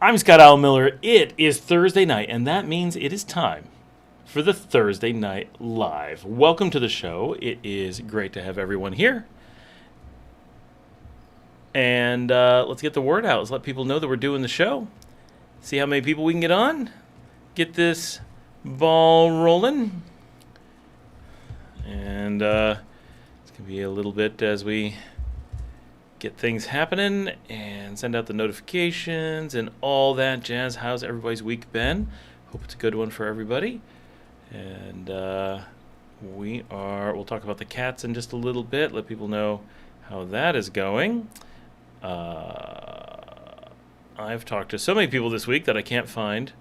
I'm Scott Al Miller. It is Thursday night, and that means it is time for the Thursday Night Live. Welcome to the show. It is great to have everyone here. And let's get the word out. Let's let people know that we're doing the show. See how many people we can get on. Get this ball rolling. And it's going to be a little bit as we get things happening and send out the notifications and all that jazz. How's everybody's week been? Hope it's a good one for everybody. And we'll talk about the cats in just a little bit, let people know how that is going. I've talked to so many people this week that I can't find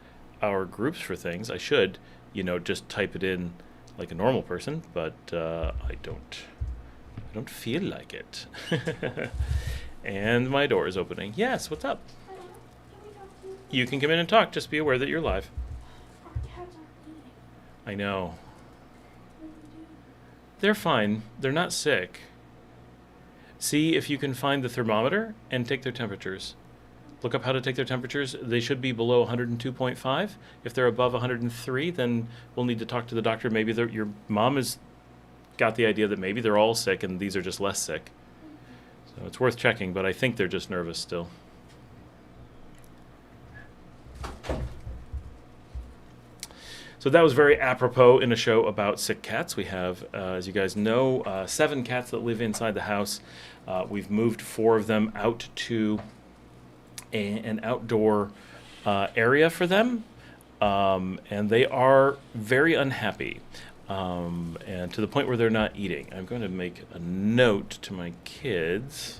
our groups for things. I should, just type it in like a normal person, but I don't feel like it. And my door is opening. Yes, what's up? You can come in and talk. Just be aware that you're live. I know. They're fine. They're not sick. See if you can find the thermometer and take their temperatures. Look up how to take their temperatures. They should be below 102.5. If they're above 103, then we'll need to talk to the doctor. Maybe your mom has got the idea that maybe they're all sick and these are just less sick. So it's worth checking, but I think they're just nervous still. So that was very apropos in a show about sick cats. We have, as you guys know, 7 cats that live inside the house. We've moved 4 of them out to an outdoor area for them, and they are very unhappy, and to the point where they're not eating. I'm going to make a note to my kids.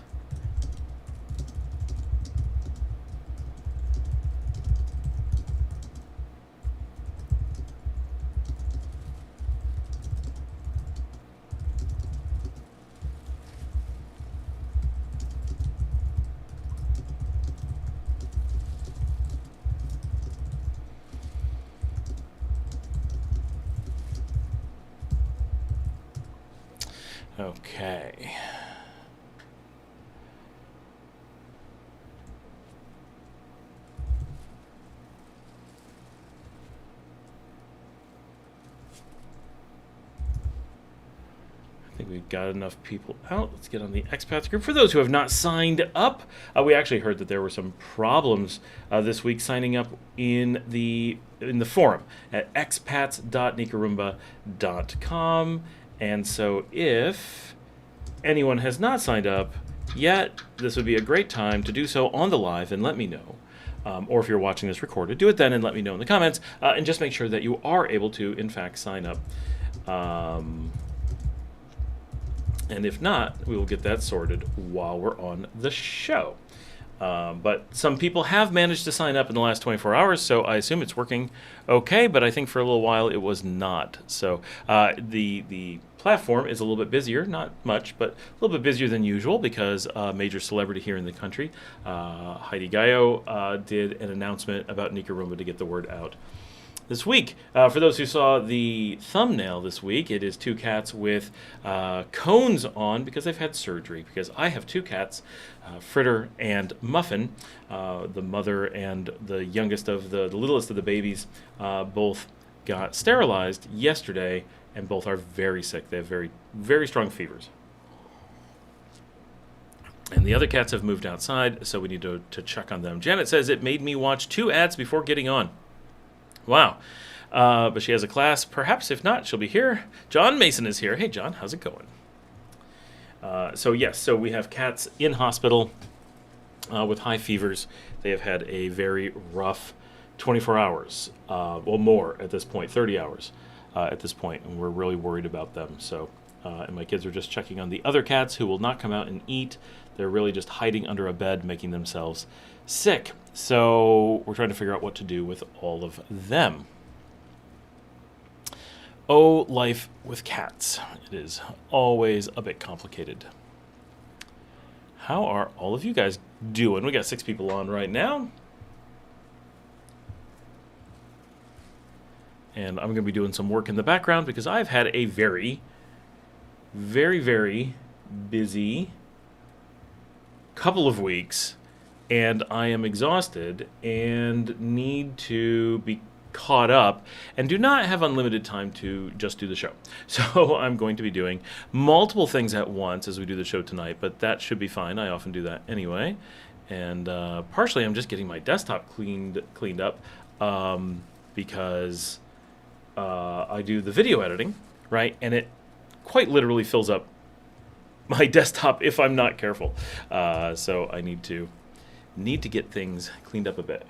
Okay. I think we've got enough people out. Let's get on the Expats group. For those who have not signed up, we actually heard that there were some problems this week signing up in the forum at expats.nicaragua.com. And so if anyone has not signed up yet, this would be a great time to do so on the live and let me know. Or if you're watching this recorded, do it then and let me know in the comments. And just make sure that you are able to, in fact, sign up. And if not, we will get that sorted while we're on the show. But some people have managed to sign up in the last 24 hours, so I assume it's working okay, but I think for a little while it was not. So the platform is a little bit busier, not much, but a little bit busier than usual because a major celebrity here in the country, Heidi Gallo, did an announcement about Nicaragua to get the word out this week. For those who saw the thumbnail this week, it is 2 cats with cones on because they've had surgery. Because I have 2 cats, Fritter and Muffin. The mother and the youngest of the littlest of the babies both got sterilized yesterday, and both are very sick. They have very, very strong fevers. And the other cats have moved outside, so we need to check on them. Janet says, it made me watch 2 ads before getting on. Wow. But she has a class. Perhaps if not, she'll be here. John Mason is here. Hey, John, how's it going? So we have cats in hospital with high fevers. They have had a very rough 24 hours, more at this point, 30 hours at this point, and we're really worried about them. So, and my kids are just checking on the other cats who will not come out and eat. They're really just hiding under a bed, making themselves sick. So we're trying to figure out what to do with all of them. Oh, life with cats. It is always a bit complicated. How are all of you guys doing? We got 6 people on right now. And I'm going to be doing some work in the background because I've had a very, very, very busy couple of weeks and I am exhausted and need to be caught up and do not have unlimited time to just do the show. So I'm going to be doing multiple things at once as we do the show tonight, but that should be fine. I often do that anyway. And partially I'm just getting my desktop cleaned up because I do the video editing, right? And it quite literally fills up my desktop if I'm not careful. So I need to get things cleaned up a bit.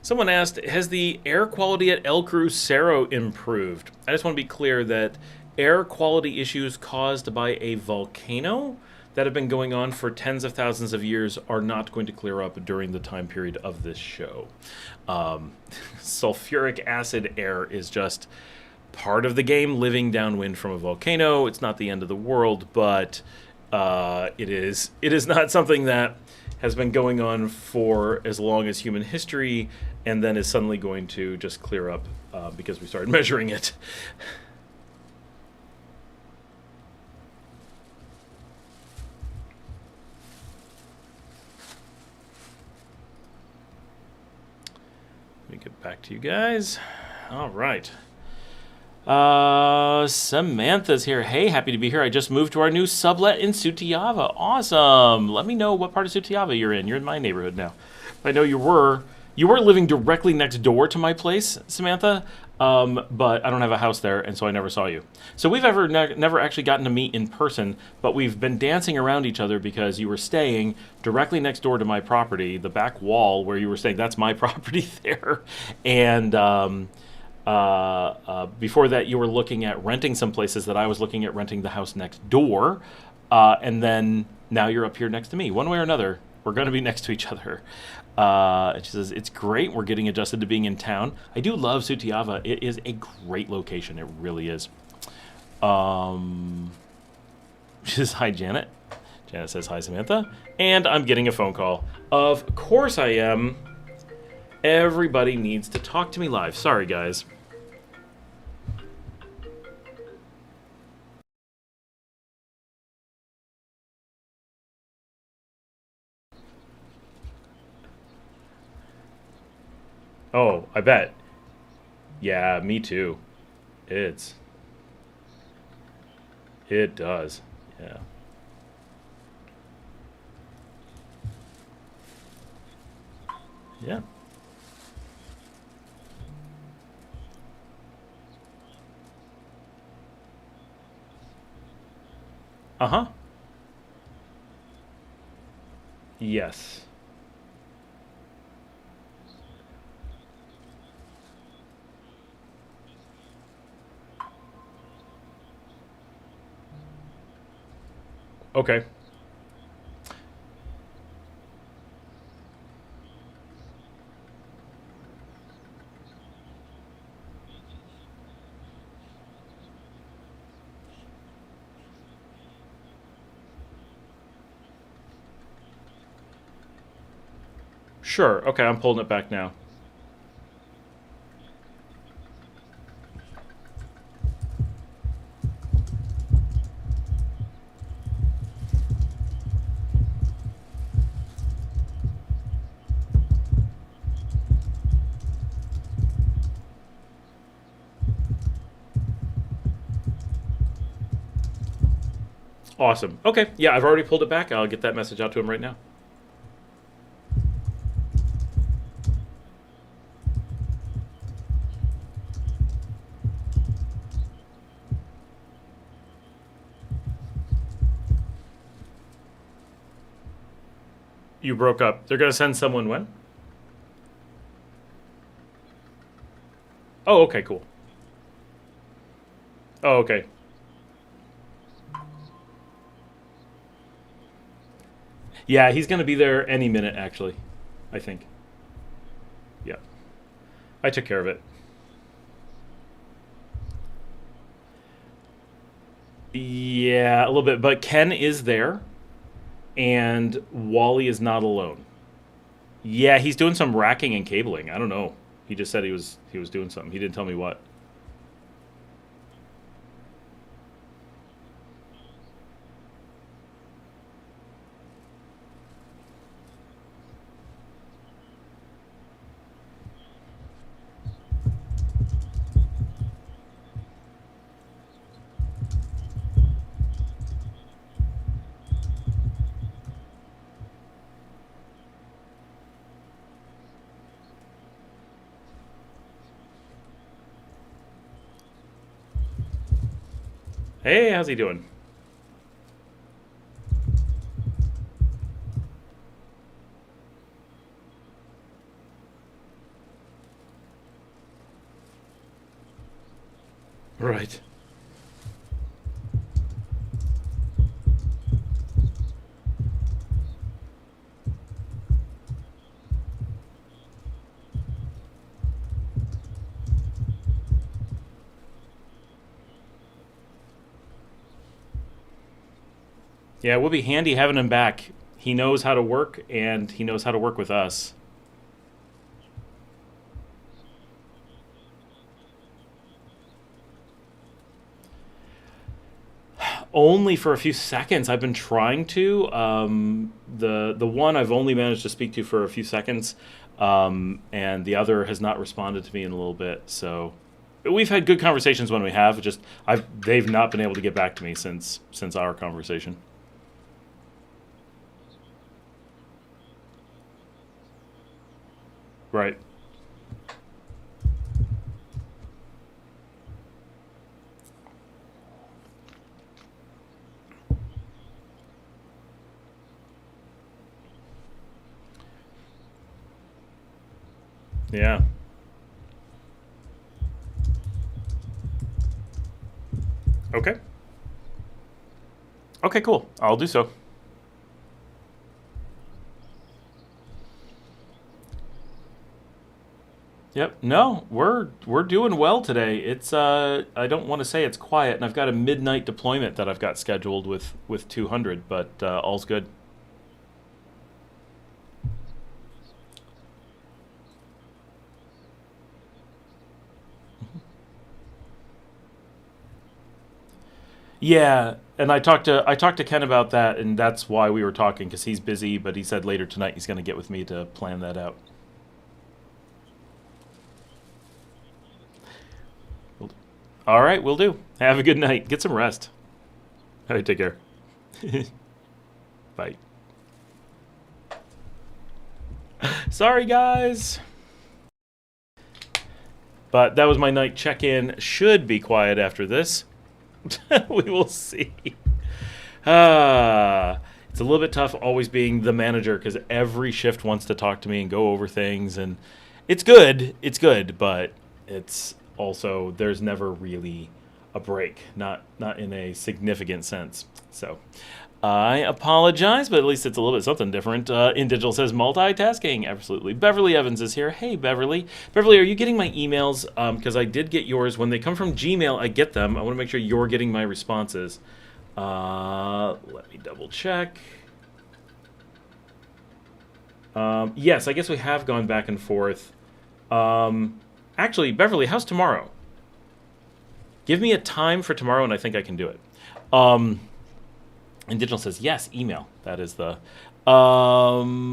Someone asked, has the air quality at El Crucero improved? I just want to be clear that air quality issues caused by a volcano that have been going on for tens of thousands of years are not going to clear up during the time period of this show. Sulfuric acid air is just part of the game, living downwind from a volcano. It's not the end of the world, but it is not something that has been going on for as long as human history and then is suddenly going to just clear up because we started measuring it. Let me get back to you guys. All right. Samantha's here. Hey, happy to be here. I just moved to our new sublet in Sutiava. Awesome. Let me know what part of Sutiava you're in. You're in my neighborhood now. I know you were living directly next door to my place, Samantha, but I don't have a house there, and so I never saw you. So we've never actually gotten to meet in person, but we've been dancing around each other because you were staying directly next door to my property, the back wall where you were staying. That's my property there, and before that, you were looking at renting some places that I was looking at renting the house next door, and then now you're up here next to me. One way or another, we're going to be next to each other. She says, it's great. We're getting adjusted to being in town. I do love Sutiava. It is a great location. It really is. She says, hi, Janet. Janet says, hi, Samantha. And I'm getting a phone call. Of course I am. Everybody needs to talk to me live. Sorry, guys. Oh, I bet. Yeah, me too. It does. Yeah. Yeah. Uh-huh. Yes. Okay. Sure. Okay, I'm pulling it back now. Awesome. Okay. Yeah, I've already pulled it back. I'll get that message out to him right now. You broke up. They're going to send someone when? Oh, okay, cool. Oh, okay. Yeah, he's going to be there any minute, actually. I think. Yeah. I took care of it. Yeah, a little bit. But Ken is there, and Wally is not alone. Yeah, he's doing some racking and cabling. I don't know. He just said he was doing something. He didn't tell me what. Hey, how's he doing? Right. Yeah, it would be handy having him back. He knows how to work, and he knows how to work with us. Only for a few seconds. I've been trying to. The one I've only managed to speak to for a few seconds, and the other has not responded to me in a little bit. So we've had good conversations when we have. Just they've not been able to get back to me since our conversation. Right. Yeah. Okay. Okay. Cool. I'll do so. Yep. No, we're doing well today. It's I don't want to say it's quiet, and I've got a midnight deployment that I've got scheduled with 200, but all's good. Yeah, and I talked to Ken about that, and that's why we were talking because he's busy, but he said later tonight he's going to get with me to plan that out. Will do. All right, we'll do. Have a good night. Get some rest. All right, take care. Bye. Sorry, guys. But that was my night check in. Should be quiet after this. We will see. It's a little bit tough always being the manager because every shift wants to talk to me and go over things. And it's good. It's good. But it's also, there's never really a break, not in a significant sense. So I apologize, but at least it's a little bit something different. In Digital says multitasking. Absolutely. Beverly Evans is here. Hey, Beverly. Beverly, are you getting my emails? Because I did get yours. When they come from Gmail, I get them. I want to make sure you're getting my responses. Let me double check. Yes, I guess we have gone back and forth. Actually, Beverly, how's tomorrow? Give me a time for tomorrow, and I think I can do it. Um, And Digital says, yes, email. That is the. John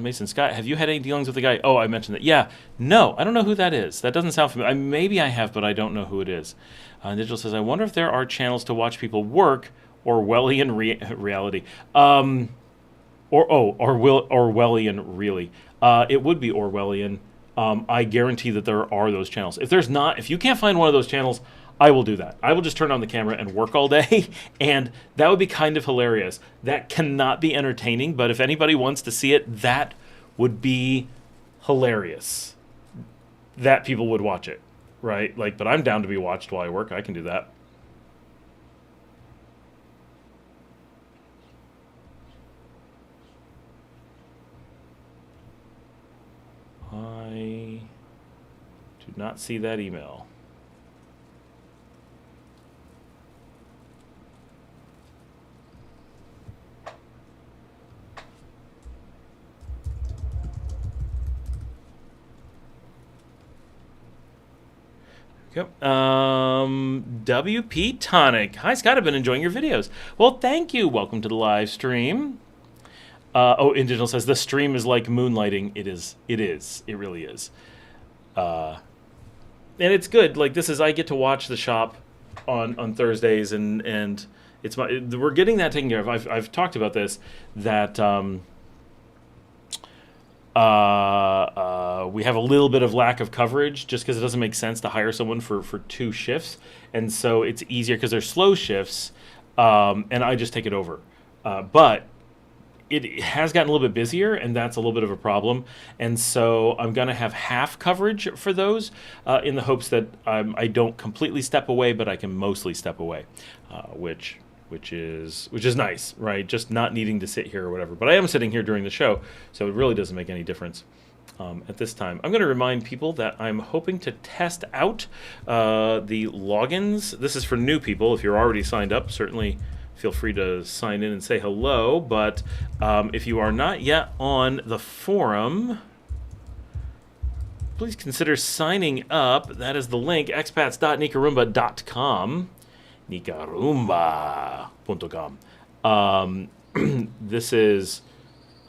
Mason Scott, have you had any dealings with the guy? Oh, I mentioned that. Yeah. No, I don't know who that is. That doesn't sound familiar. Maybe I have, but I don't know who it is. Digital says, I wonder if there are channels to watch people work Orwellian reality. Orwellian, really. It would be Orwellian. I guarantee that there are those channels. If there's not, if you can't find one of those channels, I will do that. I will just turn on the camera and work all day, and that would be kind of hilarious. That cannot be entertaining, but if anybody wants to see it, that would be hilarious. That people would watch it, right? Like, but I'm down to be watched while I work. I can do that. I do not see that email. Yep. WP Tonic. Hi, Scott. I've been enjoying your videos. Well, thank you. Welcome to the live stream. Indigenal says the stream is like moonlighting. It is. It is. It really is. And it's good. Like I get to watch the shop on Thursdays, and we're getting that taken care of. I've talked about this, that we have a little bit of lack of coverage just because it doesn't make sense to hire someone for 2 shifts, and so it's easier because they're slow shifts, and I just take it over. But it has gotten a little bit busier, and that's a little bit of a problem. And so I'm going to have half coverage for those, in the hopes that I don't completely step away, but I can mostly step away, which is nice, right? Just not needing to sit here or whatever. But I am sitting here during the show, so it really doesn't make any difference at this time. I'm going to remind people that I'm hoping to test out the logins. This is for new people. If you're already signed up, certainly feel free to sign in and say hello. But if you are not yet on the forum, please consider signing up. That is the link, expats.nicaragua.com. Nicaragua.com. This is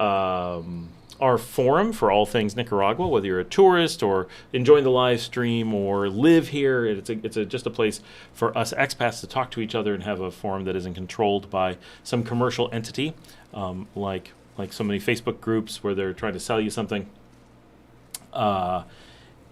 our forum for all things Nicaragua, whether you're a tourist or enjoying the live stream or live here. It's just a place for us expats to talk to each other and have a forum that isn't controlled by some commercial entity, like so many Facebook groups where they're trying to sell you something.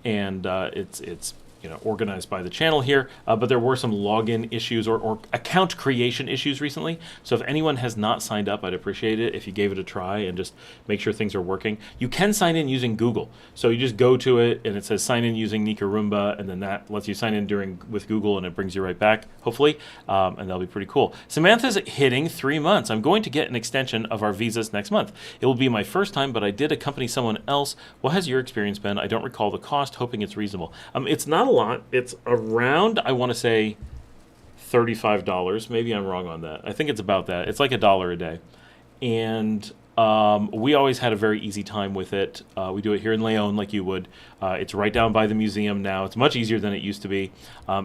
It's organized by the channel here, but there were some login issues or account creation issues recently. So if anyone has not signed up, I'd appreciate it if you gave it a try and just make sure things are working. You can sign in using Google. So you just go to it and it says sign in using Nicaragua, and then that lets you sign in with Google, and it brings you right back, hopefully, and that'll be pretty cool. Samantha's hitting 3 months. I'm going to get an extension of our visas next month. It will be my first time, but I did accompany someone else. What has your experience been? I don't recall the cost, hoping it's reasonable. It's not a lot. It's around, I want to say, $35. Maybe I'm wrong on that. I think it's about that. It's like $1 a day. And we always had a very easy time with it. We do it here in Leon like you would. It's right down by the museum now. It's much easier than it used to be.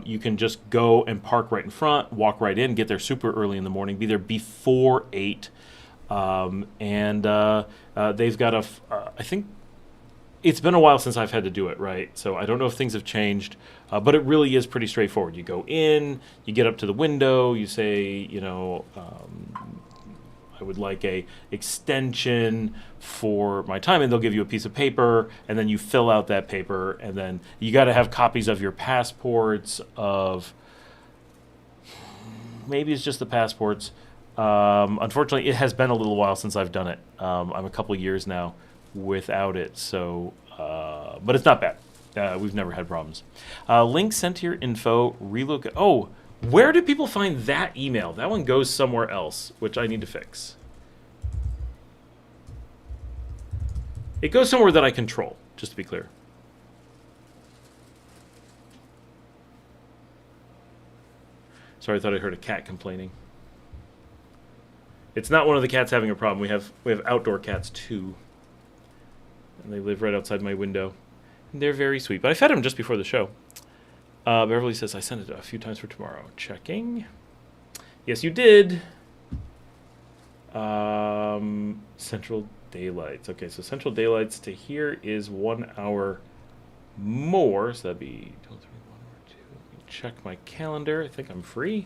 You can just go and park right in front, walk right in, get there super early in the morning, be there before 8. They've got I think it's been a while since I've had to do it, right? So I don't know if things have changed, but it really is pretty straightforward. You go in, you get up to the window, you say, I would like a extension for my time, and they'll give you a piece of paper, and then you fill out that paper, and then you got to have copies of your passports, maybe it's just the passports. Unfortunately, it has been a little while since I've done it. I'm a couple years now without it, so but it's not bad. We've never had problems. Link sent to your info. Relocate. Oh, where do people find that email? That one goes somewhere else, which I need to fix. It goes somewhere that I control, just to be clear. Sorry, I thought I heard a cat complaining. It's not one of the cats having a problem. We have outdoor cats too, and they live right outside my window. And they're very sweet. But I fed them just before the show. Beverly says I sent it a few times for tomorrow. Checking. Yes, you did. Central Daylights. Okay, so Central Daylights to here is 1 hour more. So that'd be 2, 3, 1 or 2. Let me check my calendar. I think I'm free.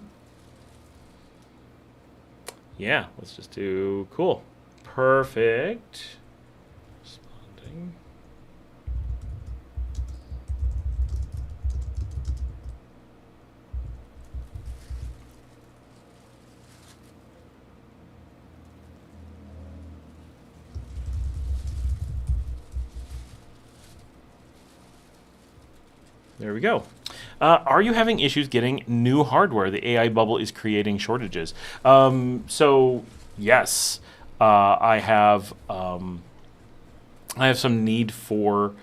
Yeah, let's just do cool. Perfect. Responding. There we go. Are you having issues getting new hardware? The AI bubble is creating shortages. So yes, I have some need for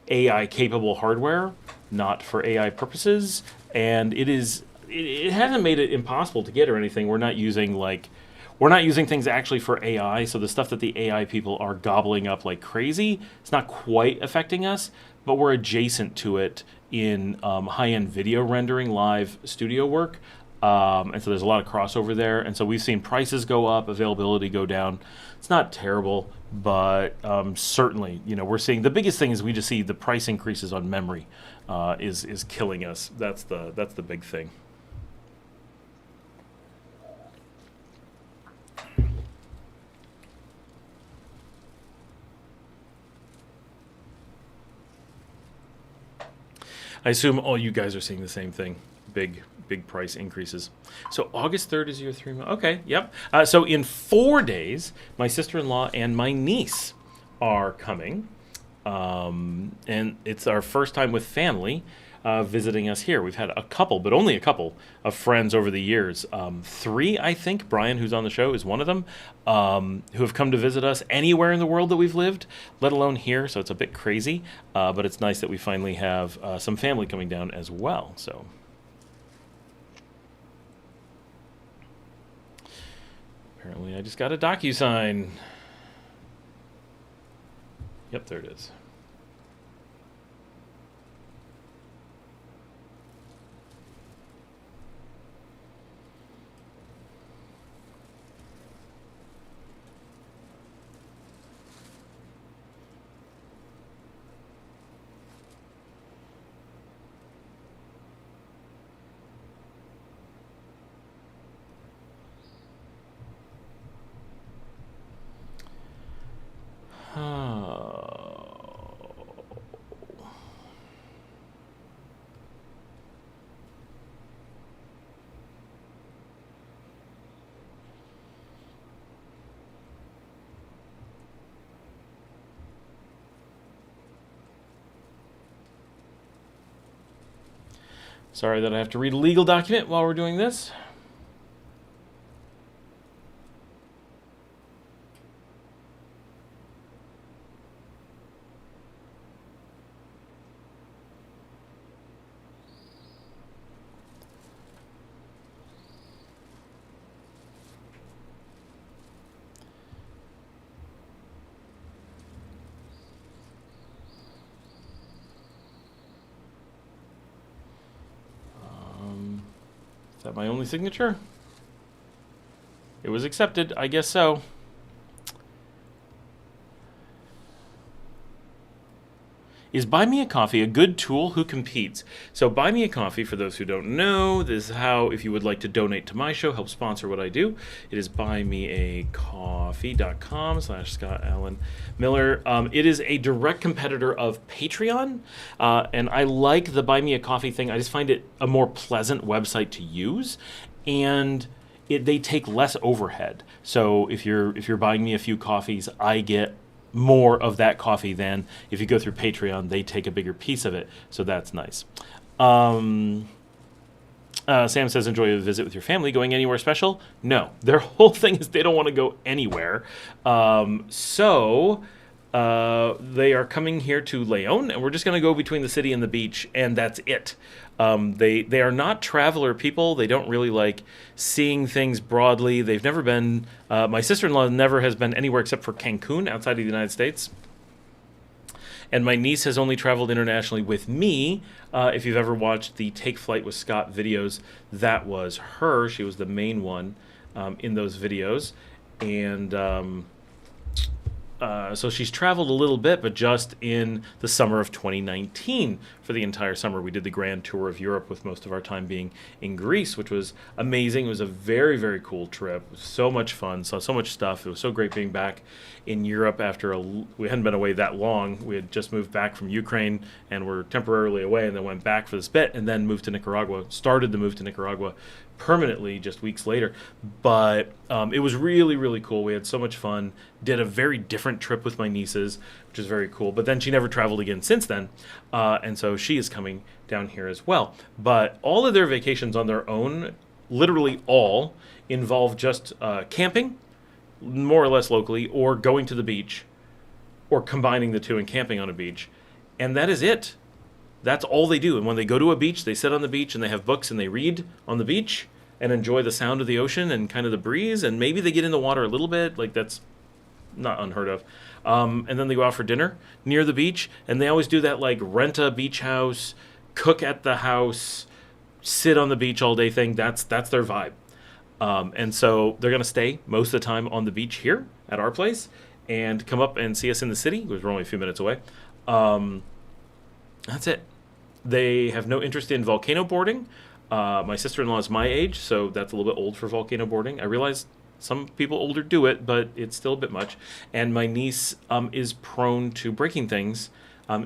AI capable hardware, not for AI purposes, and it hasn't made it impossible to get or anything. We're not using we're not using things actually for AI, so the stuff that the AI people are gobbling up like crazy, it's not quite affecting us, but we're adjacent to it in high-end video rendering, live studio work. And so there's a lot of crossover there. And so we've seen prices go up, availability go down. It's not terrible, but certainly, we're seeing the biggest thing is we just see the price increases on memory is killing us. That's the big thing. I assume all you guys are seeing the same thing. Big price increases. So August 3rd is your 3 month. Okay, yep. So in 4 days, my sister-in-law and my niece are coming. And it's our first time with family visiting us here. We've had a couple, but only a couple of friends over the years. 3, I think. Brian, who's on the show, is one of them, who have come to visit us anywhere in the world that we've lived, let alone here. So it's a bit crazy, but it's nice that we finally have some family coming down as well. So apparently I just got a DocuSign. Yep, there it is. Sorry that I have to read a legal document while we're doing this. Is that my only signature? It was accepted, I guess so. Is Buy Me a Coffee a good tool? Who competes? So Buy Me a Coffee, for those who don't know, this is how, if you would like to donate to my show, help sponsor what I do, it is buymeacoffee.com/Scott Allen Miller. It is a direct competitor of Patreon, and I like the Buy Me a Coffee thing. I just find it a more pleasant website to use, and they take less overhead. So if you're buying me a few coffees, I get more of that coffee than if you go through Patreon. They take a bigger piece of it, so that's nice. Sam says, enjoy a visit with your family. Going anywhere special? No. Their whole thing is they don't want to go anywhere. So they are coming here to Leon, and we're just going to go between the city and the beach, and that's it. They are not traveler people. They don't really like seeing things broadly. They've never been, my sister-in-law never has been anywhere except for Cancun outside of the United States. And my niece has only traveled internationally with me. If you've ever watched the Take Flight with Scott videos, that was her. She was the main one in those videos. And so she's traveled a little bit, but just in the summer of 2019 for the entire summer. We did the grand tour of Europe with most of our time being in Greece, which was amazing. It was a very, very cool trip. It was so much fun, saw so much stuff. It was so great being back in Europe after we hadn't been away that long. We had just moved back from Ukraine and were temporarily away, and then went back for this bit, and then moved to Nicaragua, started the move to Nicaragua permanently just weeks later. But it was really, really cool. We had so much fun. Did a very different trip with my nieces, which is very cool. But then she never traveled again since then. And so she is coming down here as well. But all of their vacations on their own, literally all, involve just camping, more or less locally, or going to the beach, or combining the two and camping on a beach. And that is it. That's all they do. And when they go to a beach, they sit on the beach and they have books and they read on the beach. and enjoy the sound of the ocean and kind of the breeze, and maybe they get in the water a little bit. Like, that's not unheard of. And then they go out for dinner near the beach, and they always do that, like, rent a beach house, cook at the house, sit on the beach all day thing. That's their vibe. And so they're going to stay most of the time on the beach here at our place and come up and see us in the city, because we're only a few minutes away. That's it. They have no interest in volcano boarding. My sister-in-law is my age, so that's a little bit old for volcano boarding. I realize some people older do it, but it's still a bit much. And my niece is prone to breaking things,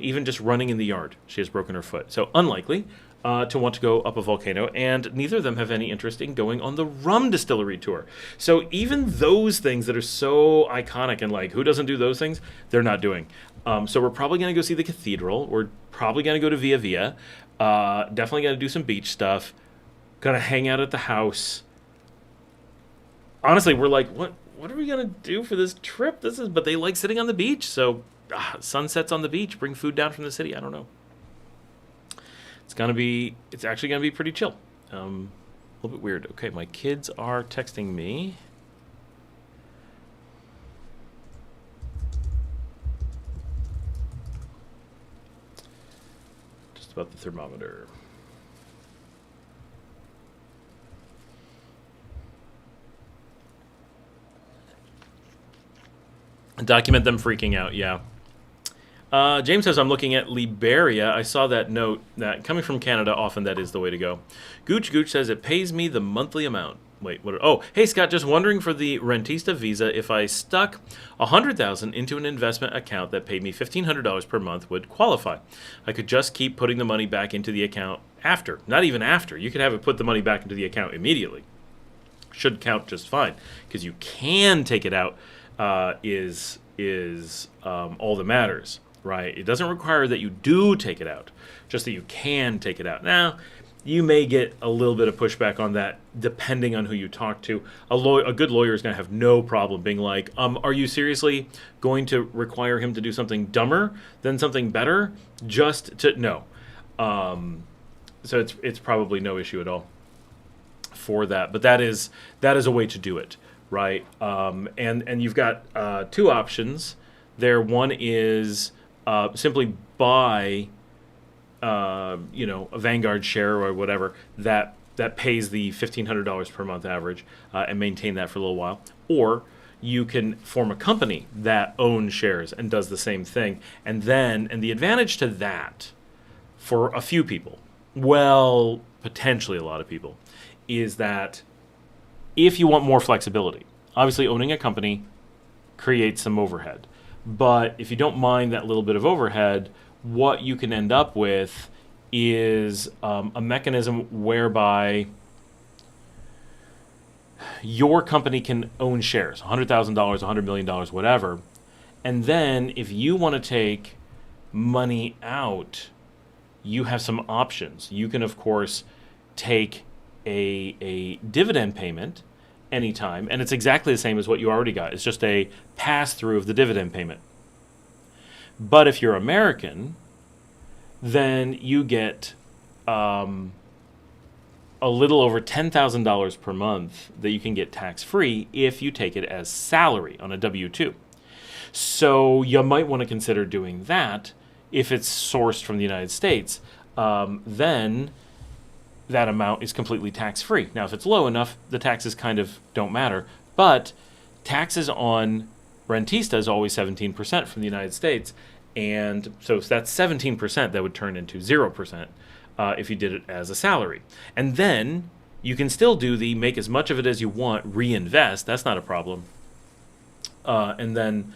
even just running in the yard. She has broken her foot. So unlikely to want to go up a volcano, and neither of them have any interest in going on the rum distillery tour. So even those things that are so iconic and like, who doesn't do those things, they're not doing. So we're probably going to go see the cathedral. We're probably going to go to Via Via. Definitely going to do some beach stuff. Going to hang out at the house. Honestly, we're like, what are we going to do for this trip? But they like sitting on the beach. So sunsets on the beach, bring food down from the city. I don't know. It's actually going to be pretty chill. A little bit weird. Okay, my kids are texting me. Just about the thermometer. Document them freaking out, yeah. James says, I'm looking at Liberia. I saw that note that coming from Canada, often that is the way to go. Gooch says, it pays me the monthly amount. Wait, what? Oh, hey, Scott, just wondering for the Rentista visa, if I stuck $100,000 into an investment account that paid me $1,500 per month would qualify. I could just keep putting the money back into the account after. Not even after. You could have it put the money back into the account immediately. Should count just fine, because you can take it out is all that matters. Right? It doesn't require that you do take it out, just that you can take it out. Now, you may get a little bit of pushback on that depending on who you talk to. A good lawyer is going to have no problem being like, are you seriously going to require him to do something dumber than something better? No. So it's probably no issue at all for that. But that is a way to do it, right? And you've got two options there. One is simply buy, a Vanguard share or whatever that pays the $1,500 per month average and maintain that for a little while. Or you can form a company that owns shares and does the same thing. And the advantage to that for a few people, well, potentially a lot of people, is that if you want more flexibility, obviously owning a company creates some overhead. But if you don't mind that little bit of overhead, what you can end up with is a mechanism whereby your company can own shares, $100,000, $100 million, whatever. And then if you want to take money out, you have some options. You can, of course, take a dividend payment anytime, and it's exactly the same as what you already got. It's just a pass-through of the dividend payment. But if you're American, then you get a little over $10,000 per month that you can get tax-free if you take it as salary on a W-2. So you might want to consider doing that if it's sourced from the United States. Then that amount is completely tax-free. Now, if it's low enough, the taxes kind of don't matter. But taxes on Rentista is always 17% from the United States. And so that's 17% that would turn into 0% if you did it as a salary. And then you can still do the make as much of it as you want, reinvest. That's not a problem. And then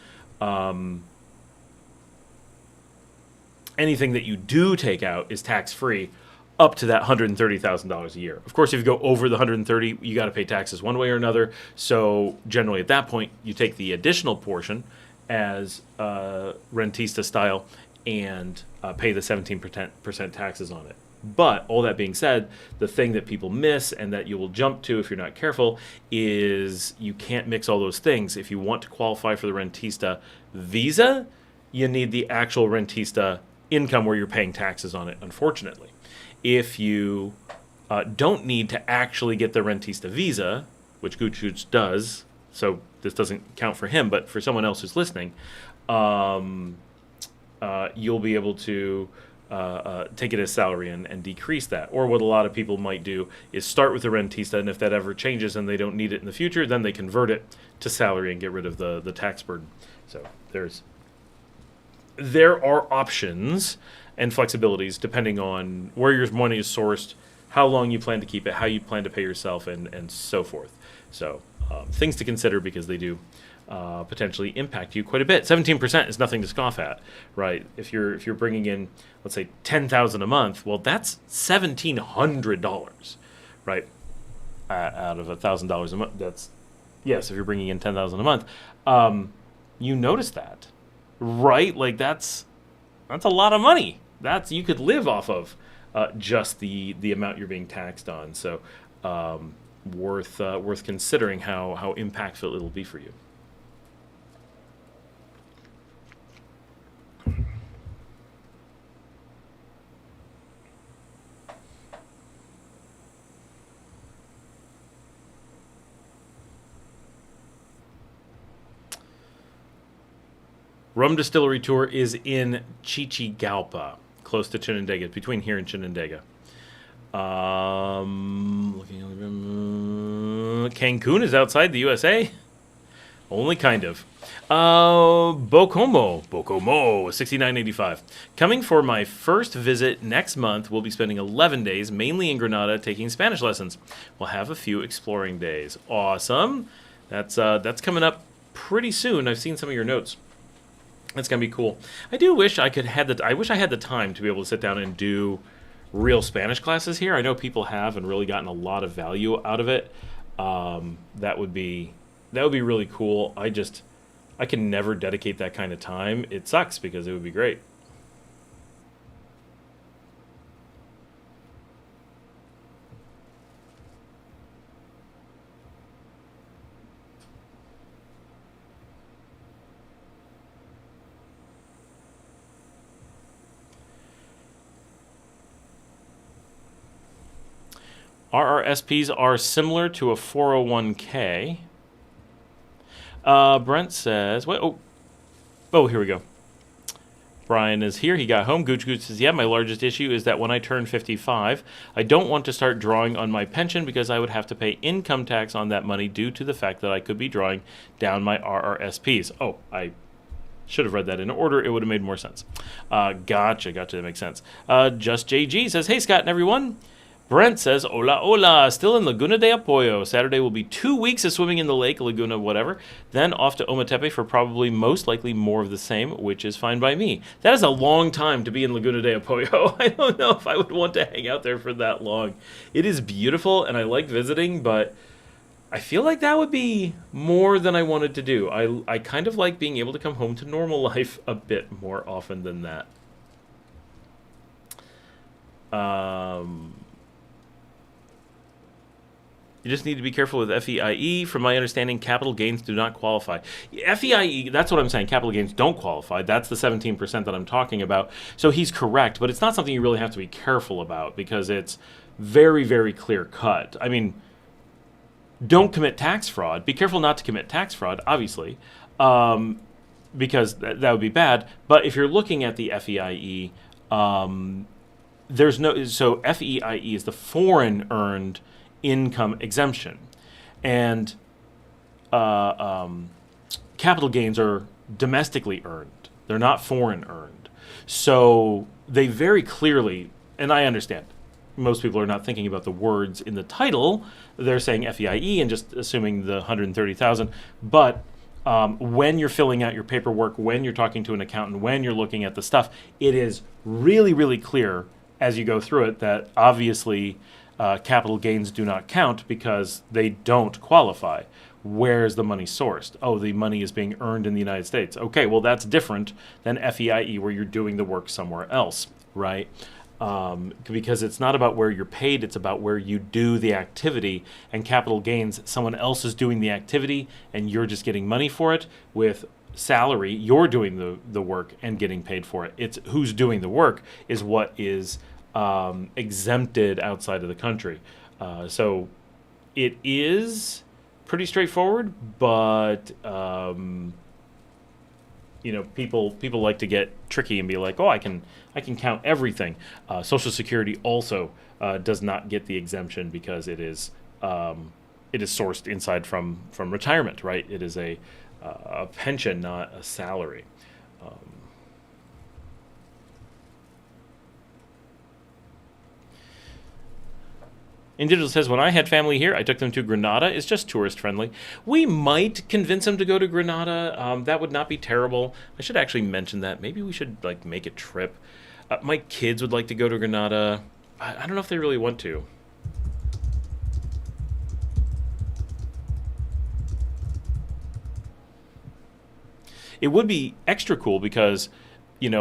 anything that you do take out is tax-free up to that $130,000 a year. Of course, if you go over the 130, you got to pay taxes one way or another. So generally at that point, you take the additional portion as Rentista style and pay the 17% taxes on it. But all that being said, the thing that people miss and that you will jump to if you're not careful is you can't mix all those things. If you want to qualify for the Rentista visa, you need the actual Rentista income where you're paying taxes on it, unfortunately. If you don't need to actually get the rentista visa, which Gooch does. So this doesn't count for him, but for someone else who's listening, you'll be able to take it as salary and decrease that. Or what a lot of people might do is start with the rentista, and if that ever changes and they don't need it in the future, then they convert it to salary and get rid of the tax burden. So there are options and flexibilities depending on where your money is sourced, how long you plan to keep it, how you plan to pay yourself, and so forth. So things to consider because they do potentially impact you quite a bit. 17% is nothing to scoff at, right? If you're bringing in, let's say, $10,000 a month, well, that's $1,700, right? Out of $1,000 a month, that's yes. If you're bringing in $10,000 a month, you notice that, right? Like that's a lot of money. You could live off of just the amount you're being taxed on. So worth considering how impactful it'll be for you. Rum Distillery Tour is in Chichigalpa, close to Chinandega, between here and Chinandega. Cancun is outside the USA? Only kind of. Bocomo, $69.85. Coming for my first visit next month. We'll be spending 11 days, mainly in Granada, taking Spanish lessons. We'll have a few exploring days. Awesome. That's coming up pretty soon. I've seen some of your notes. That's gonna be cool. I do wish I had the time to be able to sit down and do real Spanish classes here. I know people have and really gotten a lot of value out of it. That would be really cool. I can never dedicate that kind of time. It sucks because it would be great. RRSPs are similar to a 401k. Brent says, wait, here we go. Brian is here. He got home. Gooch says, yeah, my largest issue is that when I turn 55, I don't want to start drawing on my pension because I would have to pay income tax on that money due to the fact that I could be drawing down my RRSPs. Oh, I should have read that in order. It would have made more sense. Gotcha. That makes sense. Just JG says, hey, Scott and everyone. Brent says, hola, still in Laguna de Apoyo. Saturday will be 2 weeks of swimming in the lake, Laguna, whatever. Then off to Ometepe for probably most likely more of the same, which is fine by me. That is a long time to be in Laguna de Apoyo. I don't know if I would want to hang out there for that long. It is beautiful, and I like visiting, but I feel like that would be more than I wanted to do. I kind of like being able to come home to normal life a bit more often than that. You just need to be careful with FEIE. From my understanding, capital gains do not qualify. FEIE, that's what I'm saying. Capital gains don't qualify. That's the 17% that I'm talking about. So he's correct, but it's not something you really have to be careful about because it's very, very clear cut. I mean, don't commit tax fraud. Be careful not to commit tax fraud, obviously, because that would be bad. But if you're looking at the FEIE, so FEIE is the foreign earned income exemption, and capital gains are domestically earned. They're not foreign earned. So they very clearly, and I understand, most people are not thinking about the words in the title. They're saying FEIE and just assuming the 130,000. But when you're filling out your paperwork, when you're talking to an accountant, when you're looking at the stuff, it is really, really clear as you go through it that obviously capital gains do not count because they don't qualify. Where's the money sourced? Oh, the money is being earned in the United States. Okay, well, that's different than FEIE where you're doing the work somewhere else, right? Because it's not about where you're paid, it's about where you do the activity. And capital gains, someone else is doing the activity and you're just getting money for it. With salary, you're doing the work and getting paid for it. It's who's doing the work is what is exempted outside of the country. So it is pretty straightforward, but people like to get tricky and be like, oh, I can count everything. Social Security also does not get the exemption because it is sourced inside from retirement, right? It is a pension, not a salary. Um, Individual says, when I had family here, I took them to Granada. It's just tourist friendly. We might convince them to go to Granada. That would not be terrible. I should actually mention that. Maybe we should make a trip. My kids would like to go to Granada. I don't know if they really want to. It would be extra cool because,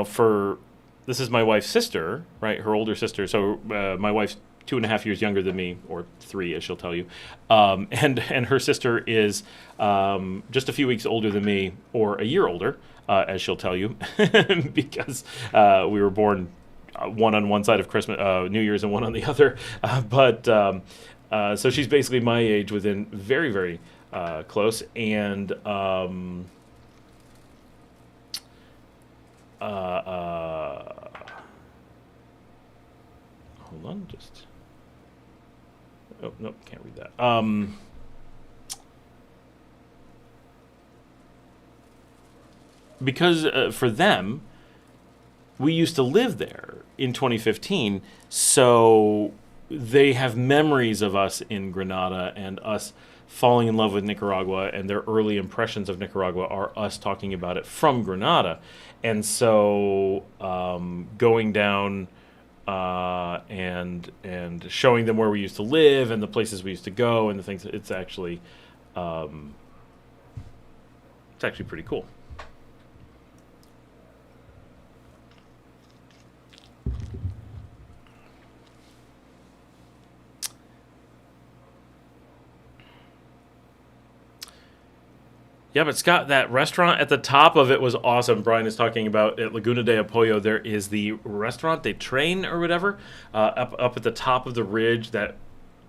for this is my wife's sister, right? Her older sister. So my wife's 2.5 years younger than me, or 3, as she'll tell you, and her sister is just a few weeks older than me, or a year older, as she'll tell you, because we were born one on one side of Christmas, New Year's, and one on the other. So she's basically my age, within very, very close, and hold on, just. Oh, nope, can't read that. Because for them, we used to live there in 2015, so they have memories of us in Granada and us falling in love with Nicaragua, and their early impressions of Nicaragua are us talking about it from Granada. And so going down and showing them where we used to live and the places we used to go and the things, it's actually pretty cool. Yeah, but Scott, that restaurant at the top of it was awesome. Brian is talking about at Laguna de Apoyo. There is the restaurant de Train or whatever up at the top of the ridge. That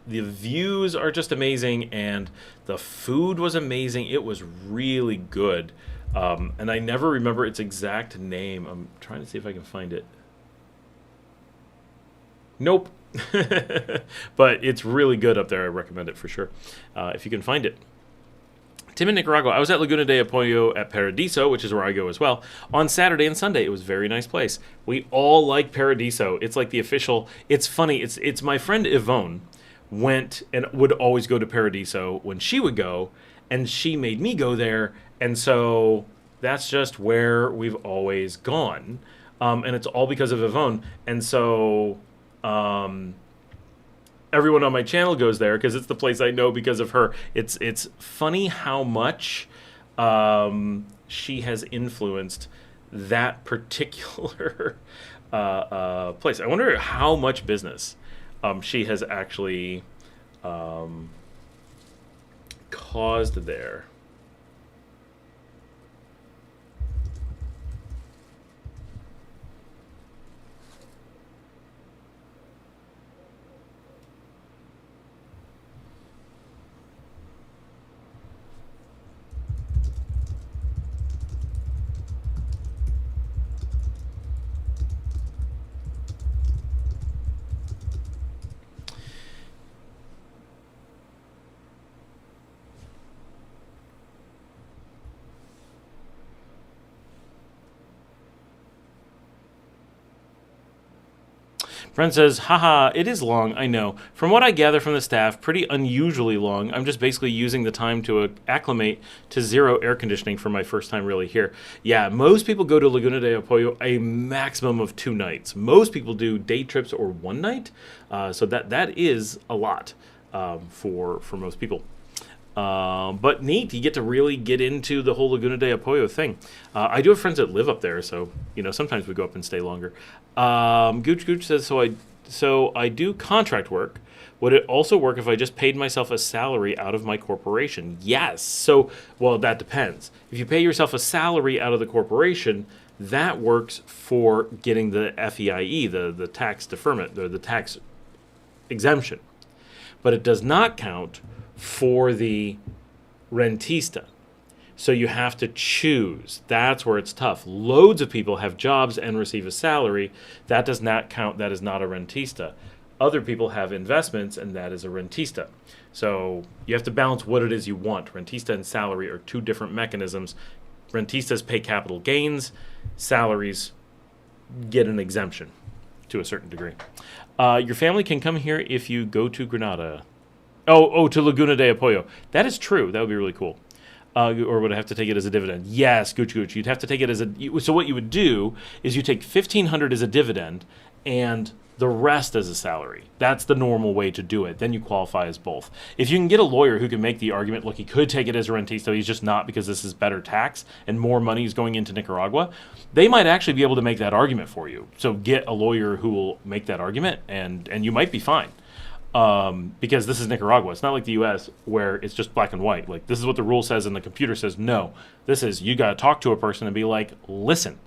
the views are just amazing, and the food was amazing. It was really good, and I never remember its exact name. I'm trying to see if I can find it. Nope. But it's really good up there. I recommend it for sure if you can find it. Tim in Nicaragua. I was at Laguna de Apoyo at Paradiso, which is where I go as well, on Saturday and Sunday. It was a very nice place. We all like Paradiso. It's like the official. It's funny. It's my friend Yvonne went and would always go to Paradiso when she would go, and she made me go there, and so that's just where we've always gone, and it's all because of Yvonne, and so. Everyone on my channel goes there because it's the place I know because of her. It's funny how much she has influenced that particular place. I wonder how much business she has actually caused there. Friend says, haha, it is long, I know. From what I gather from the staff, pretty unusually long. I'm just basically using the time to acclimate to zero air conditioning for my first time really here. Yeah, most people go to Laguna de Apoyo a maximum of 2 nights. Most people do day trips or 1 night. So that is a lot for most people. But neat, you get to really get into the whole Laguna de Apoyo thing. I do have friends that live up there, so sometimes we go up and stay longer. Gooch says, so I do contract work. Would it also work if I just paid myself a salary out of my corporation? Yes. So, well, that depends. If you pay yourself a salary out of the corporation, That works for getting the FEIE, the tax deferment, the tax exemption. But it does not count for the rentista. So you have to choose. That's where it's tough. Loads of people have jobs and receive a salary. That does not count. That is not a rentista. Other people have investments, and that is a rentista. So you have to balance what it is you want. Rentista and salary are two different mechanisms. Rentistas pay capital gains. Salaries get an exemption to a certain degree. Your family can come here if you go to Granada. To Laguna de Apoyo. That is true. That would be really cool. Or would I have to take it as a dividend? Yes, Gooch. You'd have to take it as so what you would do is you take $1,500 as a dividend and the rest as a salary. That's the normal way to do it. Then you qualify as both. If you can get a lawyer who can make the argument, look, he could take it as a rentista, he's just not because this is better tax and more money is going into Nicaragua, they might actually be able to make that argument for you. So get a lawyer who will make that argument and you might be fine. Because this is Nicaragua. It's not like the U.S. where it's just black and white. Like, this is what the rule says and the computer says no. This is, you got to talk to a person and be like, listen,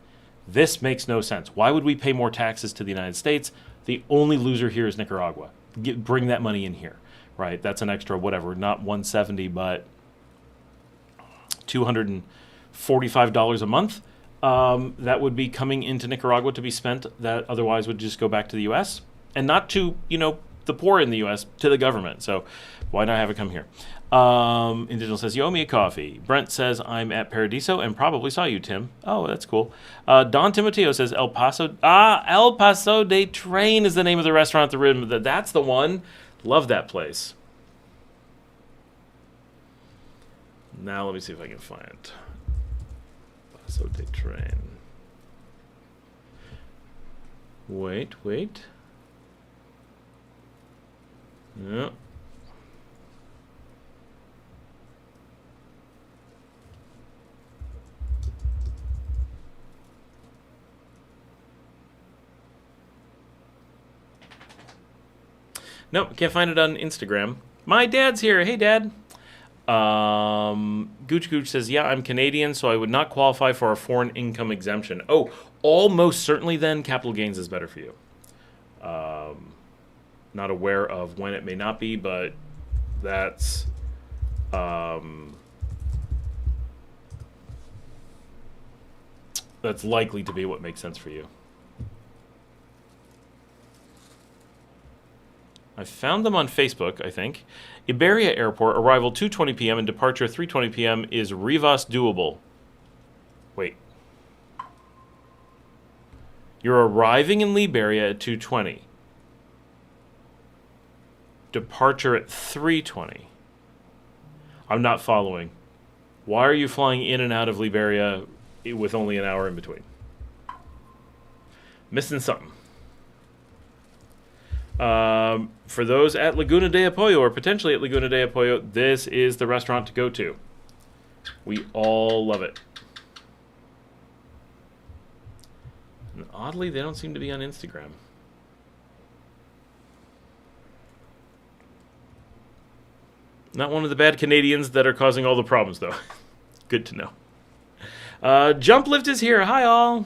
this makes no sense. Why would we pay more taxes to the United States? The only loser here is Nicaragua. Bring that money in here, right? That's an extra, not 170, but $245 a month. That would be coming into Nicaragua to be spent that otherwise would just go back to the U.S. and not to, the poor in the U.S., to the government. So why not have it come here? Indigenous says, you owe me a coffee. Brent says, I'm at Paradiso and probably saw you, Tim. Oh, that's cool. Don Timoteo says, El Paso de Train is the name of the restaurant. That's the one. Love that place. Now let me see if I can find Paso de Train. Wait. Yeah. Nope, can't find it on Instagram. My dad's here. Hey, Dad. Gooch says, yeah, I'm Canadian, so I would not qualify for a foreign income exemption. Oh, almost certainly then capital gains is better for you. Not aware of when it may not be, but that's likely to be what makes sense for you. I found them on Facebook, I think. Iberia Airport, arrival 2:20 p.m. and departure 3:20 p.m. is Rivas doable. Wait. You're arriving in Liberia at 2:20. Departure at 3:20. I'm not following. Why are you flying in and out of Liberia with only an hour in between? Missing something. For those at Laguna de Apoyo or potentially at Laguna de Apoyo, this is the restaurant to go to. We all love it. And oddly, they don't seem to be on Instagram. Not one of the bad Canadians that are causing all the problems, though. Good to know. Jump Lift is here. Hi, all.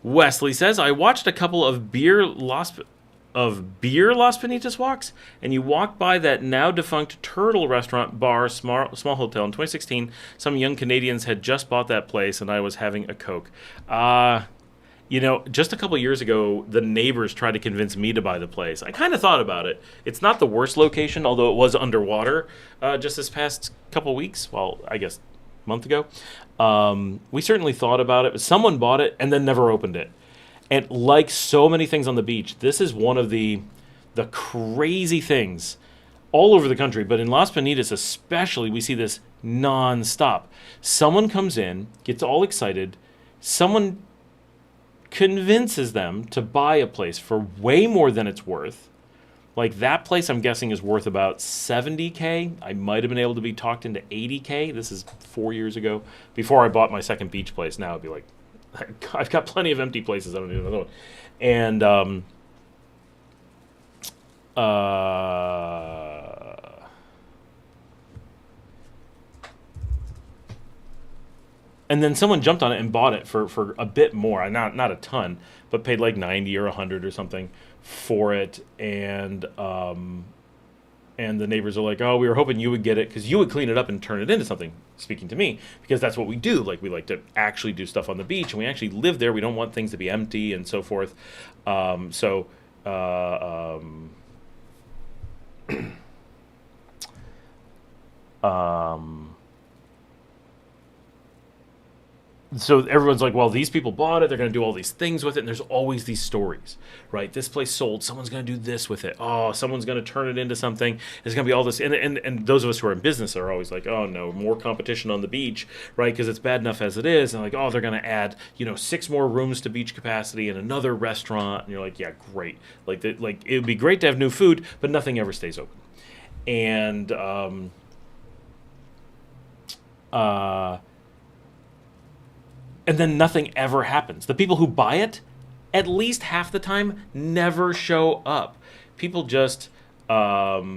Wesley says, I watched a couple of beer Las Penitas walks, and you walk by that now defunct Turtle restaurant bar small hotel in 2016. Some young Canadians had just bought that place, and I was having a Coke. Just a couple years ago, the neighbors tried to convince me to buy the place. I kind of thought about it. It's not the worst location, although it was underwater just this past couple weeks. Well, I guess month ago. We certainly thought about it, but someone bought it and then never opened it. And like so many things on the beach, this is one of the crazy things all over the country, but in Las Penitas especially, we see this nonstop. Someone comes in, gets all excited, someone convinces them to buy a place for way more than it's worth. Like that place, I'm guessing, is worth about $70K. I might have been able to be talked into $80K. This is 4 years ago, before I bought my second beach place. Now it'd be like, I've got plenty of empty places. I don't need another one. And And then someone jumped on it and bought it for a bit more, not a ton, but paid like 90 or 100 or something for it. And the neighbors are like, oh, we were hoping you would get it because you would clean it up and turn it into something, speaking to me, because that's what we do. Like, we like to actually do stuff on the beach, and we actually live there. We don't want things to be empty and so forth. Um, so, uh, um, um, so everyone's like, well, these people bought it. They're going to do all these things with it. And there's always these stories, right? This place sold. Someone's going to do this with it. Oh, someone's going to turn it into something. There's going to be all this. And those of us who are in business are always like, oh, no, more competition on the beach, right? Because it's bad enough as it is. And like, oh, they're going to add, 6 more rooms to beach capacity and another restaurant. And you're like, yeah, great. Like it would be great to have new food, but nothing ever stays open. And, and then nothing ever happens. The people who buy it, at least half the time, never show up. People just buy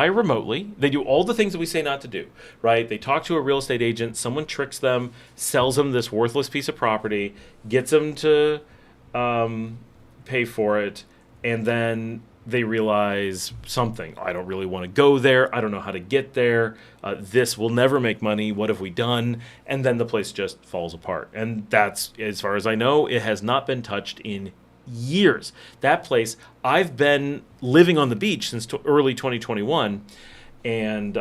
remotely. They do all the things that we say not to do, right? They talk to a real estate agent. Someone tricks them, sells them this worthless piece of property, gets them to pay for it, and then they realize something. I don't really want to go there. I don't know how to get there. This will never make money. What have we done? And then the place just falls apart. And that's, as far as I know, it has not been touched in years. That place, I've been living on the beach since early 2021, and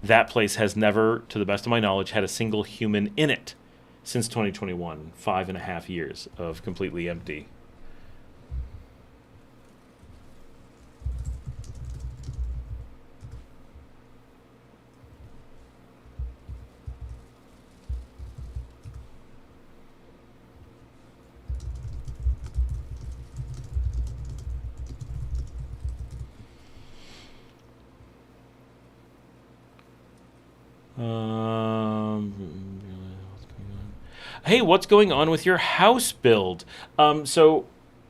that place has never, to the best of my knowledge, had a single human in it since 2021. 5.5 years of completely empty. Hey, what's going on with your house build? So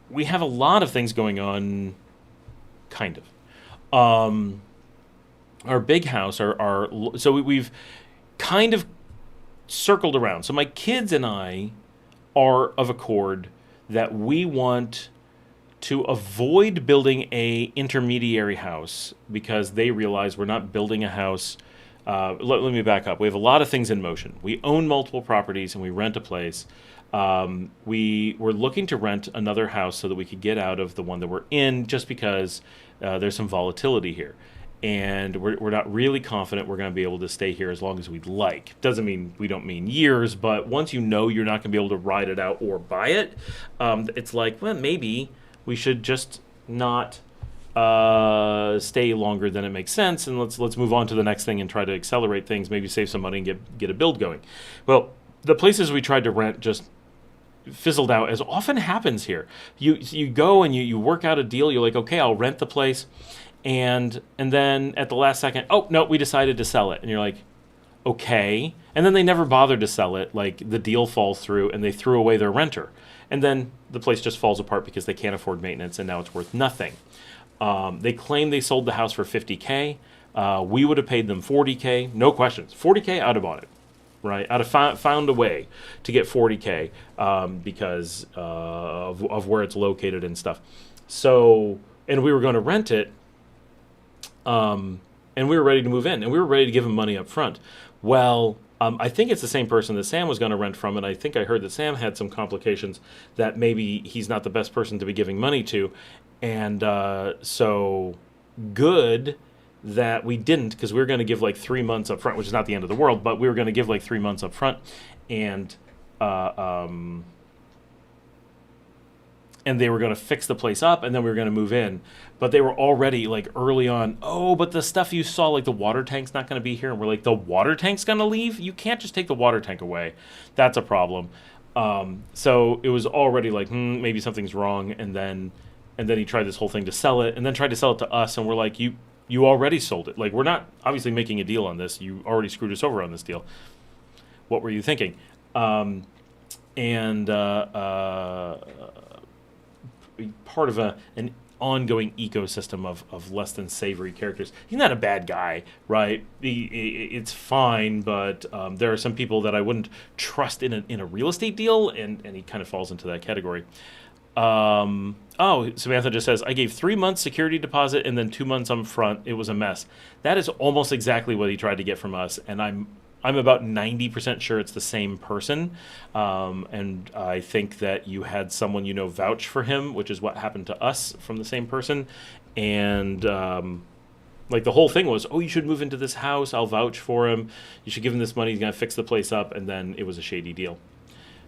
we have a lot of things going on, kind of. Our big house, so we've kind of circled around. So my kids and I are of accord that we want to avoid building a intermediary house because they realize we're not building a house. Let me back up. We have a lot of things in motion. We own multiple properties and we rent a place. We were looking to rent another house so that we could get out of the one that we're in, just because there's some volatility here. And we're not really confident we're going to be able to stay here as long as we'd like. Doesn't mean we don't mean years, but once you know you're not going to be able to ride it out or buy it, it's like, well, maybe we should just not stay longer than it makes sense, and let's move on to the next thing and try to accelerate things, maybe save some money and get a build going. Well, the places we tried to rent just fizzled out, as often happens here. You go and you work out a deal. You're like, okay, I'll rent the place, and then at the last second, oh no, we decided to sell it, and you're like, okay, and then they never bothered to sell it. Like, the deal falls through and they threw away their renter, and then the place just falls apart because they can't afford maintenance, and now it's worth nothing. They claim they sold the house for $50K. We would have paid them $40K, no questions. $40K, I'd have bought it, right? I'd have found a way to get $40K because of where it's located and stuff. So, and we were going to rent it, and we were ready to move in, and we were ready to give them money up front. Well, I think it's the same person that Sam was going to rent from, and I think I heard that Sam had some complications that maybe he's not the best person to be giving money to. And so good that we didn't, because we were going to give like 3 months up front, which is not the end of the world, but we were going to give like 3 months up front, and they were going to fix the place up, and then we were going to move in. But they were already like early on, oh, but the stuff you saw, like the water tank's not going to be here. And we're like, the water tank's going to leave? You can't just take the water tank away. That's a problem. So it was already like, maybe something's wrong. And then he tried this whole thing to sell it, and then tried to sell it to us. And we're like, you already sold it. Like, we're not obviously making a deal on this. You already screwed us over on this deal. What were you thinking? Part of an ongoing ecosystem of less than savory characters. He's not a bad guy, right? It's fine, but there are some people that I wouldn't trust in a real estate deal, and he kind of falls into that category. Oh, Samantha just says, I gave 3 months security deposit and then 2 months up front. It was a mess. That is almost exactly what he tried to get from us, and I'm about 90% sure it's the same person. And I think that you had someone vouch for him, which is what happened to us from the same person. And like the whole thing was, oh, you should move into this house. I'll vouch for him. You should give him this money. He's going to fix the place up. And then it was a shady deal.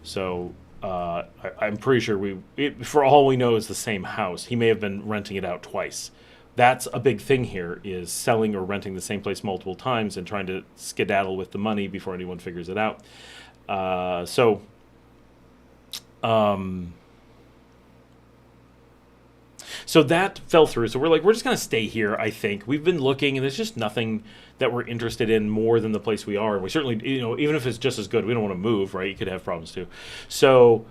So I'm pretty sure for all we know, is the same house. He may have been renting it out twice. That's a big thing here, is selling or renting the same place multiple times and trying to skedaddle with the money before anyone figures it out. So that fell through. So we're just going to stay here, I think. We've been looking, and there's just nothing that we're interested in more than the place we are. And we certainly, even if it's just as good, we don't want to move, right? You could have problems too. So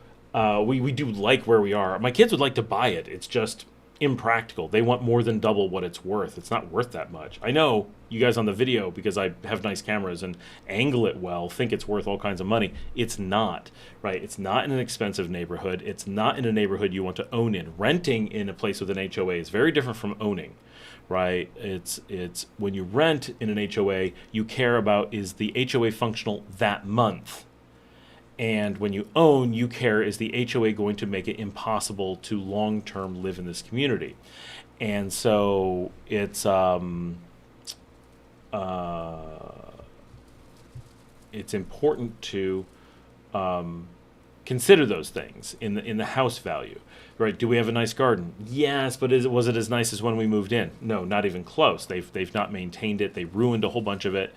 we do like where we are. My kids would like to buy it. It's just impractical. They want more than double what it's worth. It's not worth that much. I know you guys on the video, because I have nice cameras and angle it well, think it's worth all kinds of money. It's not, right? It's not in an expensive neighborhood. It's not in a neighborhood you want to own in. Renting in a place with an HOA is very different from owning, right? It's when you rent in an HOA, you care about, is the HOA functional that month? And when you own, you care, is the HOA going to make it impossible to long-term live in this community? And so it's important to consider those things in the house value, right? Do we have a nice garden? Yes, but was it as nice as when we moved in? No, not even close. They've not maintained it. They ruined a whole bunch of it.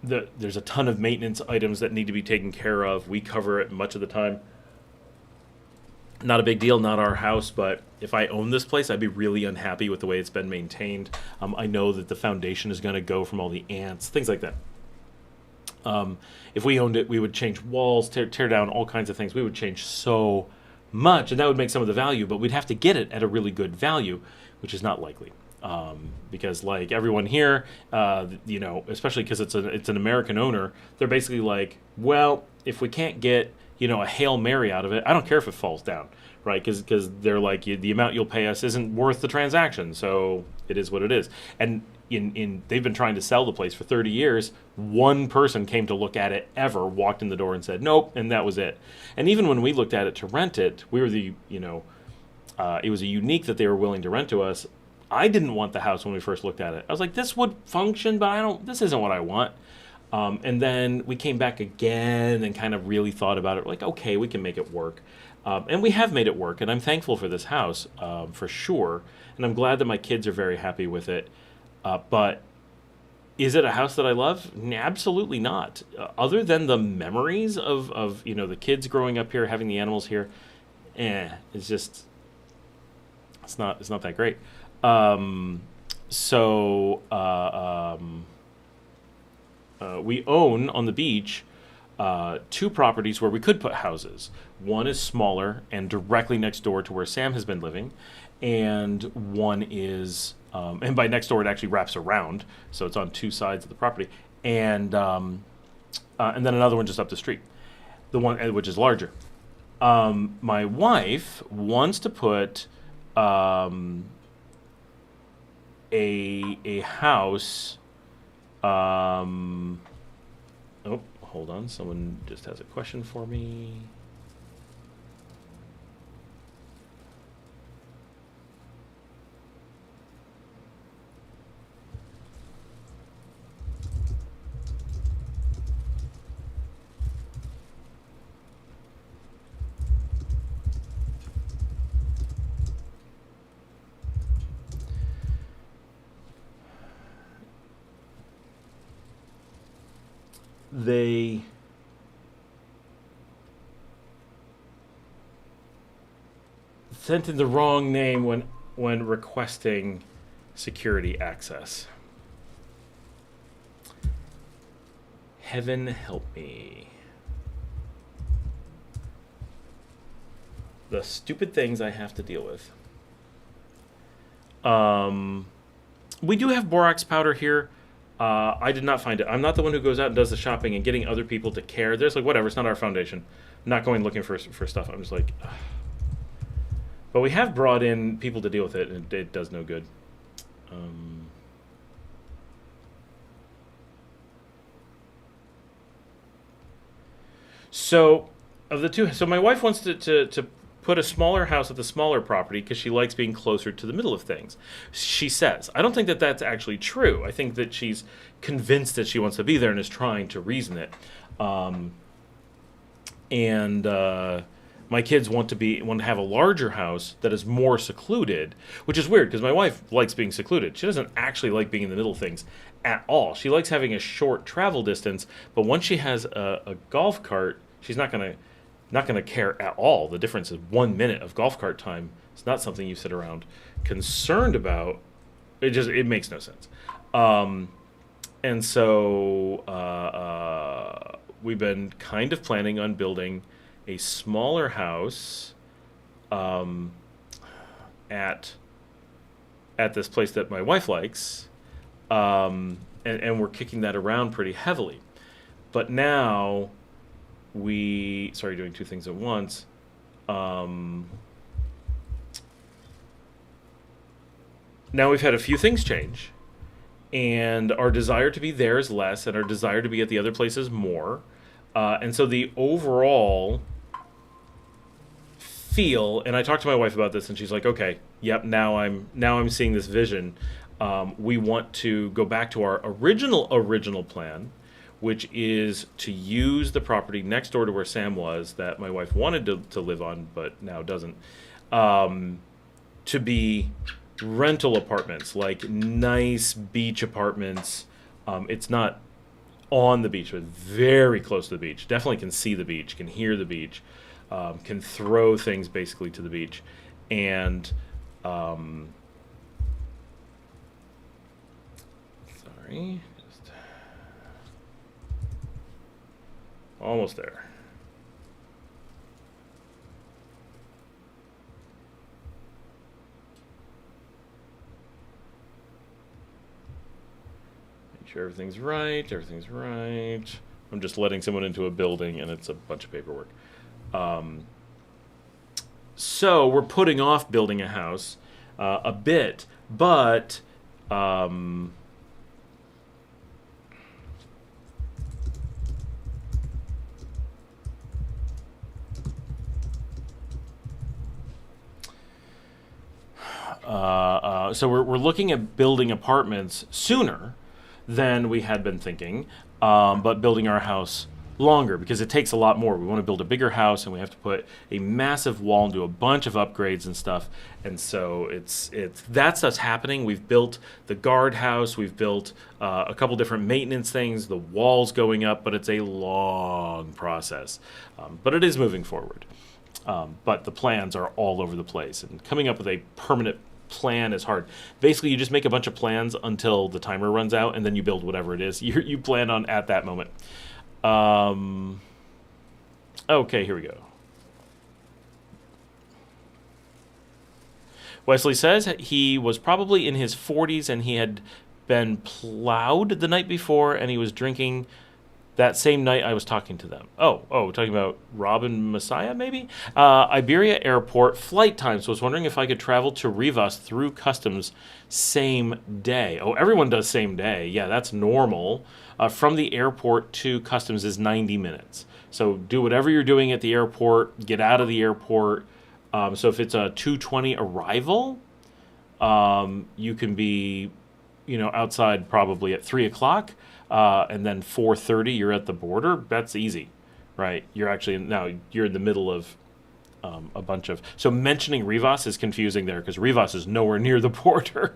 There's a ton of maintenance items that need to be taken care of. We cover it much of the time. Not a big deal, not our house, but if I owned this place, I'd be really unhappy with the way it's been maintained. I know that the foundation is going to go from all the ants, things like that. If we owned it, we would change walls, tear down all kinds of things. We would change so much, and that would make some of the value, but we'd have to get it at a really good value, which is not likely. Because like everyone here, especially because it's an American owner, they're basically like, well, if we can't get, a Hail Mary out of it, I don't care if it falls down, right? Because they're like, the amount you'll pay us isn't worth the transaction, so it is what it is. And they've been trying to sell the place for 30 years. One person came to look at it ever, walked in the door and said, nope, and that was it. And even when we looked at it to rent it, we were it was a unique that they were willing to rent to us. I didn't want the house when we first looked at it. I was like, this would function, but this isn't what I want. And then we came back again and kind of really thought about it. Like, okay, we can make it work. And we have made it work, and I'm thankful for this house, for sure. And I'm glad that my kids are very happy with it. But is it a house that I love? Absolutely not. Other than the memories of the kids growing up here, having the animals here, it's not that great. We own on the beach 2 properties where we could put houses. One is smaller and directly next door to where Sam has been living, and one is, and by next door it actually wraps around, so it's on 2 sides of the property, and then another one just up the street, the one which is larger. My wife wants to put a house. Hold on. Someone just has a question for me. They sent in the wrong name when requesting security access. Heaven help me. the stupid things I have to deal with. We do have borax powder here. I did not find it. I'm not the one who goes out and does the shopping and getting other people to care. There's like, whatever, it's not our foundation. I'm not going looking for stuff. I'm just like, ugh. But we have brought in people to deal with it, and it does no good. So, of the two, so my wife wants to put a smaller house at the smaller property because she likes being closer to the middle of things. She says. I don't think that that's actually true. I think that she's convinced that she wants to be there and is trying to reason it. My kids want to have a larger house that is more secluded, which is weird because my wife likes being secluded. She doesn't actually like being in the middle of things at all. She likes having a short travel distance, but once she has a golf cart, she's not going to care at all. The difference is 1 minute of golf cart time. It's not something you sit around concerned about. It makes no sense. And so we've been kind of planning on building a smaller house at this place that my wife likes, and we're kicking that around pretty heavily. But now doing two things at once. Now we've had a few things change, and our desire to be there is less, and our desire to be at the other place is more. And so the overall feel, and I talked to my wife about this, and she's like, okay, yep, now I'm seeing this vision. We want to go back to our original plan, which is to use the property next door to where Sam was that my wife wanted to live on but now doesn't, to be rental apartments, like nice beach apartments. It's not on the beach, but very close to the beach. Definitely can see the beach, can hear the beach, can throw things basically to the beach. And sorry, just almost there. Sure, everything's right. I'm just letting someone into a building, and it's a bunch of paperwork. So we're putting off building a house a bit, but so we're looking at building apartments sooner than we had been thinking, but building our house longer because it takes a lot more. We want to build a bigger house, and we have to put a massive wall and do a bunch of upgrades and stuff. And so that's us happening. We've built the guardhouse. We've built a couple different maintenance things. The walls going up, but it's a long process. But it is moving forward. But the plans are all over the place, and coming up with a permanent plan is hard. Basically, you just make a bunch of plans until the timer runs out, and then you build whatever it is you plan on at that moment. Okay, here we go. Wesley says he was probably in his 40s and he had been plowed the night before, and he was drinking that same night I was talking to them. Talking about Robin Messiah, maybe? Iberia Airport flight times. So I was wondering if I could travel to Rivas through customs same day. Oh, everyone does same day. Yeah, that's normal. From the airport to customs is 90 minutes. So do whatever you're doing at the airport, get out of the airport. So if it's a 2:20 arrival, you can be, outside probably at 3 o'clock. And then 4:30, you're at the border. That's easy, right? You're actually you're in the middle of a bunch of. So mentioning Rivas is confusing there because Rivas is nowhere near the border.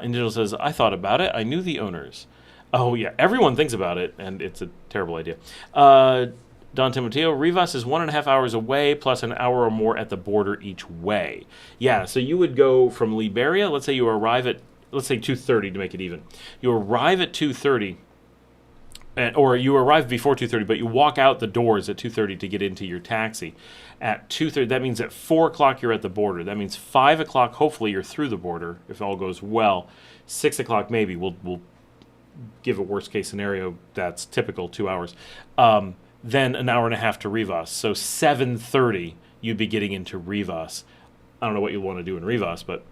Indigo says, I thought about it. I knew the owners. Oh, yeah. Everyone thinks about it, and it's a terrible idea. Don Timoteo, Rivas is 1.5 hours away, plus an hour or more at the border each way. Yeah, so you would go from Liberia. Let's say you arrive at let's say 2:30 to make it even. You arrive at 2:30, or you arrive before 2:30, but you walk out the doors at 2:30 to get into your taxi. At 2:30, that means at 4 o'clock you're at the border. That means 5 o'clock, hopefully you're through the border, if all goes well. 6 o'clock maybe, we'll give a worst case scenario that's typical, 2 hours. Then an hour and a half to Rivas. So 7:30 you'd be getting into Rivas. I don't know what you want to do in Rivas, but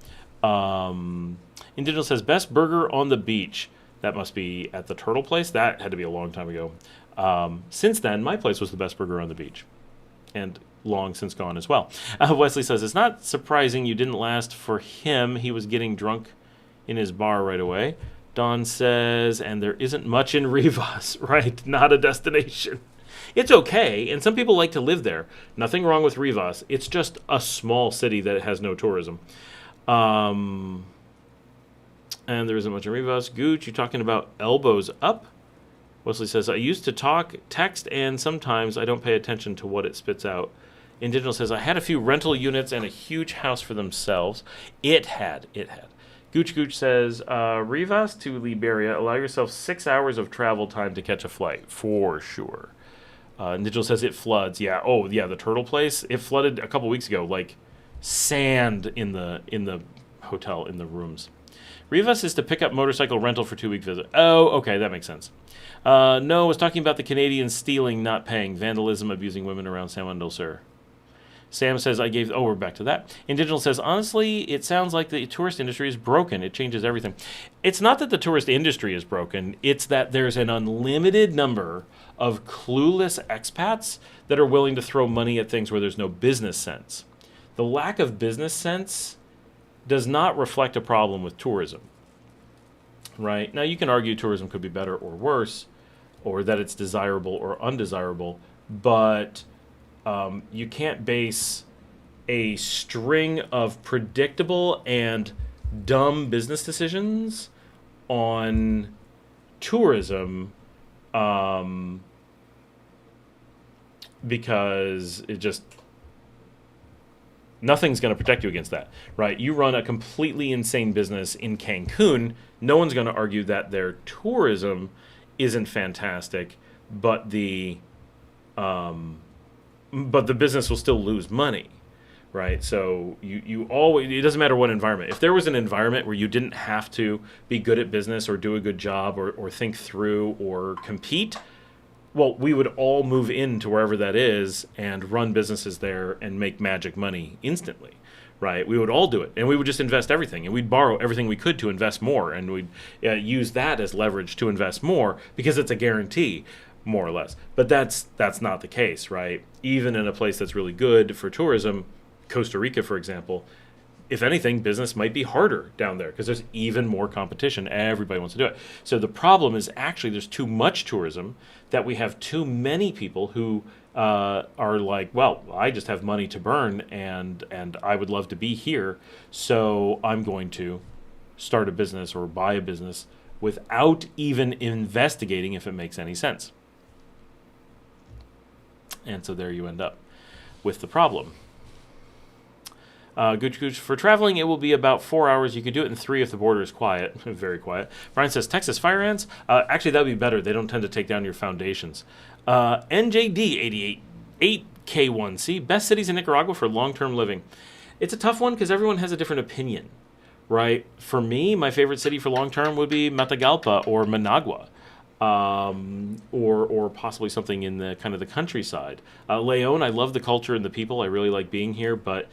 Indigenous says, best burger on the beach. That must be at the Turtle Place. That had to be a long time ago. Since then, my place was the best burger on the beach. And long since gone as well. Wesley says, it's not surprising you didn't last for him. He was getting drunk in his bar right away. Don says, and there isn't much in Rivas, right? Not a destination. It's okay, and some people like to live there. Nothing wrong with Rivas. It's just a small city that has no tourism. And there isn't much in Rivas. Gooch, you talking about elbows up? Wesley says, I used to talk, text, and sometimes I don't pay attention to what it spits out. Indigenous says, I had a few rental units and a huge house for themselves. It had. Gooch says, Rivas to Liberia, allow yourself 6 hours of travel time to catch a flight, for sure. Indigenous says, it floods. Yeah, the Turtle Place, it flooded a couple weeks ago, like sand in the hotel, in the rooms. Rivas is to pick up motorcycle rental for 2-week visit. Oh, okay, that makes sense. No, I was talking about the Canadians stealing, not paying, vandalism, abusing women around San Juan del Sur. Sam says, we're back to that. Indigenous says, honestly, it sounds like the tourist industry is broken. It changes everything. It's not that the tourist industry is broken. It's that there's an unlimited number of clueless expats that are willing to throw money at things where there's no business sense. The lack of business sense does not reflect a problem with tourism, right? Now, you can argue tourism could be better or worse, or that it's desirable or undesirable, but you can't base a string of predictable and dumb business decisions on tourism because it just... Nothing's going to protect you against that, right? You run a completely insane business in Cancun. No one's going to argue that their tourism isn't fantastic, but the business will still lose money, right? So you always, it doesn't matter what environment. If there was an environment where you didn't have to be good at business or do a good job or think through or compete, well, we would all move into wherever that is and run businesses there and make magic money instantly, right? We would all do it, and we would just invest everything, and we'd borrow everything we could to invest more, and we'd use that as leverage to invest more because it's a guarantee, more or less. But that's not the case, right? Even in a place that's really good for tourism, Costa Rica, for example, if anything, business might be harder down there because there's even more competition. Everybody wants to do it. So the problem is actually there's too much tourism, that we have too many people who are like, well, I just have money to burn and I would love to be here, so I'm going to start a business or buy a business without even investigating if it makes any sense. And so there you end up with the problem. Gooch, for traveling, it will be about 4 hours. You could do it in 3 if the border is quiet, very quiet. Brian says, Texas fire ants? Actually, that would be better. They don't tend to take down your foundations. NJD88, 8K1C, best cities in Nicaragua for long-term living. It's a tough one because everyone has a different opinion, right? For me, my favorite city for long-term would be Matagalpa or Managua. Or possibly something in the kind of the countryside. Leon, I love the culture and the people. I really like being here, but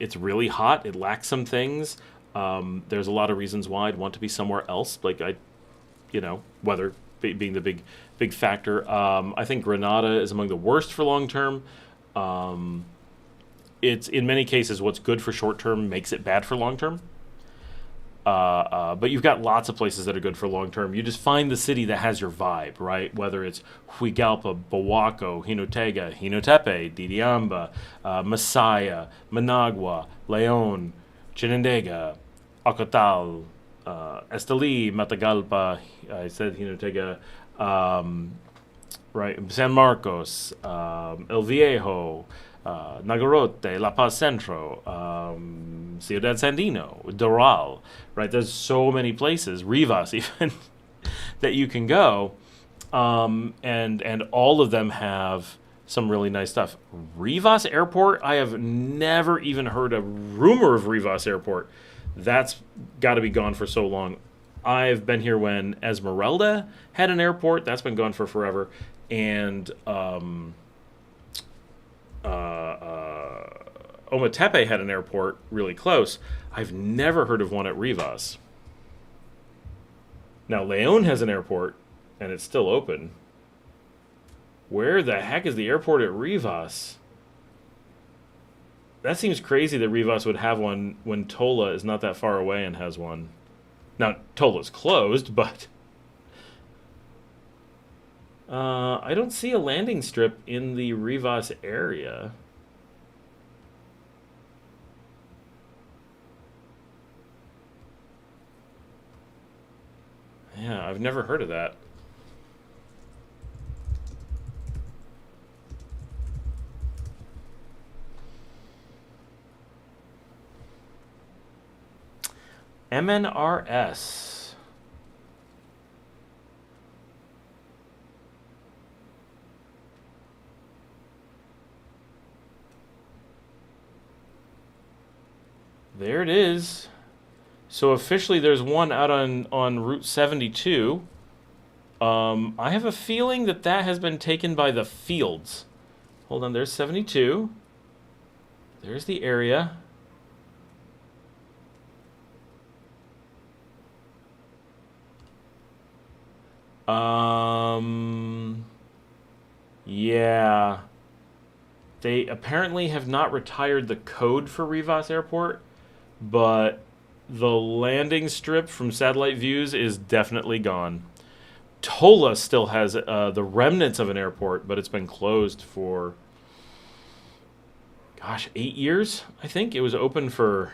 it's really hot. It lacks some things. There's a lot of reasons why I'd want to be somewhere else. Like weather being the big factor. I think Grenada is among the worst for long term. It's in many cases what's good for short term makes it bad for long term. But you've got lots of places that are good for long term. You just find the city that has your vibe, right? Whether it's Huigalpa, Boaco, Jinotega, Jinotepe, Diriamba, Masaya, Managua, Leon, Chinandega, Ocotal, Esteli, Matagalpa, I said Jinotega, right? San Marcos, El Viejo, Nagarote, La Paz Centro, Ciudad Sandino, Doral, right? There's so many places, Rivas even, that you can go, and all of them have some really nice stuff. Rivas Airport, I have never even heard a rumor of Rivas Airport. That's got to be gone for so long. I've been here when Esmeralda had an airport. That's been gone for forever. And Ometepe had an airport really close. I've never heard of one at Rivas. Now, Leon has an airport, and it's still open. Where the heck is the airport at Rivas? That seems crazy that Rivas would have one when Tola is not that far away and has one. Now, Tola's closed, but I don't see a landing strip in the Rivas area. Yeah, I've never heard of that. MNRS. There it is. So officially there's one out on Route 72. I have a feeling that has been taken by the Fields. Hold on, there's 72. There's the area. Yeah. They apparently have not retired the code for Rivas Airport, but the landing strip from satellite views is definitely gone. Tola still has the remnants of an airport, but it's been closed for, gosh, 8 years, I think. It was open for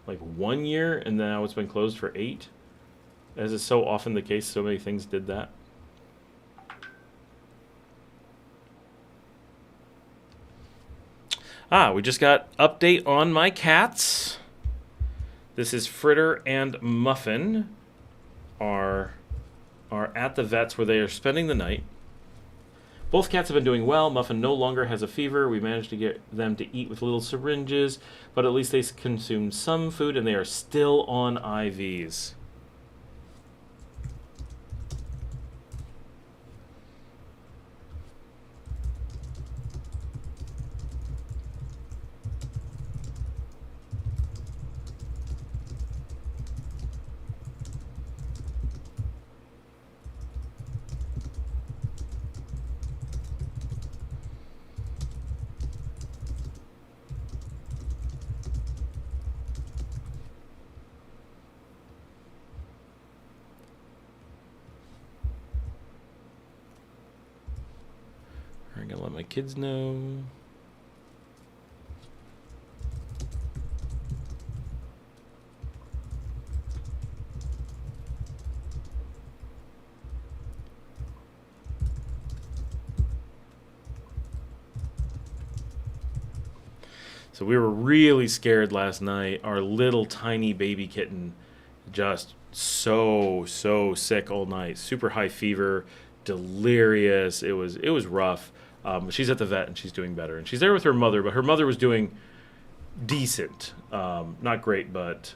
like 1 year, and now it's been closed for 8. As is so often the case, so many things did that. We just got update on my cats. This is Fritter and Muffin are at the vet's where they are spending the night. Both cats have been doing well. Muffin no longer has a fever. We managed to get them to eat with little syringes, but at least they consume some food, and they are still on IVs. I'm gonna let my kids know. So we were really scared last night. Our little tiny baby kitten just so sick all night. Super high fever, delirious. It was rough. She's at the vet and she's doing better. And she's there with her mother, but her mother was doing decent. Not great, but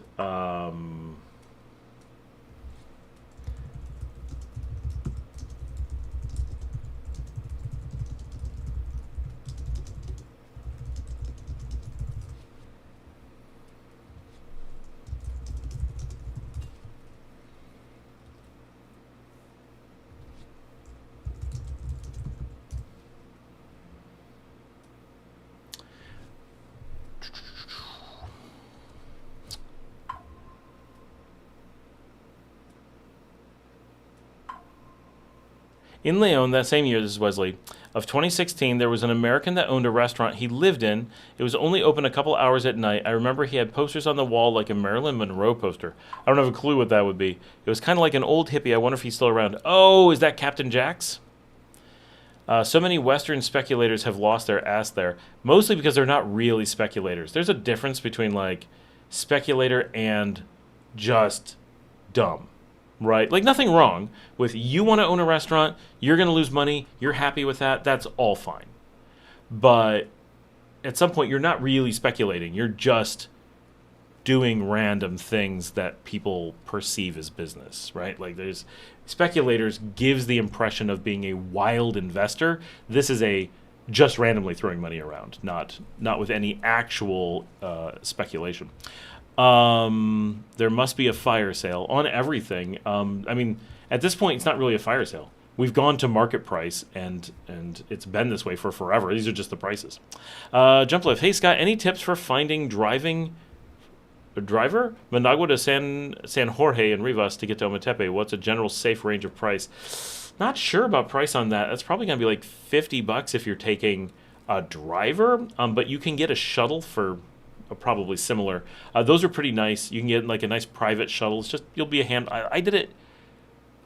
in Leon, that same year, this is Wesley, of 2016, there was an American that owned a restaurant he lived in. It was only open a couple hours at night. I remember he had posters on the wall like a Marilyn Monroe poster. I don't have a clue what that would be. It was kind of like an old hippie. I wonder if he's still around. Oh, is that Captain Jack's? So many Western speculators have lost their ass there, mostly because they're not really speculators. There's a difference between like speculator and just dumb, right? Like nothing wrong with you want to own a restaurant, you're going to lose money, you're happy with that, that's all fine. But at some point, you're not really speculating. You're just doing random things that people perceive as business, right? Like there's speculators gives the impression of being a wild investor. This is a just randomly throwing money around, not with any actual speculation. There must be a fire sale on everything. I mean, at this point, it's not really a fire sale. We've gone to market price, and it's been this way for forever. These are just the prices. Jump Lift. Hey, Scott, any tips for finding a driver? Managua to San Jorge and Rivas to get to Ometepe. What's a general safe range of price? Not sure about price on that. That's probably going to be like $50 if you're taking a driver, but you can get a shuttle for probably similar. Those are pretty nice. You can get like a nice private shuttle. It's just, you'll be a hand. I did it.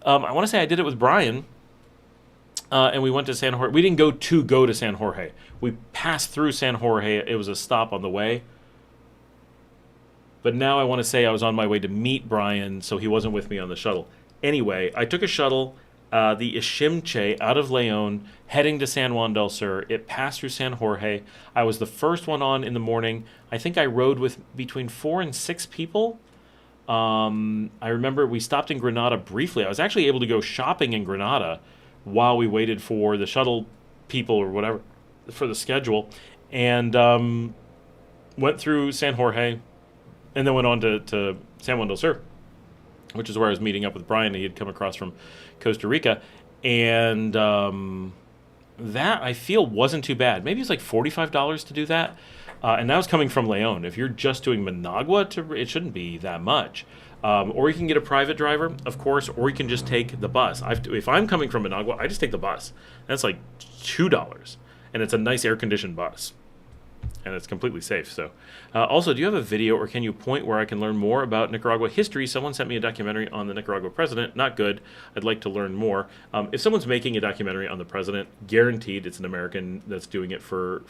I want to say I did it with Brian. And we went to San Jorge. We didn't go to San Jorge. We passed through San Jorge. It was a stop on the way. But now I want to say I was on my way to meet Brian, so he wasn't with me on the shuttle. Anyway, I took a shuttle, the Ishimche, out of Leon, heading to San Juan del Sur. It passed through San Jorge. I was the first one on in the morning. I think I rode with between 4 and 6 people. I remember we stopped in Granada briefly. I was actually able to go shopping in Granada while we waited for the shuttle people or whatever for the schedule, and went through San Jorge, and then went on to San Juan del Sur, which is where I was meeting up with Brian. He had come across from Costa Rica, and that I feel wasn't too bad. Maybe it's like $45 to do that, and that was coming from Leon. If you're just doing Managua, it shouldn't be that much. Or you can get a private driver, of course, or you can just take the bus. If I'm coming from Managua, I just take the bus. That's like $2, and it's a nice air-conditioned bus, and it's completely safe. So, also, do you have a video, or can you point where I can learn more about Nicaragua history? Someone sent me a documentary on the Nicaragua president. Not good. I'd like to learn more. If someone's making a documentary on the president, guaranteed it's an American that's doing it for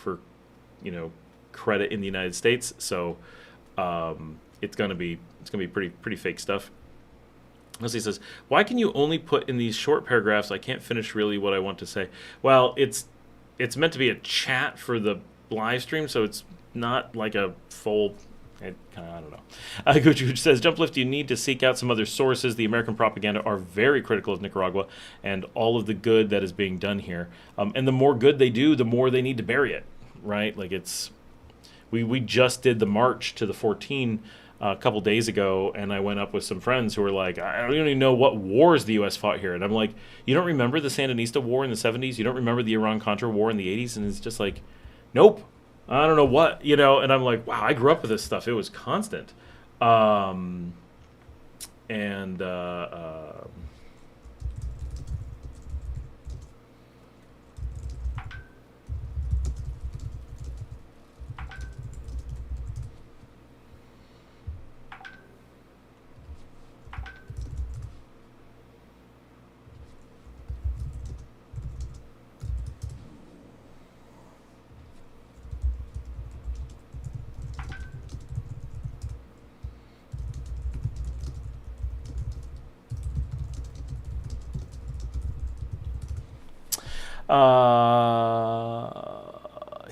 credit in the United States. So, it's gonna be pretty fake stuff. Leslie says, "Why can you only put in these short paragraphs? I can't finish really what I want to say." Well, it's meant to be a chat for the live stream, so it's not like a full. I don't know. Gucci says, "Jump Lift, you need to seek out some other sources. The American propaganda are very critical of Nicaragua and all of the good that is being done here. And the more good they do, the more they need to bury it, right? Like it's. We just did the march to the 14 a couple days ago, and I went up with some friends who were like, I don't even know what wars the U.S. fought here. And I'm like, you don't remember the Sandinista War in the 70s? You don't remember the Iran-Contra War in the 80s? And it's just like, nope. I don't know what, And I'm like, wow, I grew up with this stuff. It was constant.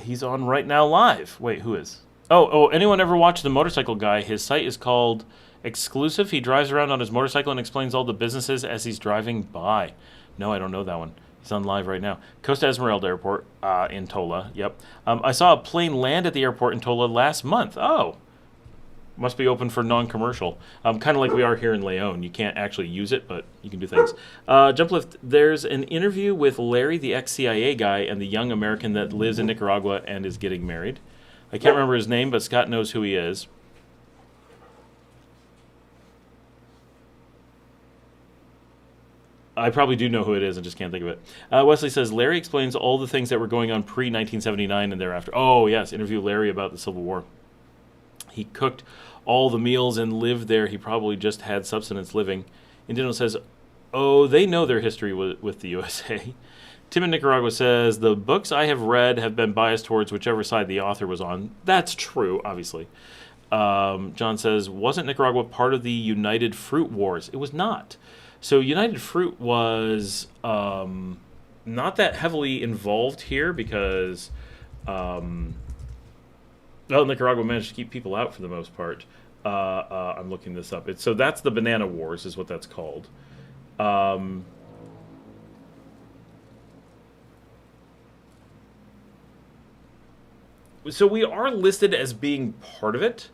He's on right now live. Wait, who is? Oh, anyone ever watch The Motorcycle Guy? His site is called Exclusive. He drives around on his motorcycle and explains all the businesses as he's driving by. No, I don't know that one. He's on live right now. Costa Esmeralda Airport in Tola. Yep. I saw a plane land at the airport in Tola last month. Oh. Must be open for non-commercial. Kind of like we are here in Leon. You can't actually use it, but you can do things. Jump Lift, there's an interview with Larry, the ex-CIA guy, and the young American that lives in Nicaragua and is getting married. I can't remember his name, but Scott knows who he is. I probably do know who it is, I just can't think of it. Wesley says, Larry explains all the things that were going on pre-1979 and thereafter. Oh, yes, interview Larry about the Civil War. He cooked all the meals and lived there. He probably just had subsistence living. Indino says, oh, they know their history with the USA. Tim in Nicaragua says, the books I have read have been biased towards whichever side the author was on. That's true, obviously. John says, wasn't Nicaragua part of the United Fruit Wars? It was not. So United Fruit was not that heavily involved here because Nicaragua managed to keep people out for the most part. I'm looking this up. So that's the Banana Wars is what that's called. So we are listed as being part of it,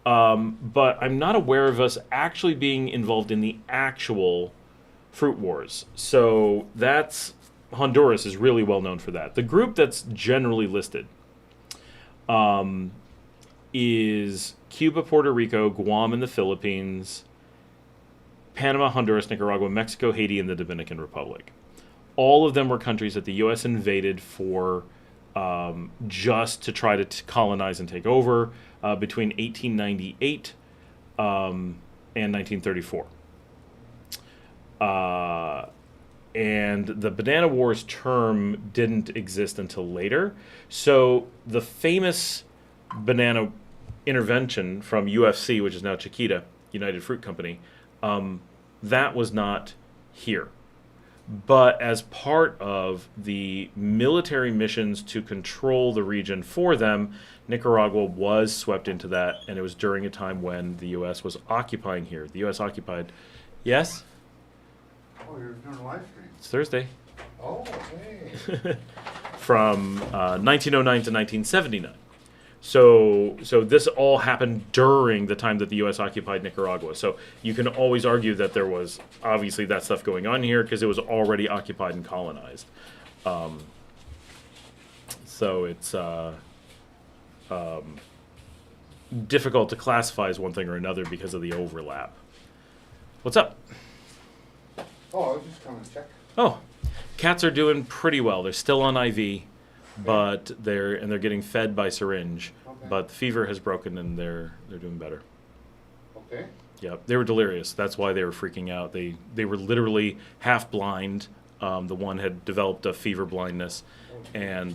but I'm not aware of us actually being involved in the actual fruit wars. So that's Honduras is really well known for that. The group that's generally listed is Cuba, Puerto Rico, Guam, and the Philippines, Panama, Honduras, Nicaragua, Mexico, Haiti, and the Dominican Republic. All of them were countries that the U.S. invaded for just to try to colonize and take over between 1898 and 1934. And the Banana Wars term didn't exist until later. So the famous banana intervention from UFC, which is now Chiquita, United Fruit Company, that was not here. But as part of the military missions to control the region for them, Nicaragua was swept into that, and it was during a time when the U.S. was occupying here. The U.S. occupied... Yes? Oh, you're doing a live stream. It's Thursday. Oh, okay. From 1909 to 1979. So this all happened during the time that the U.S. occupied Nicaragua. So you can always argue that there was obviously that stuff going on here because it was already occupied and colonized. So it's difficult to classify as one thing or another because of the overlap. What's up? Oh, I was just coming to check. Oh, cats are doing pretty well. They're still on IV. But they're getting fed by syringe. Okay. But the fever has broken and they're doing better. Okay. Yeah, they were delirious. That's why they were freaking out. They were literally half blind. The one had developed a fever blindness, and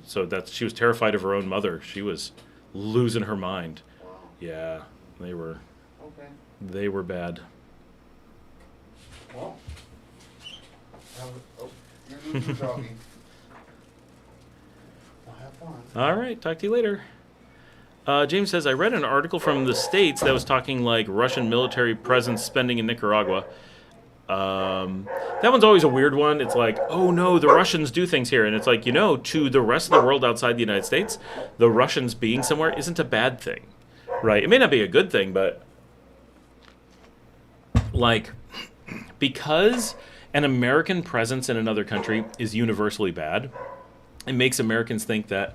so she was terrified of her own mother. She was losing her mind. Wow. Yeah, they were. Okay. They were bad. Well. You're losing doggy. All right, talk to you later. James says, I read an article from the States that was talking like Russian military presence spending in Nicaragua. That one's always a weird one. It's like, oh no, the Russians do things here. And it's like, to the rest of the world outside the United States, the Russians being somewhere isn't a bad thing, right? It may not be a good thing, but like, because an American presence in another country is universally bad, it makes Americans think that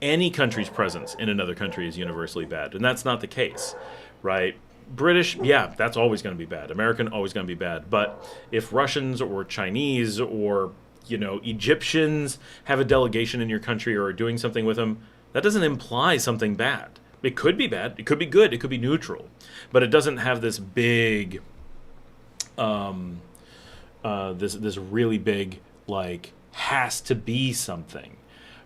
any country's presence in another country is universally bad. And that's not the case, right? British, yeah, that's always going to be bad. American, always going to be bad. But if Russians or Chinese or, Egyptians have a delegation in your country or are doing something with them, that doesn't imply something bad. It could be bad. It could be good. It could be neutral. But it doesn't have this big, this really big, like, has to be something,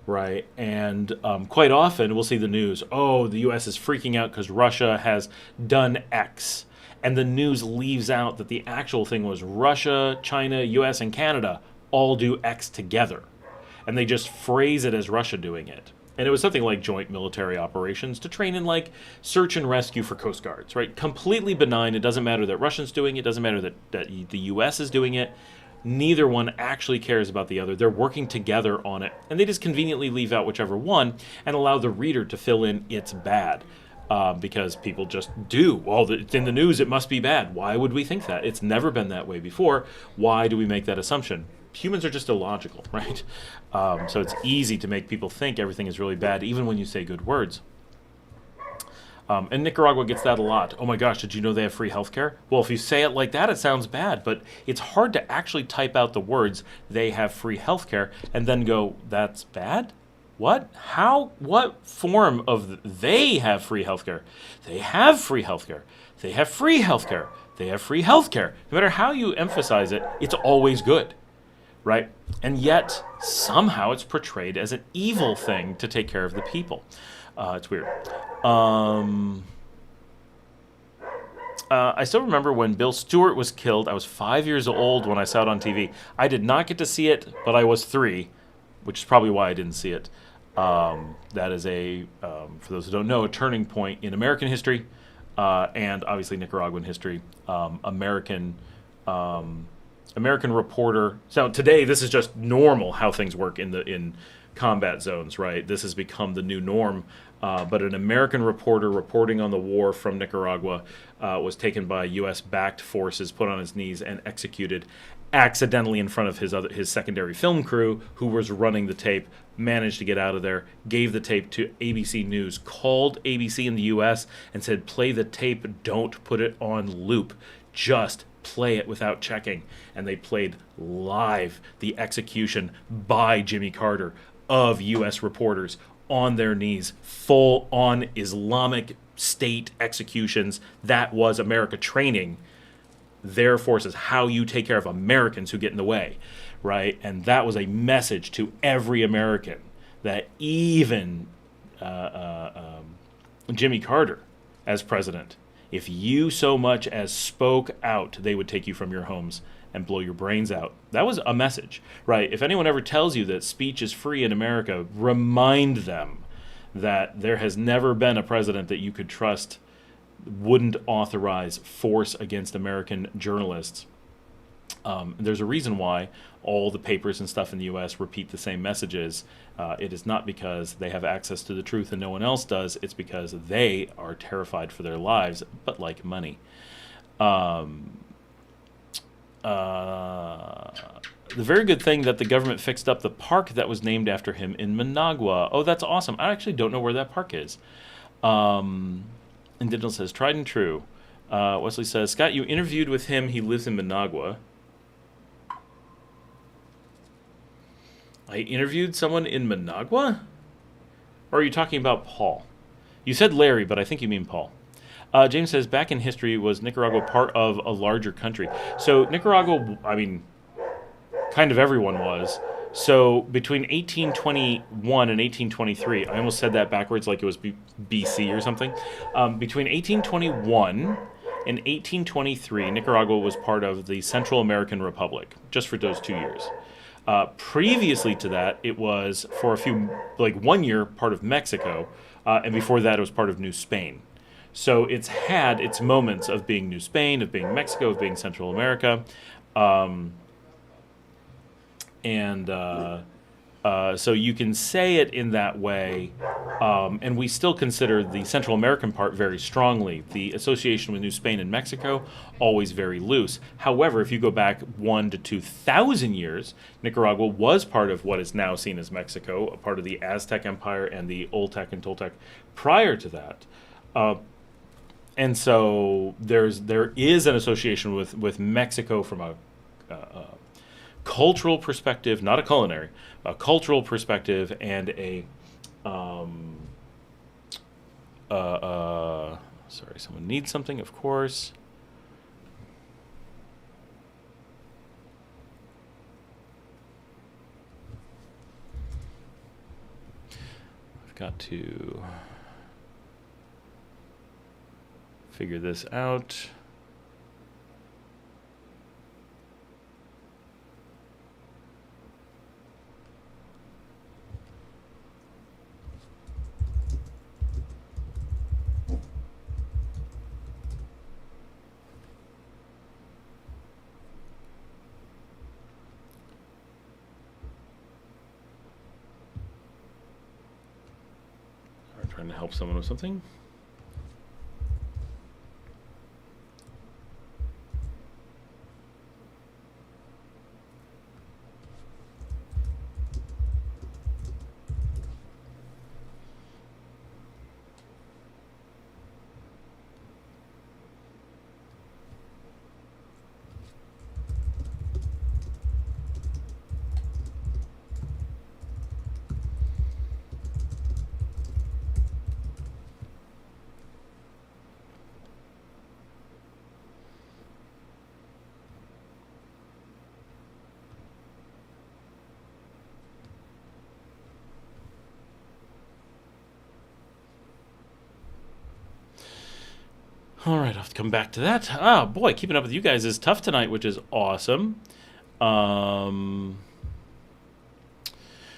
right? And quite often we'll see the news, oh, the U.S. is freaking out because Russia has done X. And the news leaves out that the actual thing was Russia, China, U.S., and Canada all do X together. And they just phrase it as Russia doing it. And it was something like joint military operations to train in like search and rescue for Coast Guards, right? Completely benign. It doesn't matter that Russia's doing it. It doesn't matter that the U.S. is doing it. Neither one actually cares about the other. They're working together on it. And they just conveniently leave out whichever one and allow the reader to fill in it's bad. Because people just do. Well, it's in the news, it must be bad. Why would we think that? It's never been that way before. Why do we make that assumption? Humans are just illogical, right? So it's easy to make people think everything is really bad, even when you say good words. And Nicaragua gets that a lot. Oh my gosh, did you know they have free healthcare? Well, if you say it like that, it sounds bad, but it's hard to actually type out the words, they have free healthcare, and then go, that's bad? What? How? What form of they have free healthcare? They have free healthcare. They have free healthcare. They have free healthcare. No matter how you emphasize it, it's always good, right? And yet, somehow it's portrayed as an evil thing to take care of the people. It's weird. I still remember when Bill Stewart was killed. I was 5 years old when I saw it on TV. I did not get to see it, but I was 3, which is probably why I didn't see it. That is for those who don't know, a turning point in American history and obviously Nicaraguan history. American reporter. So today, this is just normal how things work in combat zones, right? This has become the new norm. But an American reporter reporting on the war from Nicaragua was taken by U.S.-backed forces, put on his knees, and executed accidentally in front of his secondary film crew, who was running the tape, managed to get out of there, gave the tape to ABC News, called ABC in the U.S. and said, play the tape, don't put it on loop, just play it without checking. And they played live the execution by Jimmy Carter of U.S. reporters on their knees, full-on Islamic State executions. That was America training their forces, how you take care of Americans who get in the way, right? And that was a message to every American that even Jimmy Carter, as president, if you so much as spoke out, they would take you from your homes and blow your brains out. That was a message, right? If anyone ever tells you that speech is free in America, remind them that there has never been a president that you could trust wouldn't authorize force against American journalists. There's a reason why all the papers and stuff in the U.S. repeat the same messages. It is not because they have access to the truth and no one else does. It's because they are terrified for their lives, but like money. The very good thing that the government fixed up the park that was named after him in Managua. Oh, that's awesome. I actually don't know where that park is. And Diddle says, tried and true. Wesley says, Scott, you interviewed with him. He lives in Managua. I interviewed someone in Managua? Or are you talking about Paul? You said Larry, but I think you mean Paul. James says, back in history, was Nicaragua part of a larger country? So Nicaragua, I mean, kind of everyone was. So between 1821 and 1823, I almost said that backwards like it was BC or something. Between 1821 and 1823, Nicaragua was part of the Central American Republic, just for those 2 years. Previously to that, it was for 1 year, part of Mexico, and before that it was part of New Spain. So it's had its moments of being New Spain, of being Mexico, of being Central America. So you can say it in that way, and we still consider the Central American part very strongly. The association with New Spain and Mexico, always very loose. However, if you go back 1,000 to 2,000 years, Nicaragua was part of what is now seen as Mexico, a part of the Aztec Empire and the Oltec and Toltec prior to that. And so there is an association with Mexico from a cultural perspective, not a culinary, a cultural perspective, and sorry, someone needs something, of course. I've got to figure this out. I'm trying to help someone with something. All right, I'll have to come back to that. Ah, boy, keeping up with you guys is tough tonight, which is awesome.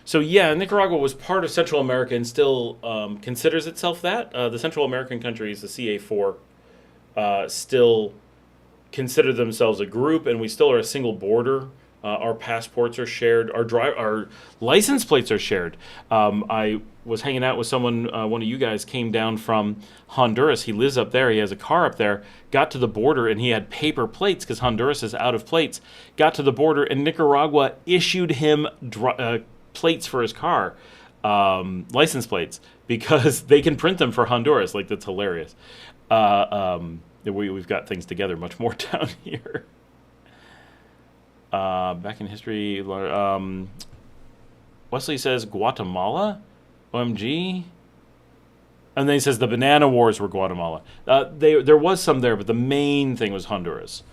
So yeah, Nicaragua was part of Central America and still considers itself that. The Central American countries, the CA4, still consider themselves a group, and we still are a single border. Our passports are shared. Our license plates are shared. I was hanging out with someone. One of you guys came down from Honduras. He lives up there. He has a car up there. Got to the border, and he had paper plates because Honduras is out of plates. Got to the border, and Nicaragua issued him plates for his car, license plates, because they can print them for Honduras. Like, that's hilarious. We've got things together much more down here. Back in history, Wesley says Guatemala, OMG, and then he says the banana wars were Guatemala. There was some there, but the main thing was Honduras,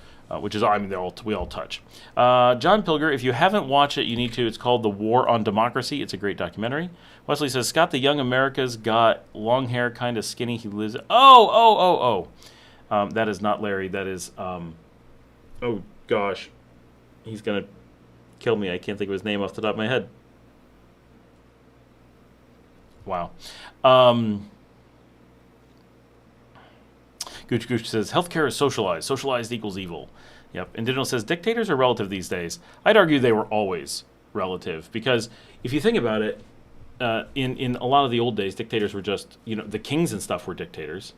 which is, I mean, we all touch. John Pilger, if you haven't watched it, you need to. It's called The War on Democracy. It's a great documentary. Wesley says Scott the Young America's got long hair, kind of skinny. He lives. Oh. That is not Larry. That is. Oh gosh. He's going to kill me. I can't think of his name off the top of my head. Wow. Gooch says, healthcare is socialized. Socialized equals evil. Yep. And Digital says, dictators are relative these days. I'd argue they were always relative. Because if you think about it, in a lot of the old days, dictators were just, the kings and stuff were dictators.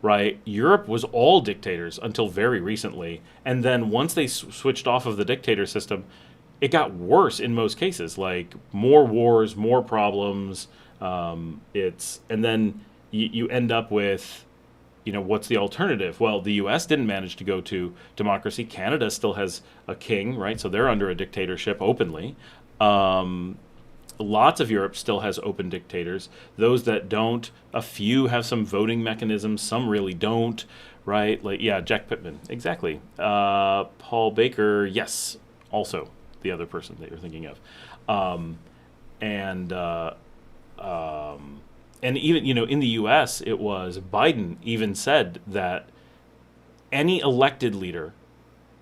Right, Europe was all dictators until very recently, and then once they switched off of the dictator system, it got worse in most cases. Like more wars, more problems. And then you end up with, what's the alternative? Well, the U.S. didn't manage to go to democracy. Canada still has a king, right? So they're under a dictatorship openly. Lots of Europe still has open dictators. Those that don't, a few have some voting mechanisms. Some really don't, right? Like, yeah, Jack Pittman, exactly. Paul Baker, yes, also the other person that you're thinking of. And even, in the U.S., it was Biden even said that any elected leader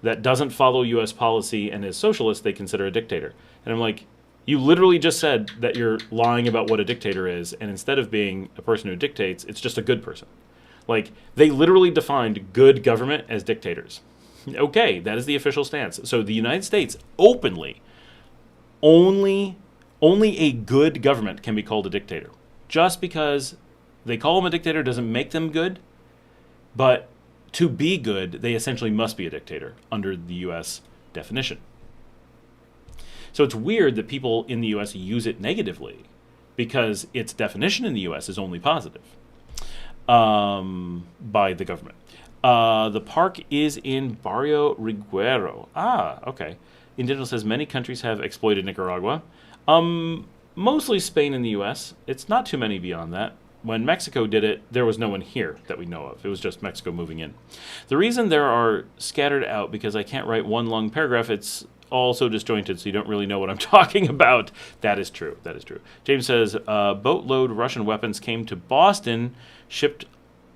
that doesn't follow U.S. policy and is socialist, they consider a dictator. And I'm like, you literally just said that you're lying about what a dictator is, and instead of being a person who dictates, it's just a good person. Like, they literally defined good government as dictators. Okay, that is the official stance. So the United States openly, only a good government can be called a dictator. Just because they call them a dictator doesn't make them good, but to be good, they essentially must be a dictator under the U.S. definition. So it's weird that people in the U.S. use it negatively because its definition in the U.S. is only positive by the government. The park is in Barrio Riguero. Ah, okay. Indigenous says many countries have exploited Nicaragua. Mostly Spain and the U.S. It's not too many beyond that. When Mexico did it, there was no one here that we know of. It was just Mexico moving in. The reason there are scattered out, because I can't write one long paragraph, it's also disjointed, so you don't really know what I'm talking about. That is true. James says, boatload Russian weapons came to Boston, shipped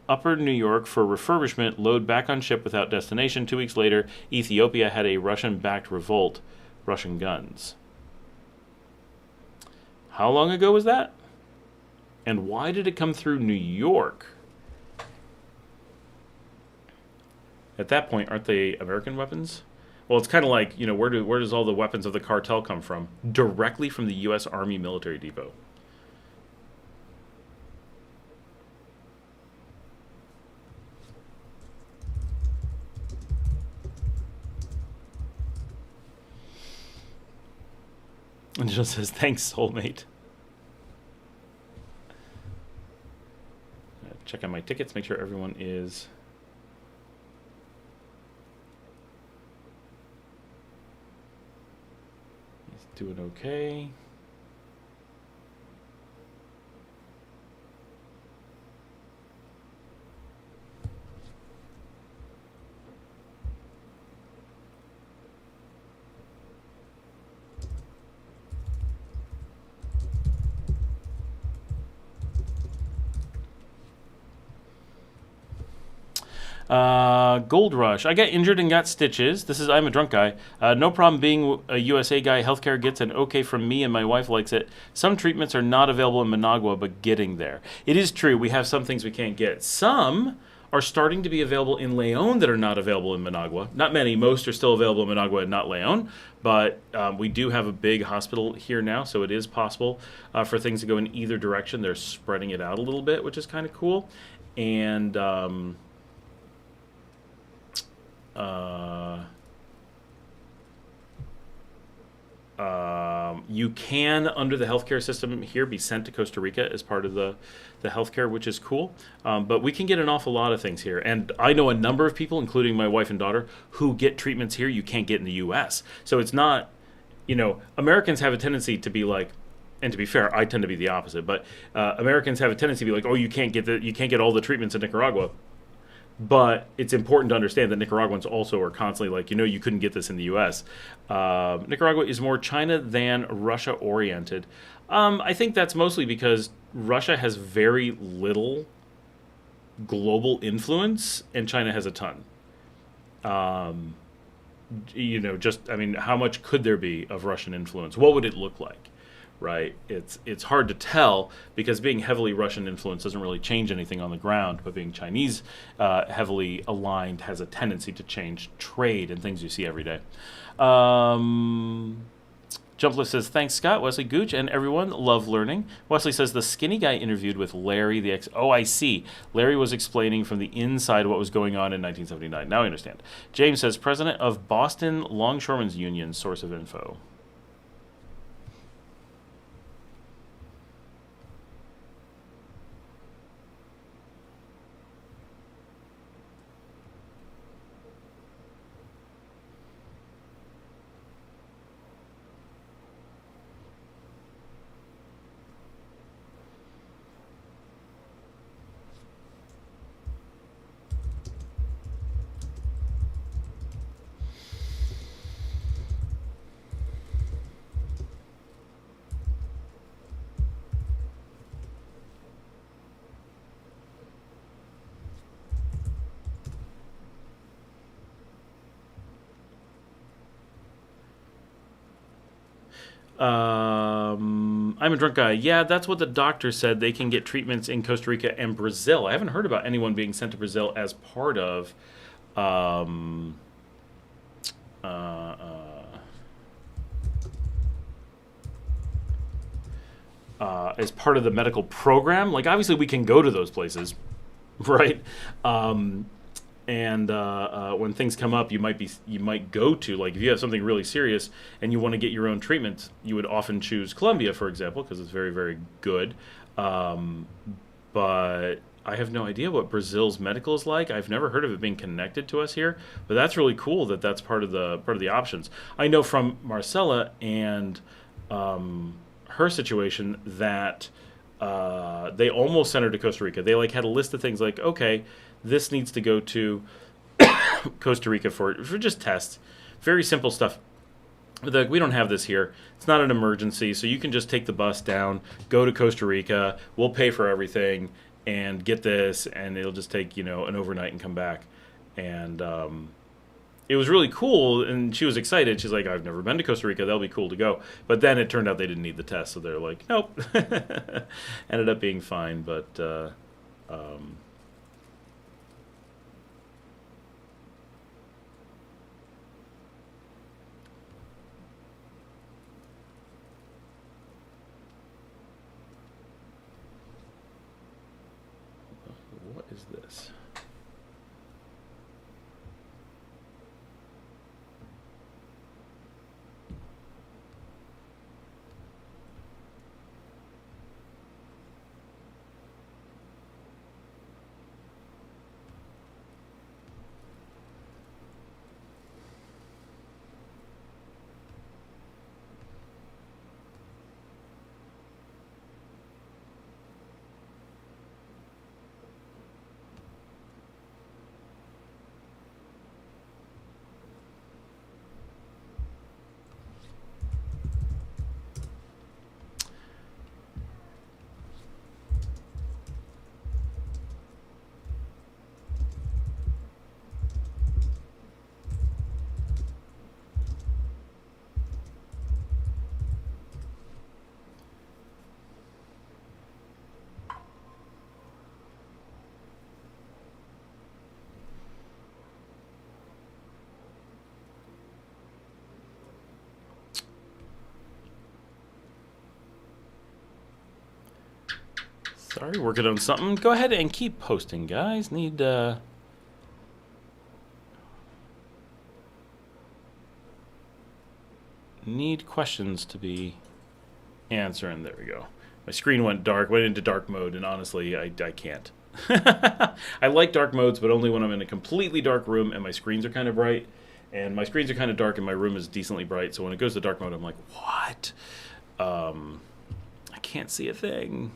upper New York for refurbishment, load back on ship without destination. 2 weeks later, Ethiopia had a Russian-backed revolt, Russian guns. How long ago was that? And why did it come through New York? At that point, aren't they American weapons? Well, it's kind of like, where does all the weapons of the cartel come from? Directly from the U.S. Army military depot. And Jill says, thanks, soulmate. Check out my tickets, make sure everyone is doing okay. Gold Rush. I got injured and got stitches. I'm a drunk guy. No problem being a USA guy. Healthcare gets an okay from me and my wife likes it. Some treatments are not available in Managua, but getting there. It is true. We have some things we can't get. Some are starting to be available in Leon that are not available in Managua. Not many. Most are still available in Managua and not Leon. But we do have a big hospital here now, so it is possible for things to go in either direction. They're spreading it out a little bit, which is kind of cool. And you can, under the healthcare system here, be sent to Costa Rica as part of the healthcare, which is cool. But we can get an awful lot of things here. And I know a number of people, including my wife and daughter, who get treatments here you can't get in the U.S. So it's not, Americans have a tendency to be like, and to be fair, I tend to be the opposite, but Americans have a tendency to be like, oh, you can't get all the treatments in Nicaragua. But it's important to understand that Nicaraguans also are constantly like, you couldn't get this in the U.S. Nicaragua is more China than Russia oriented. I think that's mostly because Russia has very little global influence and China has a ton. How much could there be of Russian influence? What would it look like? Right, it's hard to tell because being heavily Russian influenced doesn't really change anything on the ground, but being Chinese heavily aligned has a tendency to change trade and things you see every day. Jumpless says, thanks, Scott, Wesley, Gooch, and everyone. Love learning. Wesley says, the skinny guy interviewed with Larry, the ex... Oh, I see. Larry was explaining from the inside what was going on in 1979. Now I understand. James says, president of Boston Longshoremen's Union, source of info. I'm a drunk guy. Yeah, that's what the doctor said. They can get treatments in Costa Rica and Brazil. I haven't heard about anyone being sent to Brazil as part of as part of the medical program. Like, obviously we can go to those places, right? And when things come up, you might go to, like, if you have something really serious and you want to get your own treatment, you would often choose Colombia, for example, because it's very, very good. But I have no idea what Brazil's medical is like. I've never heard of it being connected to us here, but that's really cool that that's part of the options. I know from Marcella and her situation that they almost sent her to Costa Rica. They had a list of things like, okay, this needs to go to Costa Rica for just tests. Very simple stuff. We don't have this here. It's not an emergency, so you can just take the bus down, go to Costa Rica. We'll pay for everything and get this, and it'll just take an overnight and come back. And it was really cool, and she was excited. She's like, I've never been to Costa Rica. That'll be cool to go. But then it turned out they didn't need the test, so they're like, nope. Ended up being fine, but... what is this? Sorry, working on something. Go ahead and keep posting, guys. Need questions to be answering. There we go. My screen went dark, went into dark mode, and honestly, I can't. I like dark modes, but only when I'm in a completely dark room and my screens are kind of bright. And my screens are kind of dark and my room is decently bright, so when it goes to dark mode, I'm like, what? I can't see a thing.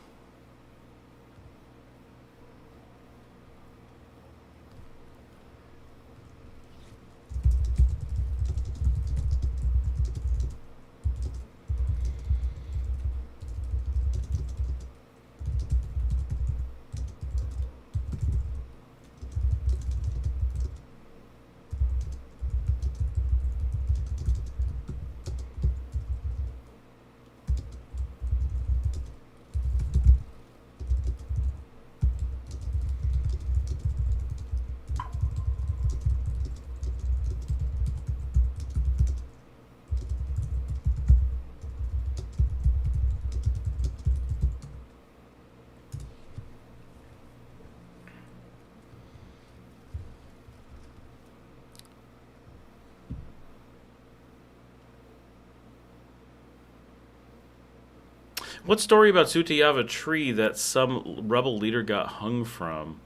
What story about Sutayava tree that some rebel leader got hung from?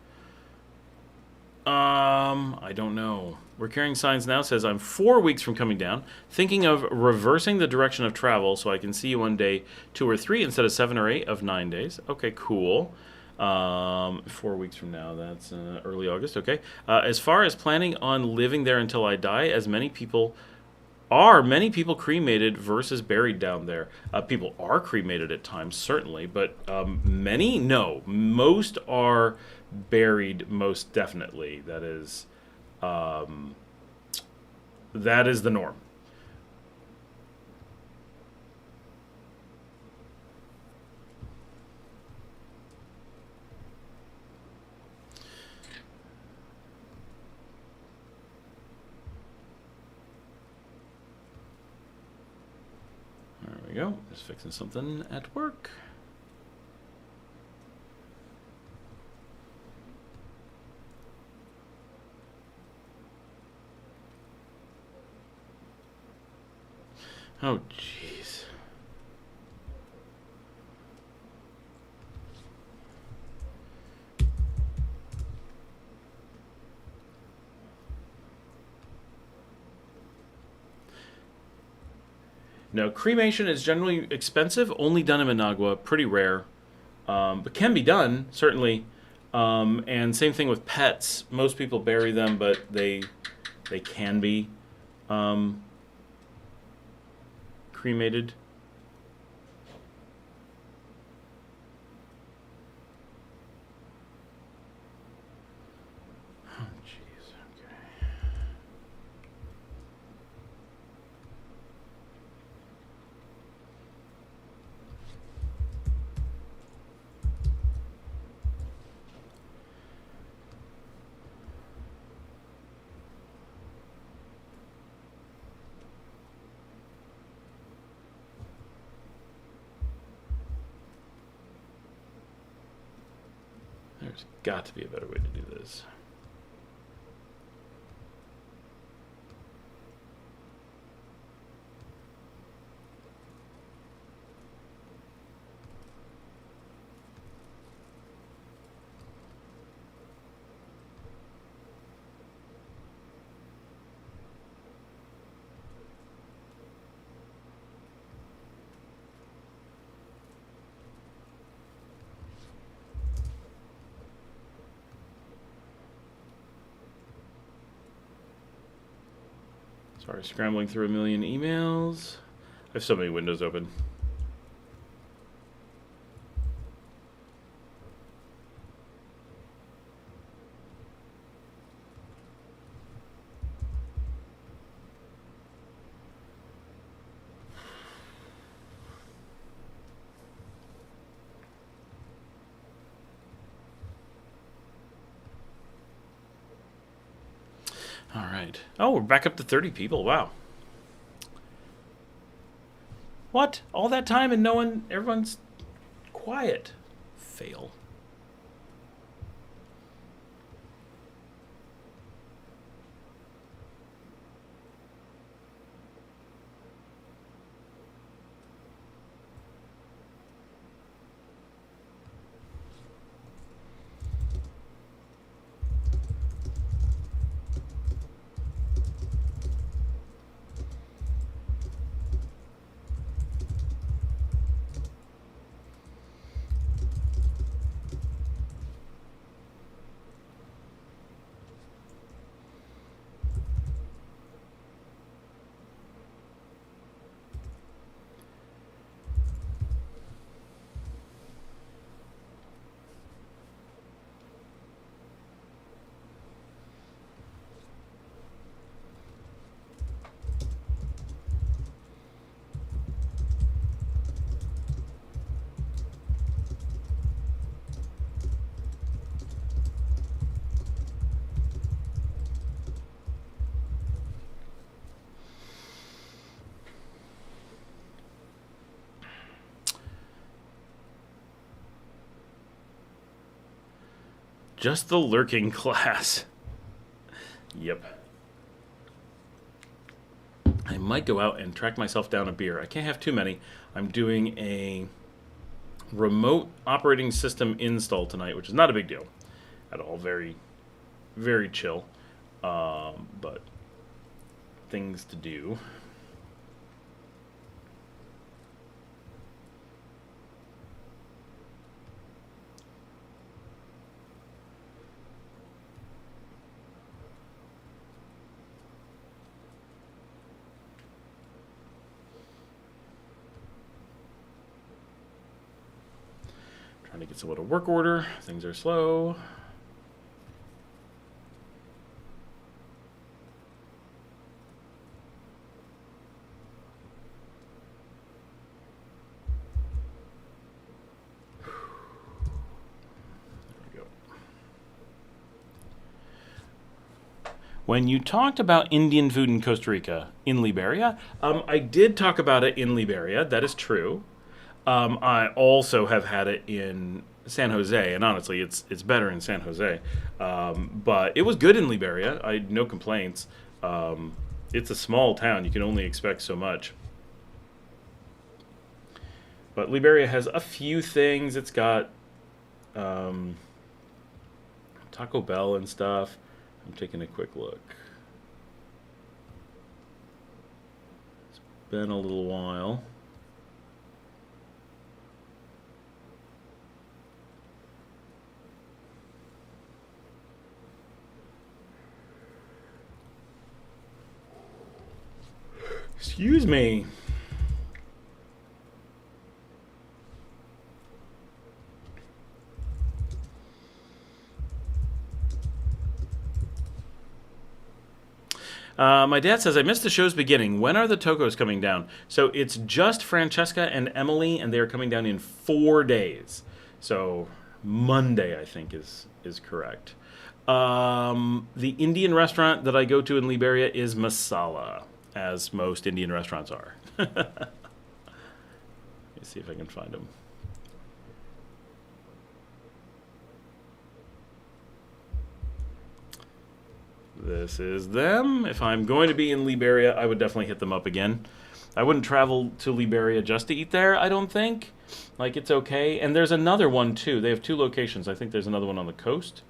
I don't know. We're carrying signs now. Says I'm 4 weeks from coming down. Thinking of reversing the direction of travel so I can see you one day 2 or 3 instead of 7 or 8 of 9 days. Okay, cool. 4 weeks from now. That's early August. Okay. As far as planning on living there until I die, as many people cremated versus buried down there? People are cremated at times, certainly, but many, no. Most are buried, most definitely. That is the norm. There we go. Just fixing something at work. Oh, jeez. No, cremation is generally expensive, only done in Managua, pretty rare, but can be done, certainly. And same thing with pets. Most people bury them, but they can be cremated. Oh, jeez. Okay. There's got to be a better way to do this. Sorry, scrambling through a million emails. I have so many windows open. All right. Oh, we're back up to 30 people. Wow. What? All that time and everyone's quiet. Fail. Just the lurking class. Yep. I might go out and track myself down a beer. I can't have too many. I'm doing a remote operating system install tonight, which is not a big deal at all. Very, very chill. But things to do. Trying to get someone to work order. Things are slow. When you talked about Indian food in Costa Rica, in Liberia, I did talk about it in Liberia. That is true. I also have had it in San Jose, and honestly, it's better in San Jose. But it was good in Liberia. I had no complaints. It's a small town. You can only expect so much. But Liberia has a few things. It's got Taco Bell and stuff. I'm taking a quick look. It's been a little while. Excuse me. My dad says, I missed the show's beginning. When are the Tocos coming down? So it's just Francesca and Emily, and they are coming down in 4 days. So Monday, I think, is correct. The Indian restaurant that I go to in Liberia is Masala, as most Indian restaurants are. Let me see if I can find them. This is them. If I'm going to be in Liberia, I would definitely hit them up again. I wouldn't travel to Liberia just to eat there, I don't think. Like, it's okay. And there's another one, too. They have 2 locations. I think there's another one on the coast.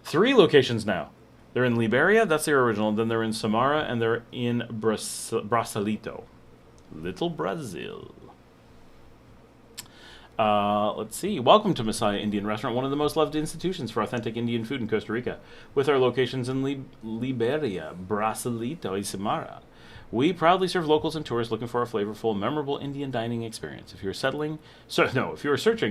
3 locations now. They're in Liberia, that's their original. Then they're in Samara, and they're in Brasilito. Little Brazil. Let's see. Welcome to Messiah Indian Restaurant, one of the most loved institutions for authentic Indian food in Costa Rica. With our locations in Liberia, Brasilito, and Samara, we proudly serve locals and tourists looking for a flavorful, memorable Indian dining experience. If you're searching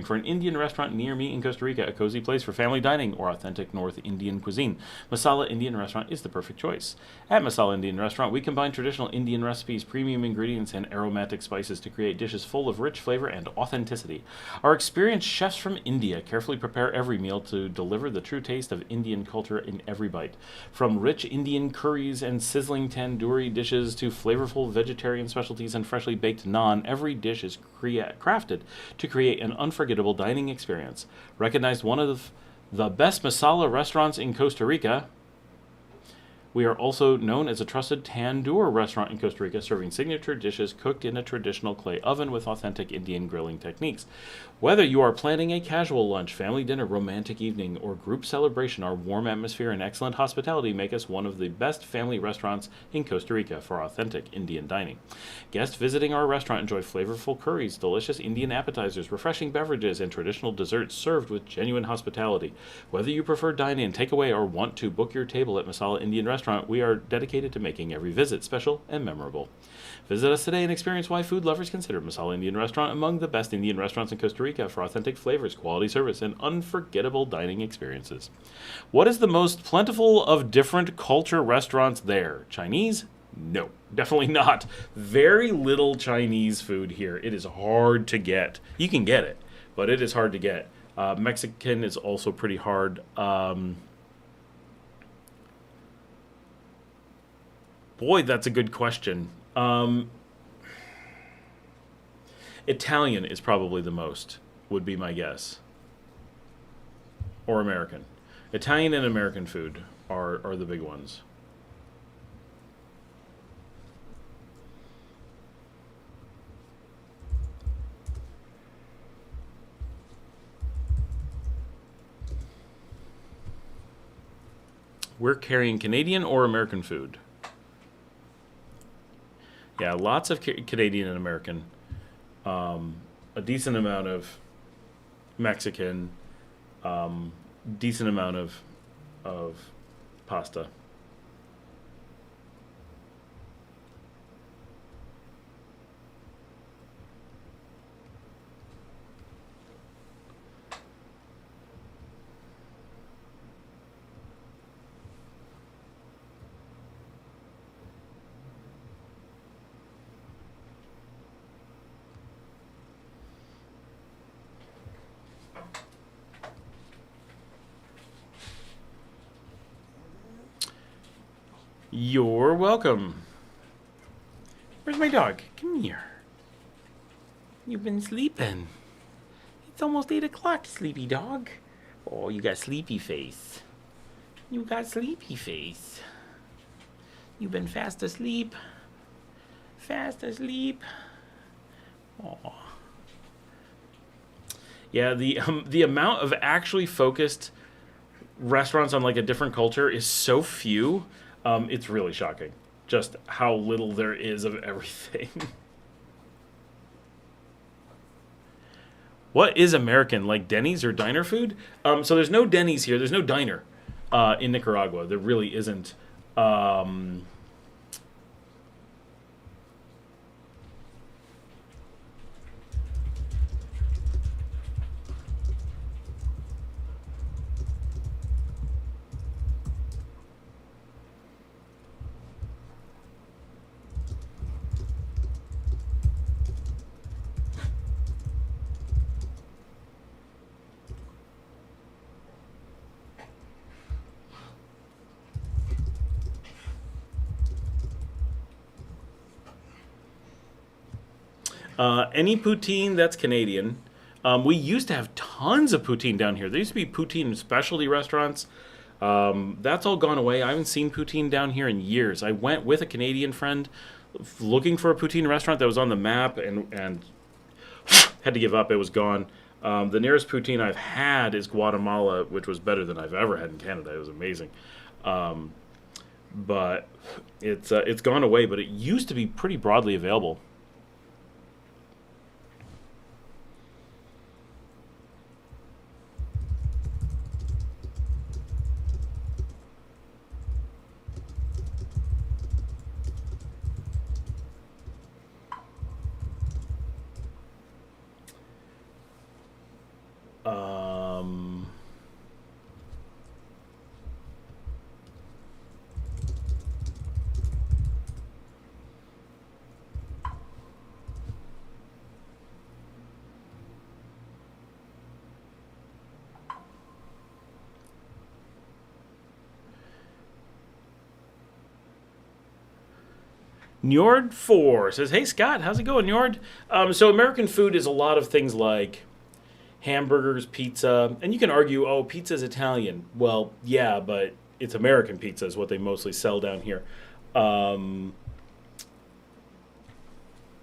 for an Indian restaurant near me in Costa Rica, a cozy place for family dining or authentic North Indian cuisine, Masala Indian Restaurant is the perfect choice. At Masala Indian Restaurant, we combine traditional Indian recipes, premium ingredients, and aromatic spices to create dishes full of rich flavor and authenticity. Our experienced chefs from India carefully prepare every meal to deliver the true taste of Indian culture in every bite. From rich Indian curries and sizzling tandoori dishes to flavorful vegetarian specialties and freshly baked naan, every dish is crafted to create an unforgettable dining experience. Recognized one of the best masala restaurants in Costa Rica, we are also known as a trusted tandoor restaurant in Costa Rica, serving signature dishes cooked in a traditional clay oven with authentic Indian grilling techniques. Whether you are planning a casual lunch, family dinner, romantic evening, or group celebration, our warm atmosphere and excellent hospitality make us one of the best family restaurants in Costa Rica for authentic Indian dining. Guests visiting our restaurant enjoy flavorful curries, delicious Indian appetizers, refreshing beverages, and traditional desserts served with genuine hospitality. Whether you prefer dine-in, takeaway, or want to book your table at Masala Indian Restaurant, we are dedicated to making every visit special and memorable. Visit us today and experience why food lovers consider Masala Indian Restaurant among the best Indian restaurants in Costa Rica for authentic flavors, quality service, and unforgettable dining experiences. What is the most plentiful of different culture restaurants there? Chinese? No, definitely not. Very little Chinese food here. It is hard to get. You can get it, but it is hard to get. Mexican is also pretty hard. Boy, that's a good question. Italian is probably the most, would be my guess. or American? Italian and American food are the big ones. We're carrying Canadian or American food. Yeah, lots of Canadian and American. A decent amount of Mexican. Decent amount of pasta. You're welcome. Where's my dog? Come here. You've been sleeping. It's almost 8 o'clock, sleepy dog. Oh, you got sleepy face. You got sleepy face. You've been fast asleep. Fast asleep. Oh. Yeah, the amount of actually focused restaurants on like a different culture is so few. It's really shocking just how little there is of everything. What is American? Like Denny's or diner food? So there's no Denny's here. There's no diner in Nicaragua. There really isn't. Any poutine, that's Canadian. We used to have tons of poutine down here. There used to be poutine specialty restaurants. That's all gone away. I haven't seen poutine down here in years. I went with a Canadian friend looking for a poutine restaurant that was on the map and had to give up. It was gone. The nearest poutine I've had is Guatemala, which was better than I've ever had in Canada. It was amazing. But it's gone away, but it used to be pretty broadly available. Um, Njord4 says, "Hey Scott, how's it going, Njord?" So American food is a lot of things like hamburgers, pizza, and you can argue, oh, pizza's Italian. Well, yeah, but it's American pizza is what they mostly sell down here. Um,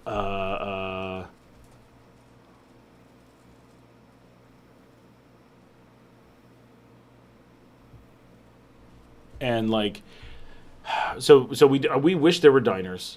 uh, uh, and like, so we wish there were diners.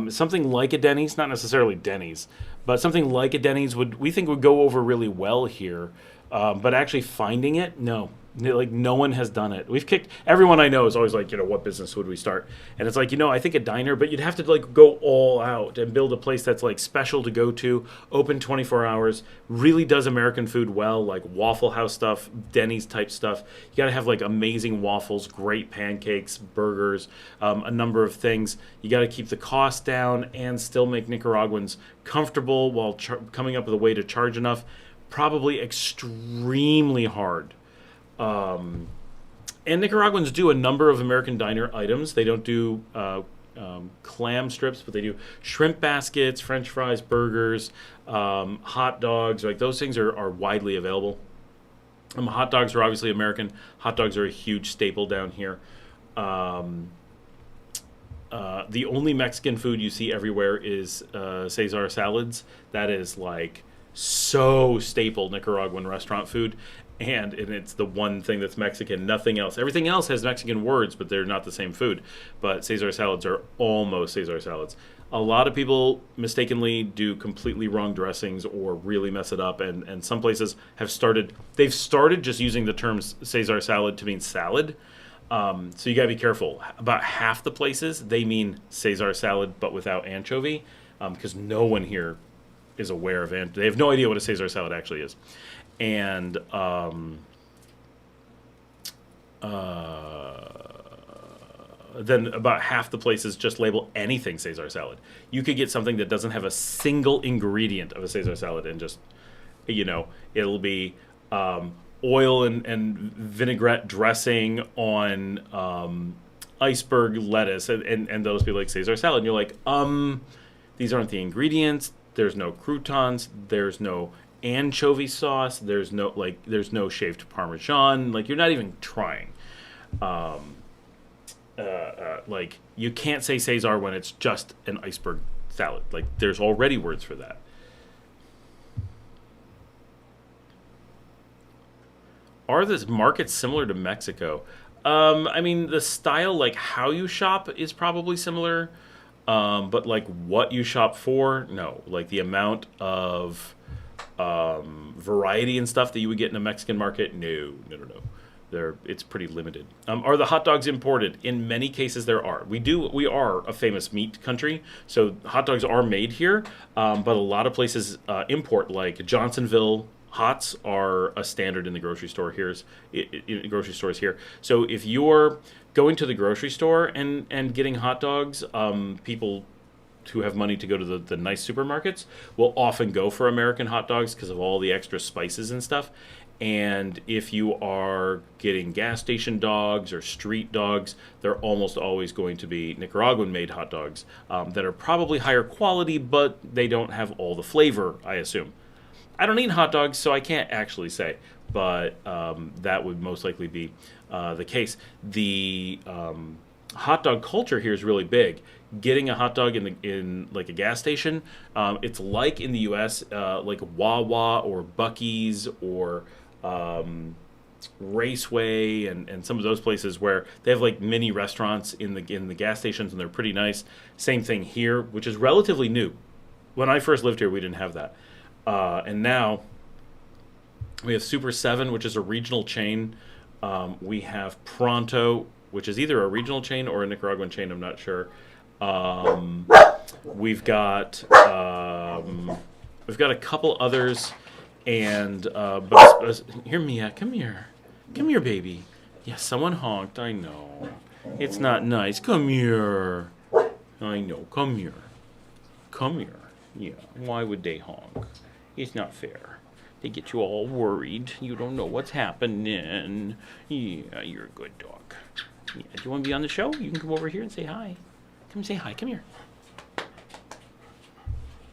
Something like a Denny's, not necessarily Denny's, but something like a Denny's we think would go over really well here. But actually finding it, no. Like no one has done it. We've kicked everyone I know is always like, what business would we start? And it's like, I think a diner, but you'd have to like go all out and build a place that's like special to go to, open 24 hours, really does American food well, like Waffle House stuff, Denny's type stuff. You got to have like amazing waffles, great pancakes, burgers, a number of things. You got to keep the cost down and still make Nicaraguans comfortable while coming up with a way to charge enough. Probably extremely hard. And Nicaraguans do a number of American diner items. They don't do clam strips, but they do shrimp baskets, French fries, burgers, hot dogs. Like those things are widely available. Hot dogs are obviously American. Hot dogs are a huge staple down here. Um, the only Mexican food you see everywhere is Cesar salads. That is like so staple Nicaraguan restaurant food, and it's the one thing that's Mexican. Nothing else. Everything else has Mexican words, but they're not the same food. But Cesar salads are almost Cesar salads. A lot of people mistakenly do completely wrong dressings or really mess it up, and some places they've started just using the term Cesar salad to mean salad. So you gotta be careful. About half the places they mean Cesar salad, but without anchovy, because no one here is aware of they have no idea what a Cesar salad actually is, and then about half the places just label anything Cesar salad. You could get something that doesn't have a single ingredient of a Cesar salad, and just it'll be oil and vinaigrette dressing on iceberg lettuce, and those be like Cesar salad. And you're like, these aren't the ingredients. There's no croutons. There's no anchovy sauce. There's no shaved Parmesan. Like, you're not even trying. Like, you can't say Cesar when it's just an iceberg salad. Like, there's already words for that. Are the markets similar to Mexico? I mean, the style, like how you shop, is probably similar. But like what you shop for, no. Like the amount of variety and stuff that you would get in a Mexican market, no. It's pretty limited. Are the hot dogs imported? In many cases, there are. We are a famous meat country, so hot dogs are made here. But a lot of places import, like Johnsonville. Hots are a standard in the grocery store in grocery stores here. So if you're going to the grocery store and getting hot dogs, people who have money to go to the nice supermarkets will often go for American hot dogs because of all the extra spices and stuff. And if you are getting gas station dogs or street dogs, they're almost always going to be Nicaraguan-made hot dogs that are probably higher quality, but they don't have all the flavor, I assume. I don't eat hot dogs, so I can't actually say, but that would most likely be the case. The hot dog culture here is really big. Getting a hot dog in like a gas station, it's like in the U.S., like Wawa or Buc-ee's or Raceway and some of those places where they have like mini restaurants in the gas stations, and they're pretty nice. Same thing here, which is relatively new. When I first lived here, we didn't have that. And now we have Super 7, which is a regional chain. We have Pronto, which is either a regional chain or a Nicaraguan chain. I'm not sure. We've got a couple others, and but here, Mia, come here, baby. Yeah, someone honked. I know, it's not nice. Come here. I know. Come here. Yeah. Why would they honk? It's not fair. They get you all worried. You don't know what's happening. Yeah, you're a good dog. Yeah. Do you want to be on the show? You can come over here and say hi. Come say hi. Come here.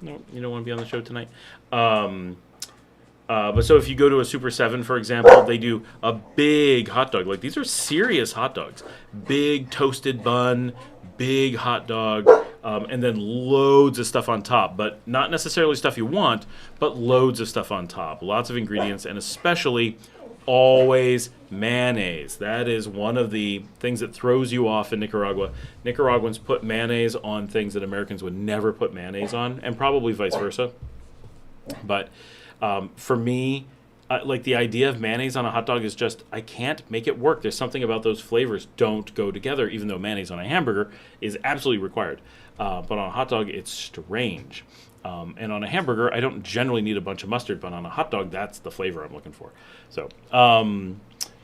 No, you don't want to be on the show tonight. But so if you go to a Super 7, for example, they do a big hot dog. Like, these are serious hot dogs. Big toasted bun, big hot dog. And then loads of stuff on top, but not necessarily stuff you want, but loads of stuff on top. Lots of ingredients, and especially always mayonnaise. That is one of the things that throws you off in Nicaragua. Nicaraguans put mayonnaise on things that Americans would never put mayonnaise on, and probably vice versa. But for me, like the idea of mayonnaise on a hot dog is just, I can't make it work. There's something about those flavors don't go together, even though mayonnaise on a hamburger is absolutely required. But on a hot dog, it's strange. And on a hamburger, I don't generally need a bunch of mustard, but on a hot dog, that's the flavor I'm looking for. So,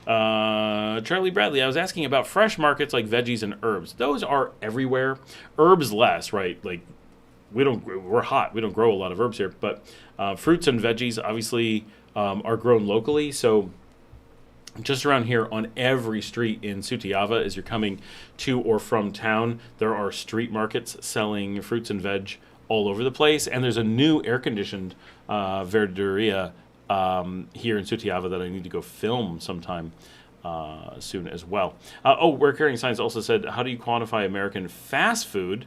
Charlie Bradley, I was asking about fresh markets like veggies and herbs. Those are everywhere. Herbs less, right? Like, we're hot. We don't grow a lot of herbs here. But fruits and veggies, obviously, are grown locally. So just around here on every street in Sutiava, as you're coming to or from town, there are street markets selling fruits and veg all over the place. And there's a new air-conditioned verduria here in Sutiava that I need to go film sometime soon as well. We're carrying signs also said, how do you quantify American fast food?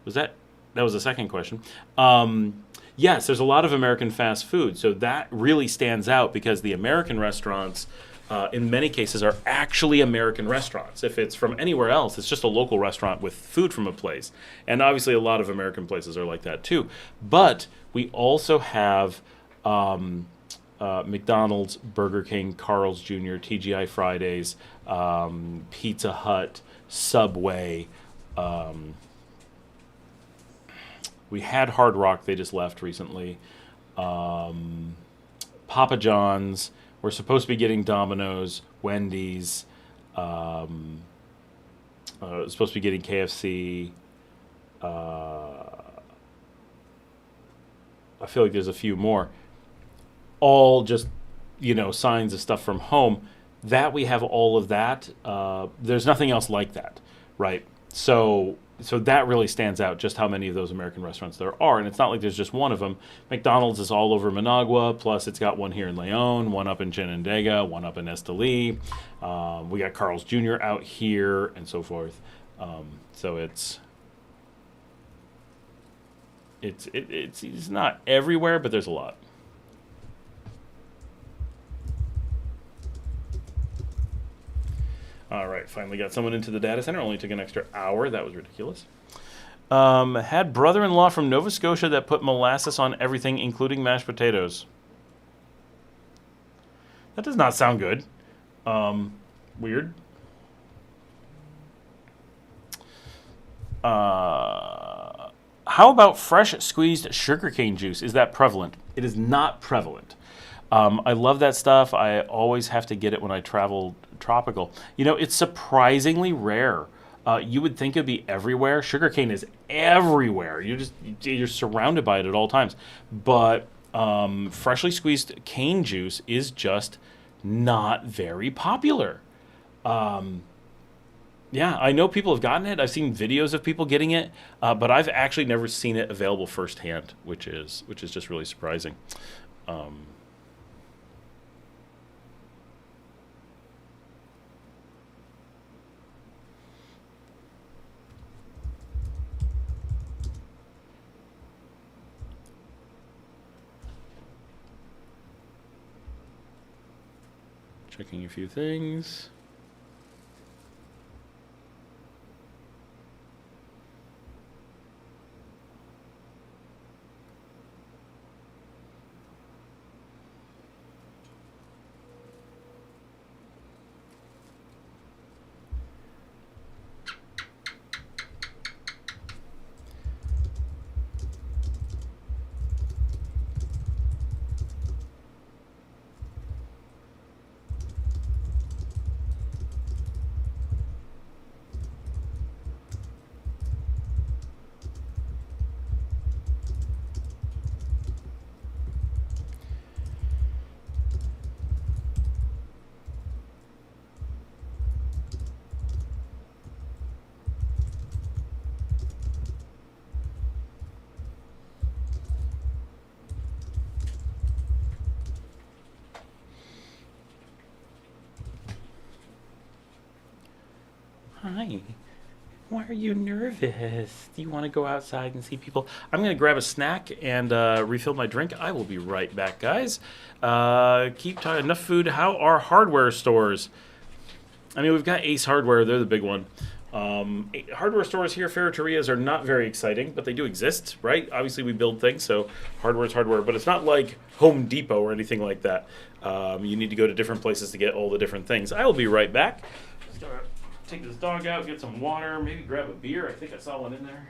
That was the second question. Yes, there's a lot of American fast food, so that really stands out because the American restaurants, in many cases, are actually American restaurants. If it's from anywhere else, it's just a local restaurant with food from a place. And obviously, a lot of American places are like that too. But we also have McDonald's, Burger King, Carl's Jr., TGI Fridays, Pizza Hut, Subway. We had Hard Rock, they just left recently. Papa John's. We're supposed to be getting Domino's, Wendy's. Supposed to be getting KFC. I feel like there's a few more. All just, signs of stuff from home. That we have all of that. There's nothing else like that, right? So that really stands out, just how many of those American restaurants there are. And it's not like there's just one of them. McDonald's is all over Managua, plus it's got one here in Leon, one up in Shenandoah, one up in Esteli. We got Carl's Jr. out here, and so forth. So it's not everywhere, but there's a lot. All right, finally got someone into the data center. Only took an extra hour. That was ridiculous. Had brother-in-law from Nova Scotia that put molasses on everything, including mashed potatoes. That does not sound good. Weird. How about fresh squeezed sugarcane juice? Is that prevalent? It is not prevalent. I love that stuff. I always have to get it when I travel tropical. It's surprisingly rare. You would think it'd be everywhere. Sugarcane is everywhere. You're surrounded by it at all times. But freshly squeezed cane juice is just not very popular. Yeah, I know people have gotten it. I've seen videos of people getting it, but I've actually never seen it available firsthand, which is just really surprising. Checking a few things. Hi. Why are you nervous? Do you want to go outside and see people? I'm going to grab a snack and refill my drink. I will be right back, guys. Keep talking. Enough food. How are hardware stores? I mean, we've got Ace Hardware. They're the big one. Hardware stores here, ferreterias, are not very exciting, but they do exist, right? Obviously, we build things, so hardware is hardware. But it's not like Home Depot or anything like that. You need to go to different places to get all the different things. I will be right back. Just gonna take this dog out, get some water, maybe grab a beer. I think I saw one in there.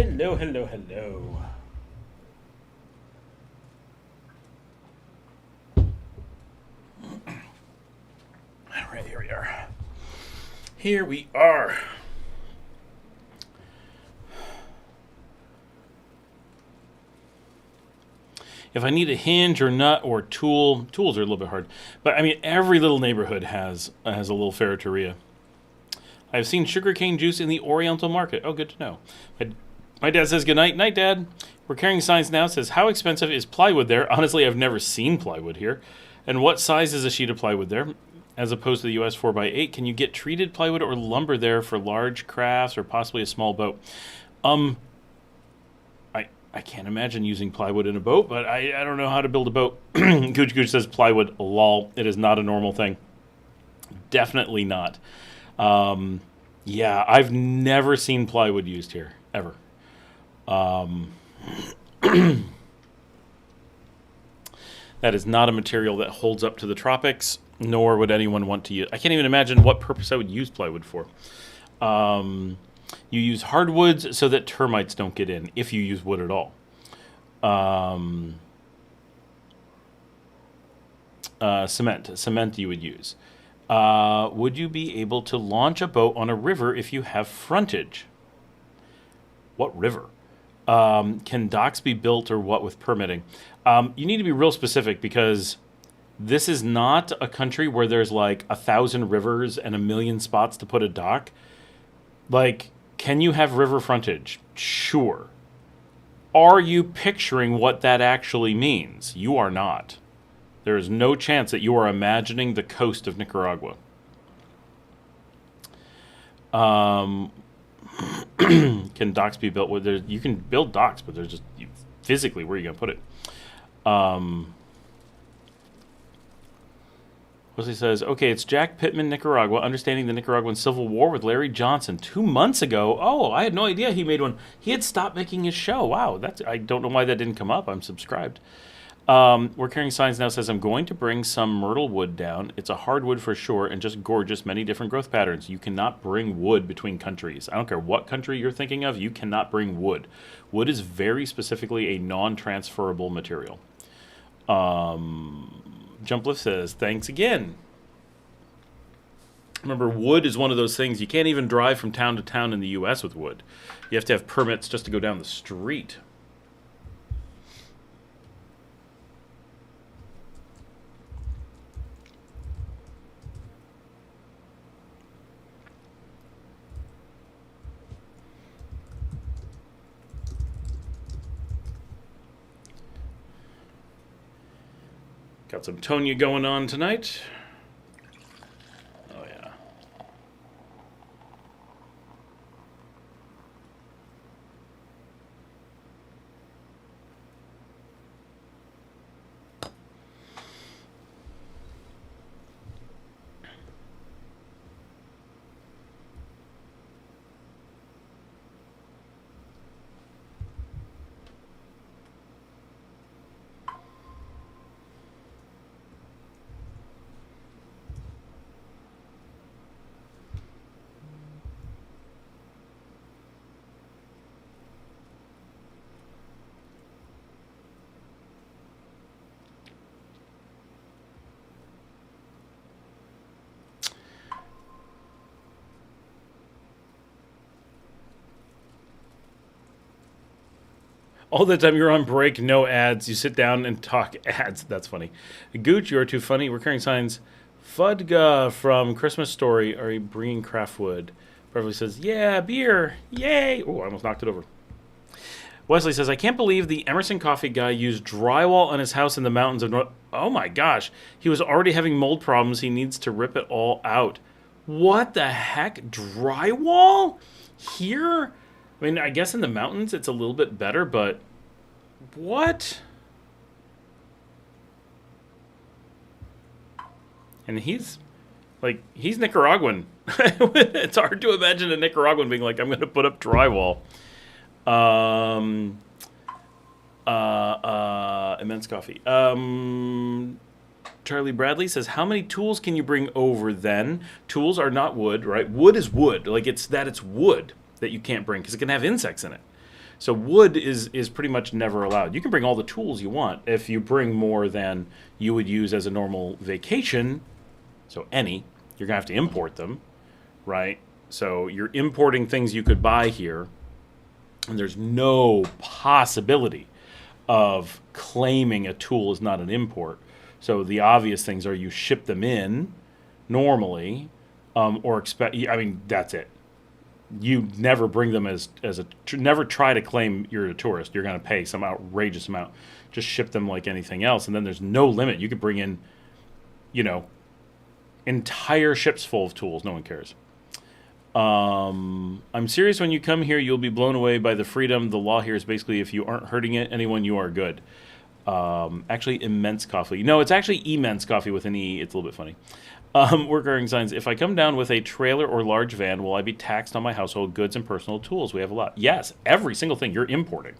Hello, hello, hello. All right, here we are. Here we are. If I need a hinge or nut or tool, tools are a little bit hard. But I mean, every little neighborhood has a little ferreteria. I've seen sugarcane juice in the Oriental market. Oh, good to know. My dad says, good night. Night, Dad. We're carrying signs now. It says, how expensive is plywood there? Honestly, I've never seen plywood here. And what size is a sheet of plywood there? As opposed to the US 4x8, can you get treated plywood or lumber there for large crafts or possibly a small boat? I can't imagine using plywood in a boat, but I don't know how to build a boat. Gooch Gooch says plywood, lol. It is not a normal thing. Definitely not. Yeah, I've never seen plywood used here, ever. That is not a material that holds up to the tropics, nor would anyone want to use. I can't even imagine what purpose I would use plywood for. You use hardwoods so that termites don't get in, if you use wood at all. Cement you would use. Would you be able to launch a boat on a river if you have frontage? What river? Can docks be built or what with permitting? You need to be real specific because this is not a country where there's like 1,000 rivers and 1,000,000 spots to put a dock. Like, can you have river frontage? Sure. Are you picturing what that actually means? You are not. There is no chance that you are imagining the coast of Nicaragua. Can docks be built? Well, you can build docks, but there's just physically where are you going to put it? Wesley says, okay, it's Jack Pittman, Nicaragua, understanding the Nicaraguan Civil War with Larry Johnson 2 months ago. Oh, I had no idea he made one. He had stopped making his show. Wow, I don't know why that didn't come up. I'm subscribed. We're carrying signs now says, I'm going to bring some myrtle wood down. It's a hardwood for sure and just gorgeous, many different growth patterns. You cannot bring wood between countries. I don't care what country you're thinking of, you cannot bring wood. Wood is very specifically a non-transferable material. Jumplift says, thanks again. Remember, wood is one of those things, you can't even drive from town to town in the U.S. with wood. You have to have permits just to go down the street. Got some Tonya going on tonight. Oh, yeah. All the time you're on break, no ads. You sit down and talk ads. That's funny. Gooch, you are too funny. We're carrying signs. Fudga from Christmas Story. Are you bringing craft wood? Beverly says, yeah, beer. Yay. Oh, I almost knocked it over. Wesley says, I can't believe the Emerson Coffee guy used drywall on his house in the mountains of North. Oh, my gosh. He was already having mold problems. He needs to rip it all out. What the heck? Drywall? Here? I mean, I guess in the mountains it's a little bit better, but what? And he's Nicaraguan. It's hard to imagine a Nicaraguan being like, I'm going to put up drywall. Immense coffee. Charlie Bradley says, how many tools can you bring over then? Tools are not wood, right? Wood is wood. Like it's wood that you can't bring because it can have insects in it. So wood is pretty much never allowed. You can bring all the tools you want. If you bring more than you would use as a normal vacation, so you're going to have to import them, right? So you're importing things you could buy here, and there's no possibility of claiming a tool is not an import. So the obvious things are you ship them in normally, or expect. I mean, that's it. You never bring them never try to claim you're a tourist. You're going to pay some outrageous amount. Just ship them like anything else, and then there's no limit. You could bring in, entire ships full of tools. No one cares. I'm serious. When you come here, you'll be blown away by the freedom. The law here is basically if you aren't hurting anyone, you are good. Actually, immense coffee. No, it's actually immense coffee with an E. It's a little bit funny. Work wearing signs. If I come down with a trailer or large van, will I be taxed on my household goods and personal tools? We have a lot. Yes, every single thing you're importing.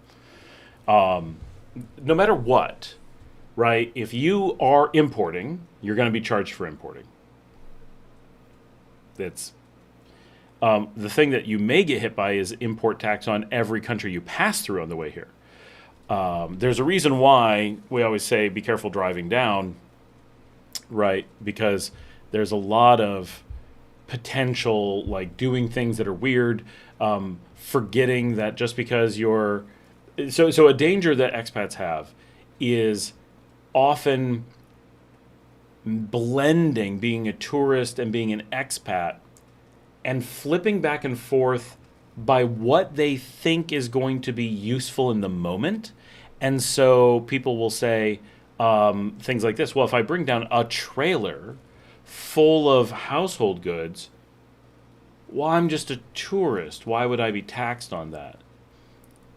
No matter what, right? If you are importing, you're going to be charged for importing. That's the thing that you may get hit by is import tax on every country you pass through on the way here. There's a reason why we always say be careful driving down, right? Because there's a lot of potential, like doing things that are weird, forgetting that just because you're... So a danger that expats have is often blending being a tourist and being an expat and flipping back and forth by what they think is going to be useful in the moment. And so people will say things like this. Well, if I bring down a trailer full of household goods, well, I'm just a tourist. Why would I be taxed on that?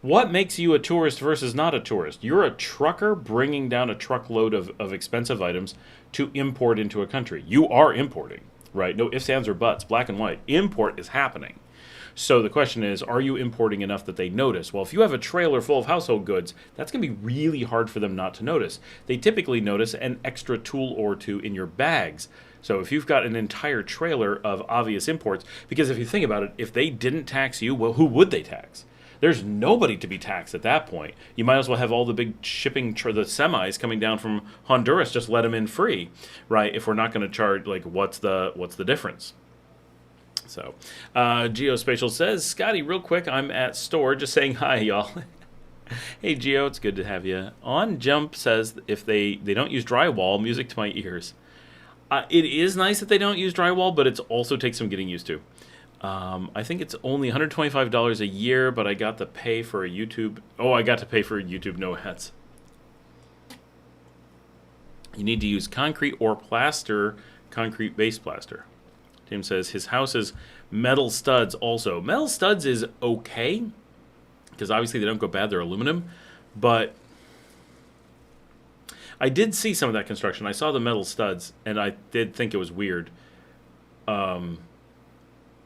What makes you a tourist versus not a tourist? You're a trucker bringing down a truckload of expensive items to import into a country. You are importing, right? No ifs, ands, or buts, black and white. Import is happening. So the question is, are you importing enough that they notice? Well, if you have a trailer full of household goods, that's going to be really hard for them not to notice. They typically notice an extra tool or two in your bags. So if you've got an entire trailer of obvious imports, because if you think about it, if they didn't tax you, well, who would they tax? There's nobody to be taxed at that point. You might as well have all the big shipping, the semis coming down from Honduras, just let them in free, right? If we're not going to charge, like, what's the difference? So, Geospatial says, Scotty, real quick, I'm at store, just saying hi, y'all. Hey, Geo, it's good to have you. On Jump says, if they don't use drywall, music to my ears. It is nice that they don't use drywall, but it also takes some getting used to. I think it's only $125 a year, but I got to pay for a YouTube. Oh, I got to pay for YouTube no ads. You need to use concrete or plaster, concrete-based plaster. Tim says his house is metal studs also. Metal studs is okay, because obviously they don't go bad. They're aluminum. But I did see some of that construction. I saw the metal studs, and I did think it was weird.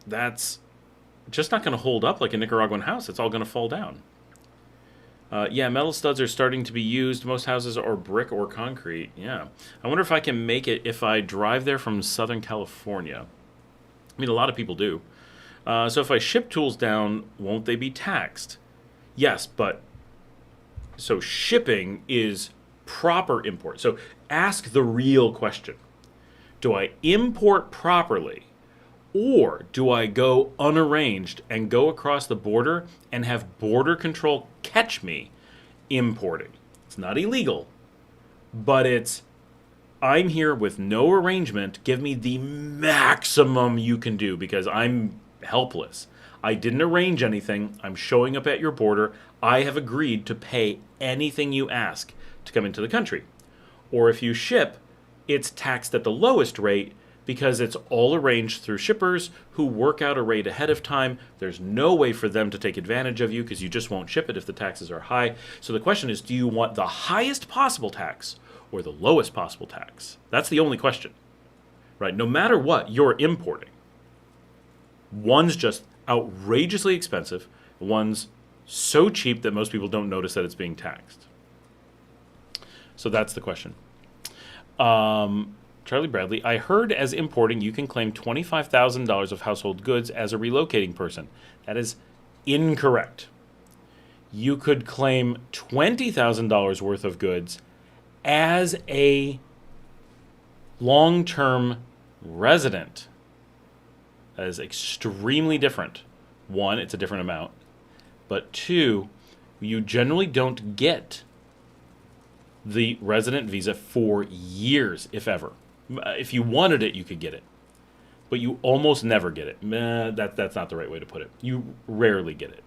That's just not going to hold up like a Nicaraguan house. It's all going to fall down. Yeah, metal studs are starting to be used. Most houses are brick or concrete. Yeah. I wonder if I can make it if I drive there from Southern California. I mean, a lot of people do. So if I ship tools down, won't they be taxed? Yes, but... So shipping is proper import. So ask the real question. Do I import properly? Or do I go unarranged and go across the border and have border control catch me importing? It's not illegal, but I'm here with no arrangement. Give me the maximum you can do because I'm helpless. I didn't arrange anything. I'm showing up at your border. I have agreed to pay anything you ask to come into the country. Or if you ship, it's taxed at the lowest rate because it's all arranged through shippers who work out a rate ahead of time. There's no way for them to take advantage of you because you just won't ship it if the taxes are high. So the question is, do you want the highest possible tax or the lowest possible tax? That's the only question, right? No matter what you're importing, one's just outrageously expensive, one's so cheap that most people don't notice that it's being taxed. So that's the question. Charlie Bradley, I heard as importing you can claim $25,000 of household goods as a relocating person. That is incorrect. you could claim $20,000 worth of goods as a long-term resident. That is extremely different. One, it's a different amount. But two, you generally don't get the resident visa for years, if ever. If you wanted it, you could get it. But you almost never get it. That's not the right way to put it. You rarely get it,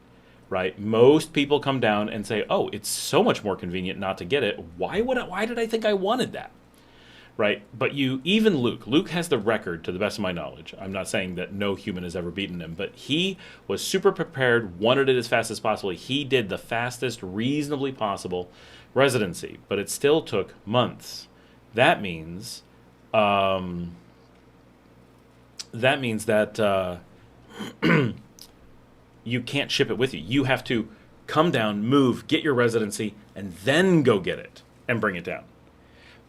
right? Most people come down and say, oh, it's so much more convenient not to get it. Why did I think I wanted that? Right? But even Luke has the record, to the best of my knowledge. I'm not saying that no human has ever beaten him, but he was super prepared, wanted it as fast as possible. He did the fastest reasonably possible residency, but it still took months. That means that you can't ship it with you. You have to come down, move, get your residency, and then go get it and bring it down.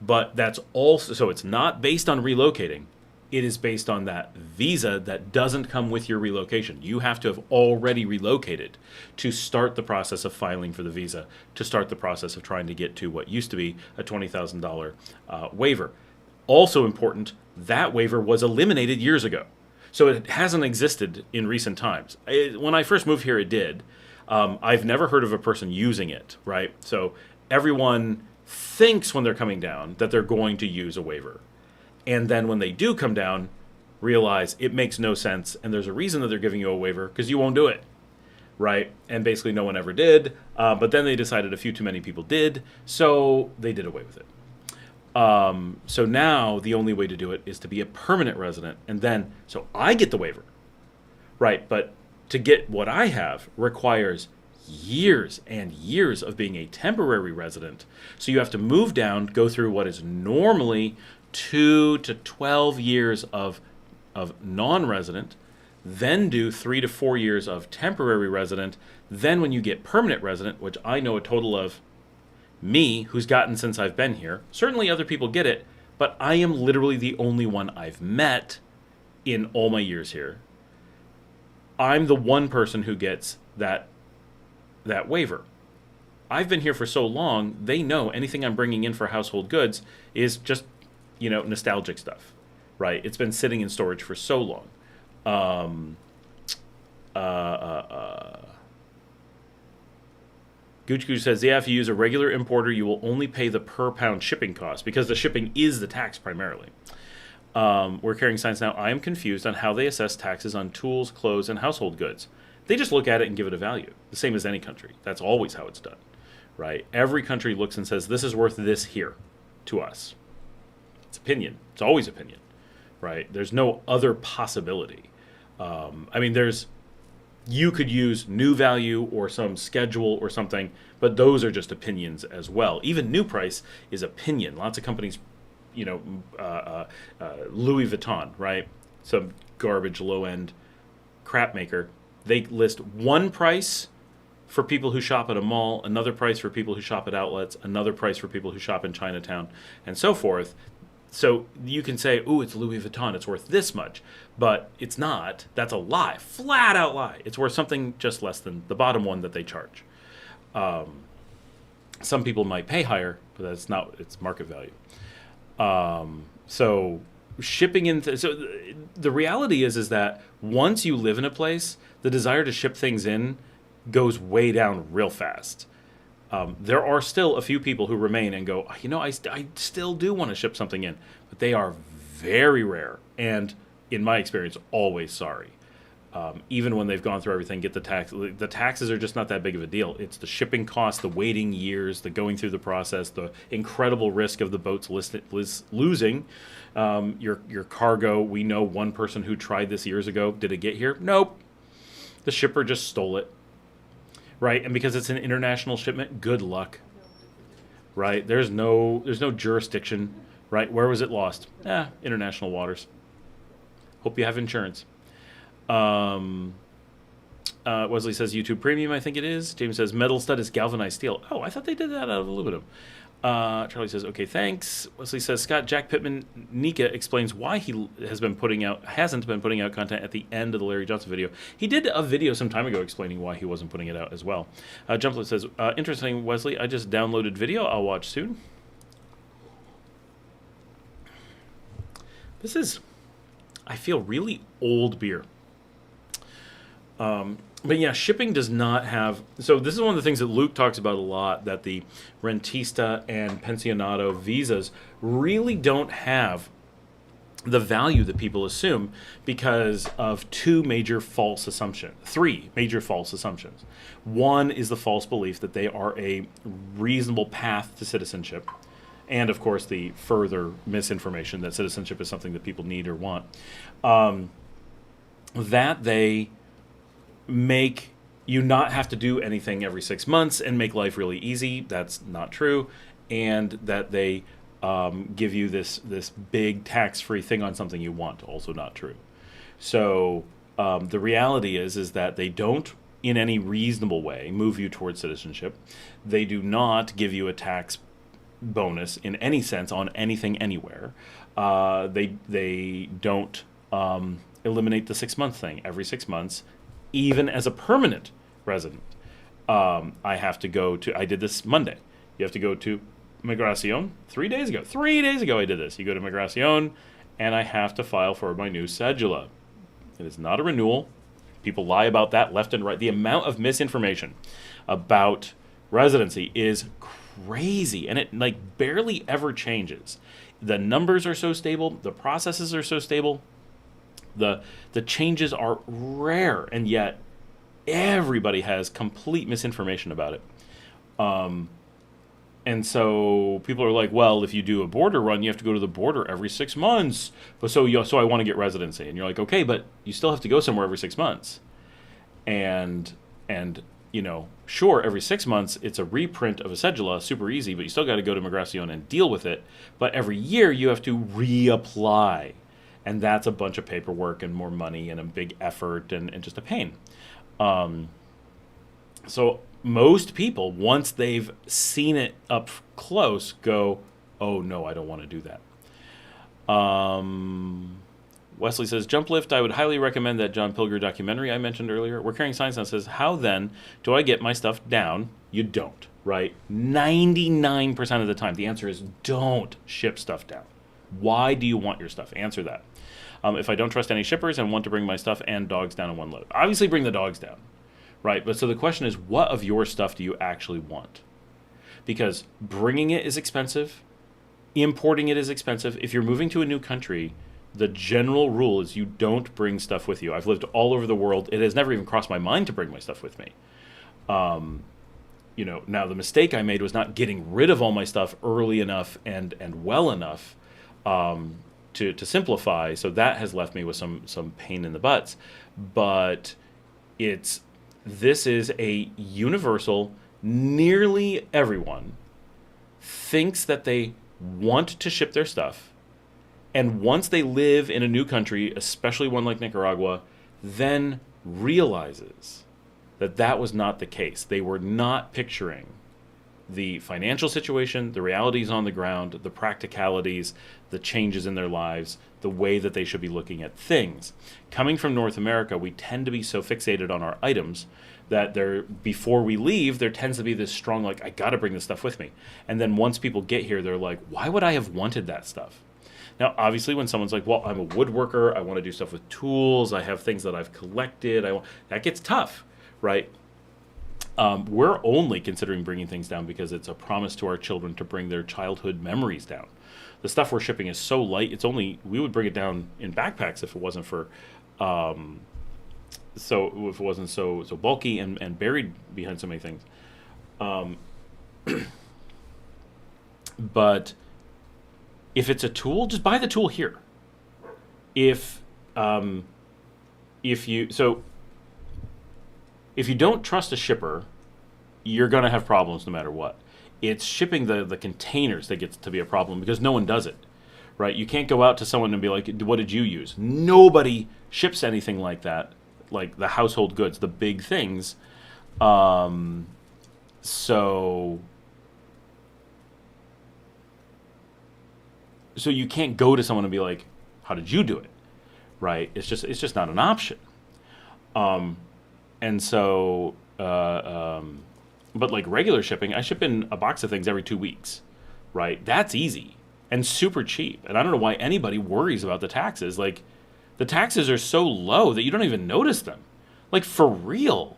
But that's also, so it's not based on relocating. It is based on that visa that doesn't come with your relocation. You have to have already relocated to start the process of filing for the visa, to start the process of trying to get to what used to be a $20,000 waiver. Also important, that waiver was eliminated years ago. So it hasn't existed in recent times. When I first moved here, it did. I've never heard of a person using it, right? So everyone thinks when they're coming down that they're going to use a waiver. And then when they do come down, realize it makes no sense, and there's a reason that they're giving you a waiver, because you won't do it, right? And basically no one ever did, but then they decided a few too many people did, so they did away with it. So now the only way to do it is to be a permanent resident, and then, so I get the waiver, right? But to get what I have requires years and years of being a temporary resident. So you have to move down, go through what is normally 2 to 12 years of non-resident, then do 3 to 4 years of temporary resident. Then when you get permanent resident, which I know a total of me who's gotten since I've been here, certainly other people get it, but I am literally the only one I've met in all my years here. I'm the one person who gets that waiver. I've been here for so long, they know anything I'm bringing in for household goods is just, nostalgic stuff, right? It's been sitting in storage for so long. Gooch says, yeah, if you use a regular importer, you will only pay the per pound shipping cost because the shipping is the tax primarily. We're carrying signs now. I am confused on how they assess taxes on tools, clothes, and household goods. They just look at it and give it a value, the same as any country. That's always how it's done, right? Every country looks and says, this is worth this here to us. It's opinion. It's always opinion, right? There's no other possibility. You could use new value or some schedule or something, but those are just opinions as well. Even new price is opinion. Lots of companies, Louis Vuitton, right? Some garbage low-end crap maker. They list one price for people who shop at a mall, another price for people who shop at outlets, another price for people who shop in Chinatown, and so forth. So you can say, ooh, it's Louis Vuitton, it's worth this much. But it's not. That's a lie. Flat out lie. It's worth something just less than the bottom one that they charge. Some people might pay higher, but that's not, it's market value. So shipping in, so the reality is that once you live in a place, the desire to ship things in goes way down real fast. There are still a few people who remain and go, I still do want to ship something in, but they are very rare and, in my experience, always sorry. Even when they've gone through everything, get the tax. The taxes are just not that big of a deal. It's the shipping costs, the waiting years, the going through the process, the incredible risk of the boats losing your cargo. We know one person who tried this years ago. Did it get here? Nope. The shipper just stole it. Right, and because it's an international shipment, good luck. Right, there's no jurisdiction. Right, where was it lost? International waters. Hope you have insurance. Wesley says YouTube Premium, I think it is. James says metal stud is galvanized steel. Oh, I thought they did that out of aluminum. Charlie says, okay, thanks. Wesley says, Scott, Jack Pittman Nika explains why he hasn't been putting out content at the end of the Larry Johnson video. He did a video some time ago explaining why he wasn't putting it out as well. Jumplet says, interesting, Wesley. I just downloaded video. I'll watch soon. This is, I feel, really old beer. But yeah, shipping does not have... So this is one of the things that Luke talks about a lot, that the Rentista and Pensionado visas really don't have the value that people assume because of three major false assumptions. One is the false belief that they are a reasonable path to citizenship. And, of course, the further misinformation that citizenship is something that people need or want. That they make you not have to do anything every 6 months and make life really easy. That's not true. And that they give you this big tax-free thing on something you want. Also not true. So the reality is that they don't, in any reasonable way, move you towards citizenship. They do not give you a tax bonus in any sense on anything anywhere. They don't eliminate the 6-month thing. Every 6 months, even as a permanent resident, I have to go to... I did this Monday. You have to go to Migracion 3 days ago. 3 days ago I did this. You go to Migracion, and I have to file for my new cedula. It is not a renewal. People lie about that left and right. The amount of misinformation about residency is crazy, and it barely ever changes. The numbers are so stable. The processes are so stable. The changes are rare, and yet everybody has complete misinformation about it. And so people are like, well, if you do a border run, you have to go to the border every 6 months. But so I want to get residency. And you're like, okay, but you still have to go somewhere every 6 months. And sure, every 6 months it's a reprint of a cedula, super easy, but you still got to go to Migracion and deal with it. But every year you have to reapply. And that's a bunch of paperwork and more money and a big effort and just a pain. So most people, once they've seen it up close, go, oh, no, I don't want to do that. Wesley says, Jump Lift, I would highly recommend that John Pilger documentary I mentioned earlier. We're Carrying Signs now says, how then do I get my stuff down? You don't, right? 99% of the time, the answer is don't ship stuff down. Why do you want your stuff? Answer that. If I don't trust any shippers and want to bring my stuff and dogs down in one load. Obviously bring the dogs down, right? But so the question is, what of your stuff do you actually want? Because bringing it is expensive. Importing it is expensive. If you're moving to a new country, the general rule is you don't bring stuff with you. I've lived all over the world. It has never even crossed my mind to bring my stuff with me. Now the mistake I made was not getting rid of all my stuff early enough and well enough to simplify, so that has left me with some pain in the butts. But this is a universal. Nearly everyone thinks that they want to ship their stuff, and once they live in a new country, especially one like Nicaragua, then realizes that was not the case. They were not picturing the financial situation, the realities on the ground, the practicalities, the changes in their lives, the way that they should be looking at things. Coming from North America, we tend to be so fixated on our items that before we leave, there tends to be this strong, I got to bring this stuff with me. And then once people get here, they're like, why would I have wanted that stuff? Now, obviously, when someone's like, well, I'm a woodworker, I want to do stuff with tools, I have things that I've collected, that gets tough, right? We're only considering bringing things down because it's a promise to our children to bring their childhood memories down. The stuff we're shipping is so light, we would bring it down in backpacks if it wasn't for, if it wasn't so bulky and buried behind so many things. But if it's a tool, just buy the tool here. If you don't trust a shipper, you're going to have problems no matter what. It's shipping the containers that gets to be a problem because no one does it, right? You can't go out to someone and be like, what did you use? Nobody ships anything like that, like the household goods, the big things. So so you can't go to someone and be like, how did you do it? Right? It's just not an option. And so, but like regular shipping, I ship in a box of things every 2 weeks, right? That's easy and super cheap. And I don't know why anybody worries about the taxes. Like, the taxes are so low that you don't even notice them. Like, for real.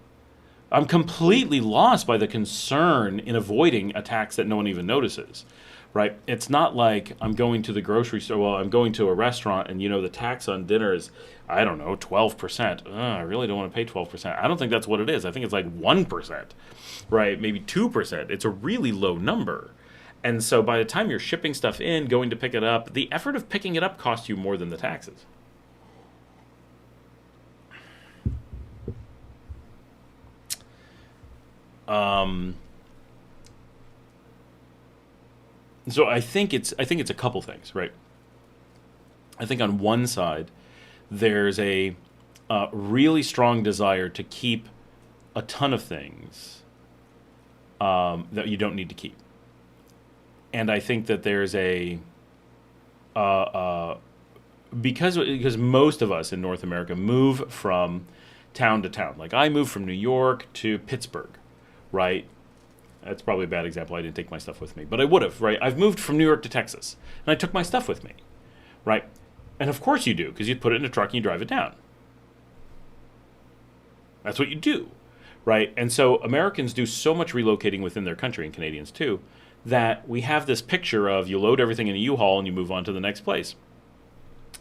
I'm completely lost by the concern in avoiding a tax that no one even notices, right? It's not like I'm going to the grocery store, well, I'm going to a restaurant and, the tax on dinner is, I don't know, 12%. I really don't want to pay 12%. I don't think that's what it is. I think it's like 1%, right? Maybe 2%. It's a really low number. And so by the time you're shipping stuff in, going to pick it up, the effort of picking it up costs you more than the taxes. So I think it's a couple things, right? I think on one side, there's a really strong desire to keep a ton of things that you don't need to keep, and I think that there's a because most of us in North America move from town to town. Like, I moved from New York to Pittsburgh, right? That's probably a bad example. I didn't take my stuff with me, but I would have, right? I've moved from New York to Texas, and I took my stuff with me, right? And of course you do, because you put it in a truck and you drive it down. That's what you do, right? And so Americans do so much relocating within their country, and Canadians too, that we have this picture of you load everything in a U-Haul and you move on to the next place.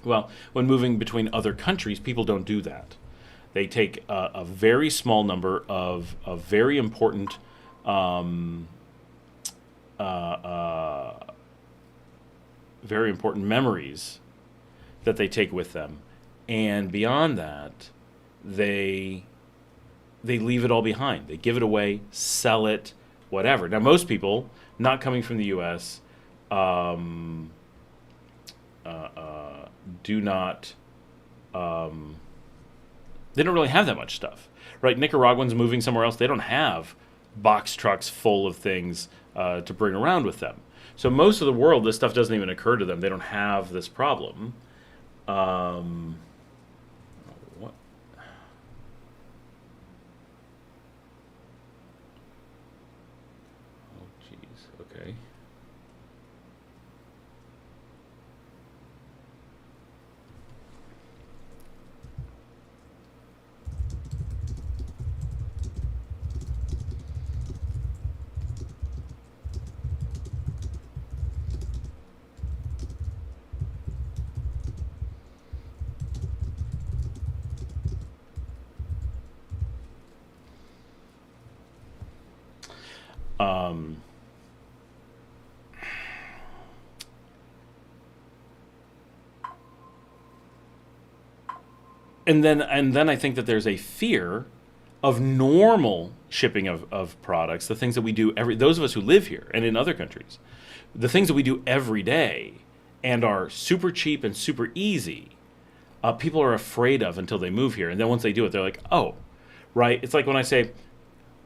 Well, when moving between other countries, people don't do that. They take a very small number of very important very important memories that they take with them, and beyond that, they leave it all behind. They give it away, sell it, whatever. Now, most people not coming from the U.S. Do not. They don't really have that much stuff, right? Nicaraguans moving somewhere else, they don't have box trucks full of things to bring around with them. So most of the world, this stuff doesn't even occur to them. They don't have this problem. What? Oh, jeez. Okay. And then I think that there's a fear of normal shipping of products, the things that we do those of us who live here and in other countries, the things that we do every day and are super cheap and super easy, people are afraid of until they move here. And then once they do it, they're like, oh, right? It's like when I say,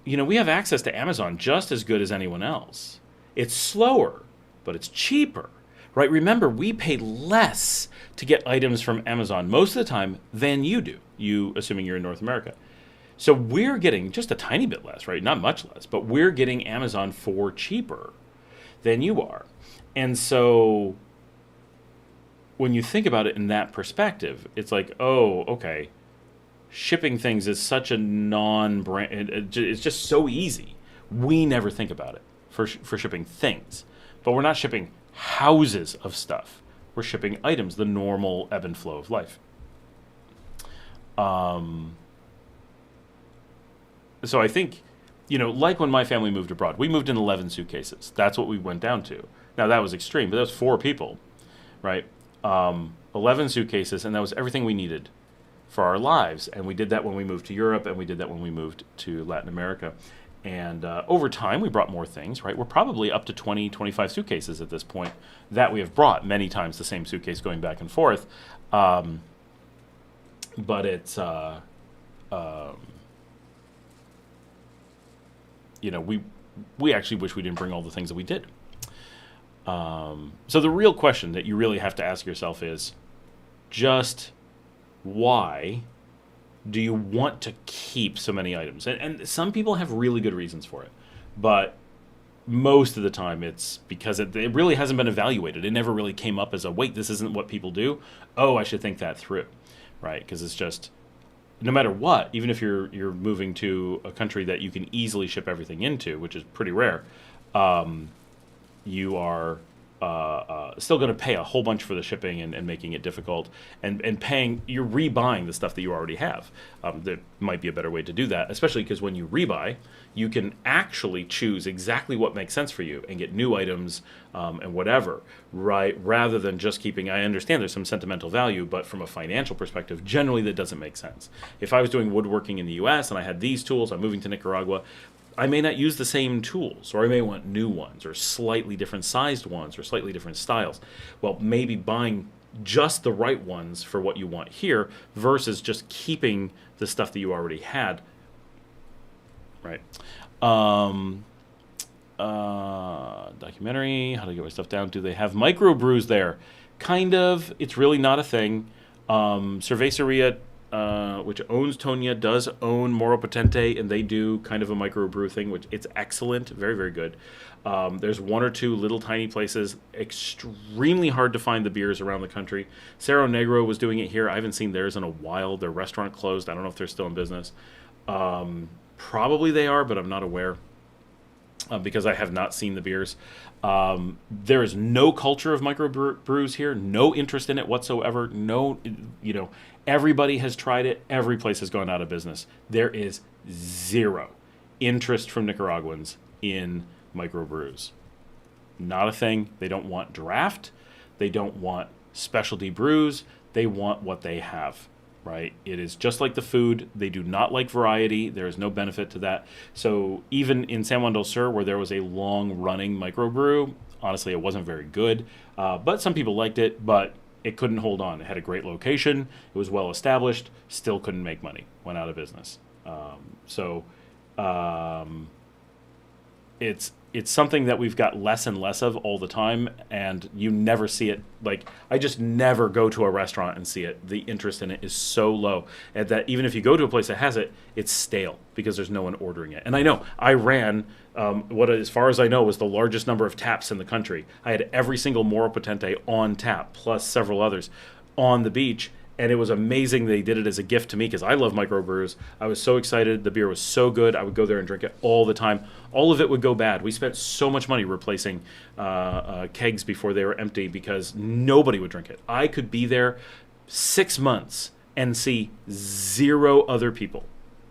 we have access to Amazon just as good as anyone else. It's slower, but it's cheaper, right? Remember, we pay less to get items from Amazon most of the time than you do, assuming you're in North America. So we're getting just a tiny bit less, right? Not much less, but we're getting Amazon for cheaper than you are. And so when you think about it in that perspective, it's like, oh, okay, shipping things is such a non-brand, it's just so easy. We never think about it for shipping things, but we're not shipping houses of stuff. We're shipping items, the normal ebb and flow of life. So I think, like when my family moved abroad, we moved in 11 suitcases. That's what we went down to. Now, that was extreme, but that was 4 people, right? 11 suitcases, and that was everything we needed for our lives. And we did that when we moved to Europe, and we did that when we moved to Latin America. And over time, we brought more things, right? We're probably up to 20, 25 suitcases at this point that we have brought many times, the same suitcase going back and forth. But it's, we actually wish we didn't bring all the things that we did. So the real question that you really have to ask yourself is just why do you want to keep so many items? And some people have really good reasons for it, but most of the time it's because it really hasn't been evaluated. It never really came up as a, wait, this isn't what people do. Oh, I should think that through, right? Because it's just, no matter what, even if you're moving to a country that you can easily ship everything into, which is pretty rare, you are still going to pay a whole bunch for the shipping and making it difficult, and paying, you're rebuying the stuff that you already have. There might be a better way to do that, especially because when you rebuy, you can actually choose exactly what makes sense for you and get new items and whatever, right? Rather than just keeping, I understand there's some sentimental value, but from a financial perspective, generally that doesn't make sense. If I was doing woodworking in the US and I had these tools, I'm moving to Nicaragua, I may not use the same tools, or I may want new ones, or slightly different sized ones, or slightly different styles. Well, maybe buying just the right ones for what you want here versus just keeping the stuff that you already had. Right. Documentary, how to get my stuff down. Do they have microbrews there? Kind of. It's really not a thing. Cerveceria, which owns Tonya, does own Moro Potente, and they do kind of a microbrew thing, which it's excellent, very, very good. There's one or two little tiny places, extremely hard to find the beers around the country. Cerro Negro was doing it here. I haven't seen theirs in a while. Their restaurant closed. I don't know if they're still in business. Probably they are, but I'm not aware because I have not seen the beers. There is no culture of microbrews here, no interest in it whatsoever. No, everybody has tried it. Every place has gone out of business. There is zero interest from Nicaraguans in microbrews. Not a thing. They don't want draft. They don't want specialty brews. They want what they have. Right? It is just like the food. They do not like variety. There is no benefit to that. So even in San Juan del Sur, where there was a long-running microbrew, honestly, it wasn't very good. But some people liked it, but it couldn't hold on. It had a great location. It was well established. Still couldn't make money. Went out of business. It's something that we've got less and less of all the time, and you never see it. Like, I just never go to a restaurant and see it. The interest in it is so low, and that even if you go to a place that has it, it's stale because there's no one ordering it. And I know I ran what, as far as I know, was the largest number of taps in the country. I had every single Moro Potente on tap, plus several others on the beach. And it was amazing they did it as a gift to me because I love microbrews. I was so excited. The beer was so good. I would go there and drink it all the time. All of it would go bad. We spent so much money replacing kegs before they were empty because nobody would drink it. I could be there 6 months and see zero other people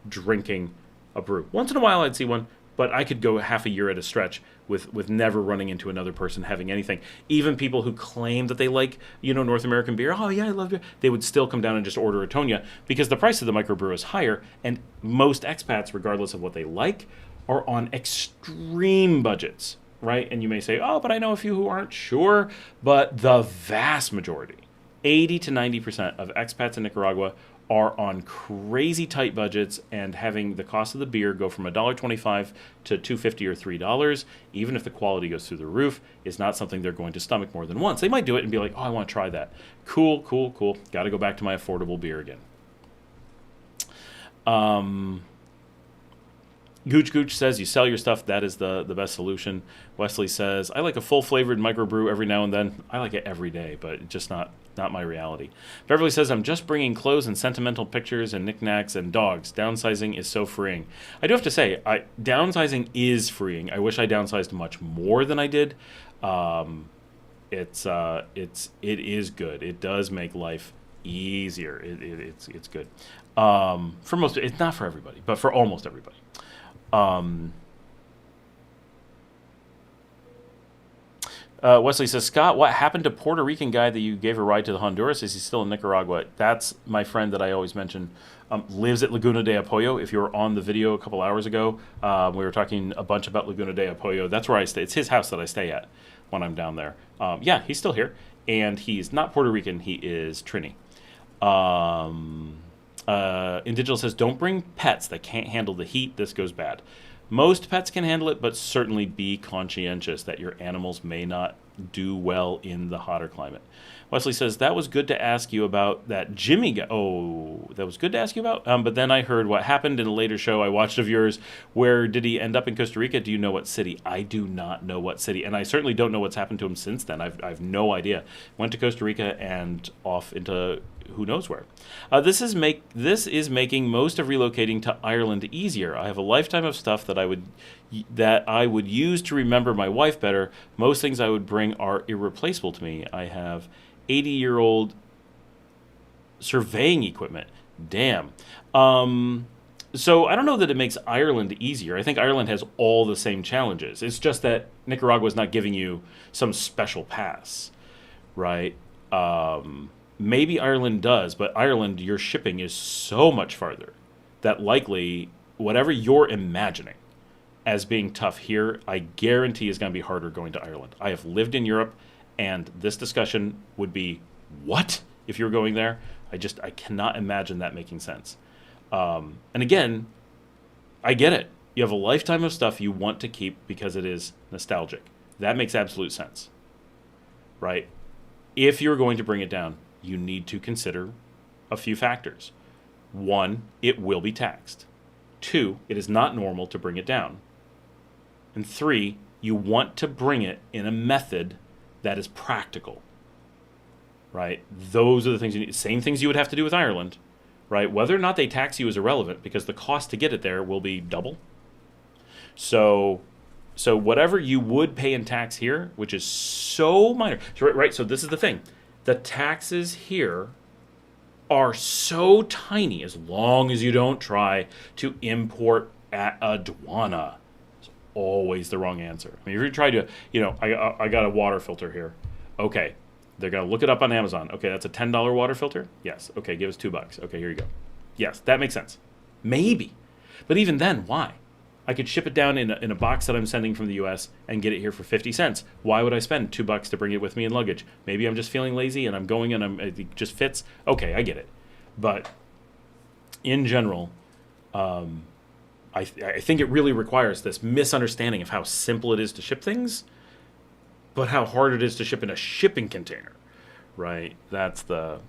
drinking a brew. Once in a while I'd see one, but I could go half a year at a stretch with never running into another person having anything. Even people who claim that they like, North American beer, oh yeah, I love beer, they would still come down and just order a Tonya because the price of the microbrew is higher, and most expats, regardless of what they like, are on extreme budgets, right? And you may say, oh, but I know a few who aren't. Sure, but the vast majority, 80 to 90% of expats in Nicaragua are on crazy tight budgets, and having the cost of the beer go from $1.25 to $2.50 or $3, even if the quality goes through the roof, is not something they're going to stomach more than once. They might do it and be like, oh, I want to try that. Cool. Got to go back to my affordable beer again. Gooch says, you sell your stuff, that is the best solution. Wesley says, I like a full-flavored microbrew every now and then. I like it every day, but it's just not my reality. Beverly says, I'm just bringing clothes and sentimental pictures and knickknacks and dogs. Downsizing is so freeing. I do have to say, downsizing is freeing. I wish I downsized much more than I did. It is good. It does make life easier. It's good. For most, it's not for everybody, but for almost everybody. Wesley says, Scott, what happened to Puerto Rican guy that you gave a ride to the Honduras? Is he still in Nicaragua? That's my friend that I always mention. Lives at Laguna de Apoyo. If you were on the video a couple hours ago, we were talking a bunch about Laguna de Apoyo. That's where I stay. It's his house that I stay at when I'm down there. Yeah, he's still here. And he's not Puerto Rican. He is Trini. Indigital says, don't bring pets that can't handle the heat. This goes bad. Most pets can handle it, but certainly be conscientious that your animals may not do well in the hotter climate. Wesley says, that was good to ask you about that Jimmy guy. Oh, that was good to ask you about? But then I heard what happened in a later show I watched of yours. Where did he end up in Costa Rica? Do you know what city? I do not know what city. And I certainly don't know what's happened to him since then. I've no idea. Went to Costa Rica and off into who knows where. This is making most of relocating to Ireland easier. I have a lifetime of stuff that I would use to remember my wife better. Most things I would bring are irreplaceable to me. I have 80-year-old surveying equipment. Damn. So I don't know that it makes Ireland easier. I think Ireland has all the same challenges. It's just that Nicaragua is not giving you some special pass, right? Maybe Ireland does, but Ireland, your shipping is so much farther that likely whatever you're imagining as being tough here, I guarantee is going to be harder going to Ireland. I have lived in Europe, and this discussion would be, what? If you're going there? I cannot imagine that making sense. And again, I get it. You have a lifetime of stuff you want to keep because it is nostalgic. That makes absolute sense, right? If you're going to bring it down, you need to consider a few factors. 1, it will be taxed. 2, it is not normal to bring it down. And 3, you want to bring it in a method that is practical, right? Those are the things you need. Same things you would have to do with Ireland, right? Whether or not they tax you is irrelevant because the cost to get it there will be double. So whatever you would pay in tax here, which is so minor. So, right, so this is the thing. The taxes here are so tiny as long as you don't try to import at aduana. It's always the wrong answer. I mean, if you try to, I got a water filter here. Okay, they're going to look it up on Amazon. Okay, that's a $10 water filter? Yes. Okay, give us $2. Okay, here you go. Yes, that makes sense. Maybe. But even then, why? I could ship it down in a box that I'm sending from the U.S. and get it here for 50 cents. Why would I spend $2 to bring it with me in luggage? Maybe I'm just feeling lazy and I'm going and it just fits. Okay, I get it. But in general, I think it really requires this misunderstanding of how simple it is to ship things, but how hard it is to ship in a shipping container, right? That's the...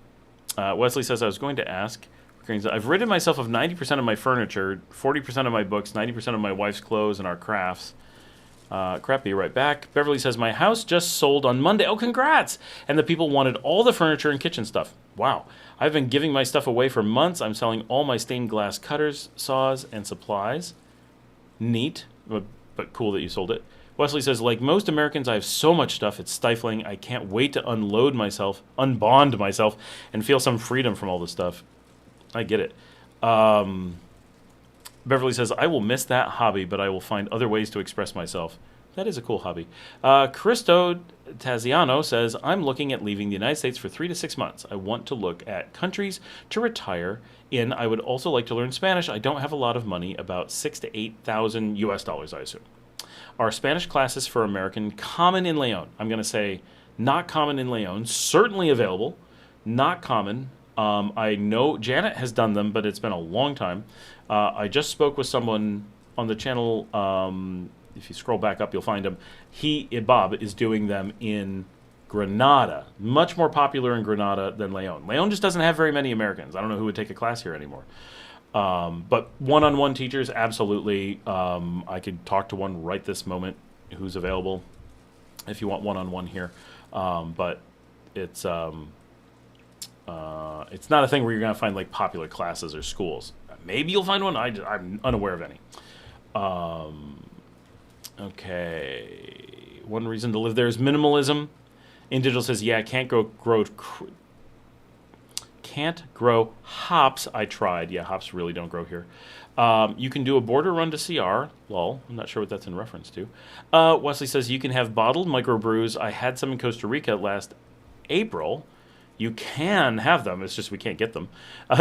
Wesley says, I was going to ask... I've rid myself of 90% of my furniture, 40% of my books, 90% of my wife's clothes and our crafts. Crap, be right back. Beverly says, my house just sold on Monday. Oh, congrats! And the people wanted all the furniture and kitchen stuff. Wow. I've been giving my stuff away for months. I'm selling all my stained glass cutters, saws, and supplies. Neat, but cool that you sold it. Wesley says, like most Americans, I have so much stuff, it's stifling. I can't wait to unbond myself, and feel some freedom from all this stuff. I get it. Beverly says, I will miss that hobby, but I will find other ways to express myself. That is a cool hobby. Cristo Taziano says, I'm looking at leaving the United States for 3 to 6 months. I want to look at countries to retire in. I would also like to learn Spanish. I don't have a lot of money, about $6,000 to $8,000 US dollars, I assume. Are Spanish classes for American common in Leon? I'm going to say not common in Leon. Certainly available. Not common. I know Janet has done them, but it's been a long time. I just spoke with someone on the channel. If you scroll back up, you'll find him. Bob, is doing them in Granada. Much more popular in Granada than Leon. Leon just doesn't have very many Americans. I don't know who would take a class here anymore. But one-on-one teachers, absolutely. I could talk to one right this moment who's available if you want one-on-one here. But it's not a thing where you're going to find like popular classes or schools. Maybe you'll find one. I'm unaware of any. Okay. One reason to live there is minimalism. Individual says, yeah, can't grow hops. I tried. Yeah, hops really don't grow here. You can do a border run to CR. Lol. I'm not sure what that's in reference to. Wesley says, you can have bottled microbrews. I had some in Costa Rica last April. You can have them. It's just we can't get them.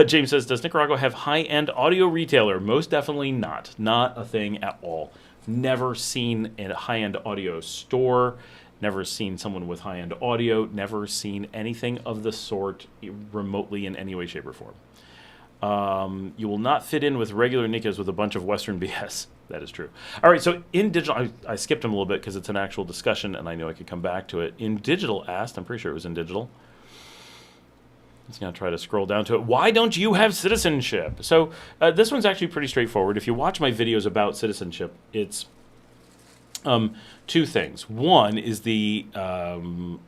James says, does Nicaragua have high-end audio retailer? Most definitely not. Not a thing at all. Never seen a high-end audio store. Never seen someone with high-end audio. Never seen anything of the sort remotely in any way, shape, or form. You will not fit in with regular Nicas with a bunch of Western BS. That is true. All right, so in digital, I skipped them a little bit because it's an actual discussion, and I know I could come back to it. In digital asked, I'm pretty sure it was in digital. I'm just going to try to scroll down to it. Why don't you have citizenship? So this one's actually pretty straightforward. If you watch my videos about citizenship, it's two things. One is the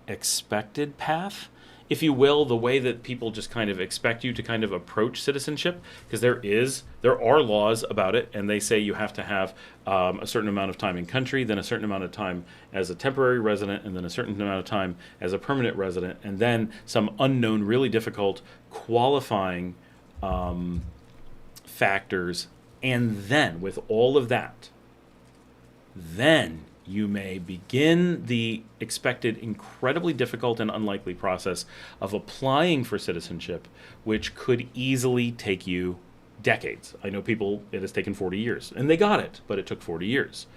expected path, if you will, the way that people just kind of expect you to kind of approach citizenship, because there are laws about it, and they say you have to have a certain amount of time in country, then a certain amount of time as a temporary resident, and then a certain amount of time as a permanent resident, and then some unknown, really difficult qualifying factors. And then, with all of that, then you may begin the expected incredibly difficult and unlikely process of applying for citizenship, which could easily take you decades. I know people, it has taken 40 years, and they got it, but it took 40 years.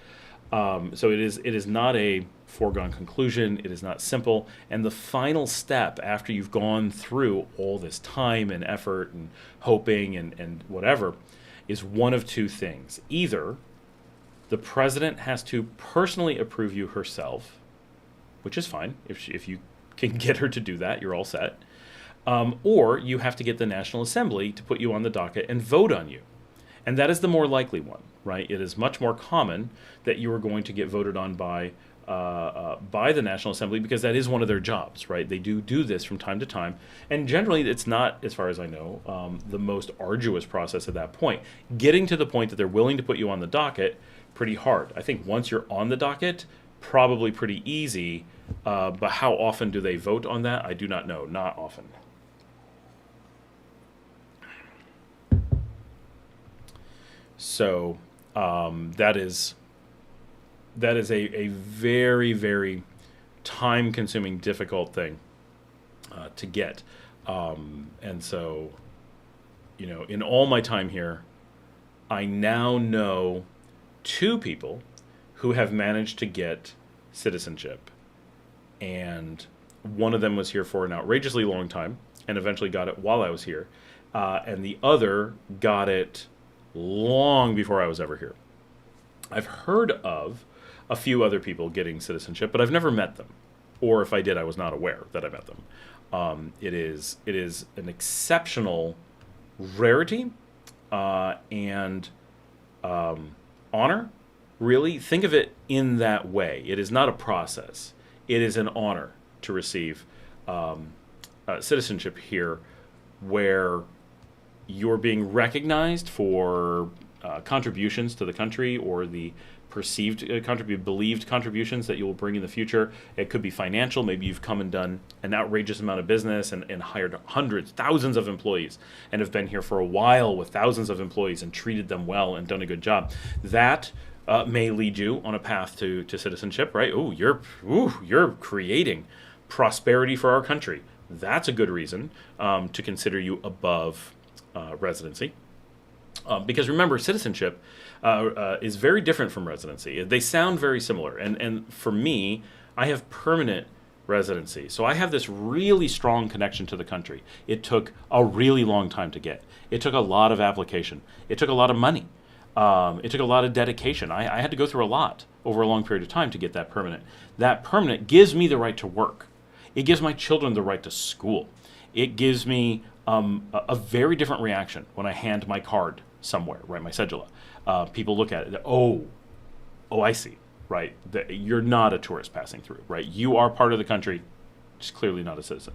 So it is not a foregone conclusion. It is not simple. And the final step, after you've gone through all this time and effort and hoping and whatever, is one of two things. Either the president has to personally approve you herself, which is fine. If you can get her to do that, you're all set. Or you have to get the National Assembly to put you on the docket and vote on you. And that is the more likely one, right? It is much more common that you are going to get voted on by the National Assembly, because that is one of their jobs, right? They do this from time to time. And generally, it's not, as far as I know, the most arduous process at that point. Getting to the point that they're willing to put you on the docket, pretty hard. I think once you're on the docket, probably pretty easy. But how often do they vote on that? I do not know. Not often. So that is a very, very time-consuming, difficult thing to get. And so, in all my time here, I now know 2 people who have managed to get citizenship. And one of them was here for an outrageously long time and eventually got it while I was here. And the other got it long before I was ever here. I've heard of a few other people getting citizenship, but I've never met them. Or if I did, I was not aware that I met them. It is an exceptional rarity and honor. Really, think of it in that way. It is not a process. It is an honor to receive citizenship here, where you're being recognized for contributions to the country, or the perceived believed contributions that you will bring in the future. It could be financial. Maybe you've come and done an outrageous amount of business and hired hundreds, thousands of employees, and have been here for a while with thousands of employees and treated them well and done a good job. That may lead you on a path to citizenship, right? You're creating prosperity for our country. That's a good reason to consider you above residency. Because remember, citizenship is very different from residency. They sound very similar. And for me, I have permanent residency. So I have this really strong connection to the country. It took a really long time to get. It took a lot of application. It took a lot of money. It took a lot of dedication. I had to go through a lot over a long period of time to get that permanent. That permanent gives me the right to work. It gives my children the right to school. It gives me a very different reaction when I hand my card somewhere, right, my cedula. People look at it, oh, I see, right? You're not a tourist passing through, right? You are part of the country, just clearly not a citizen.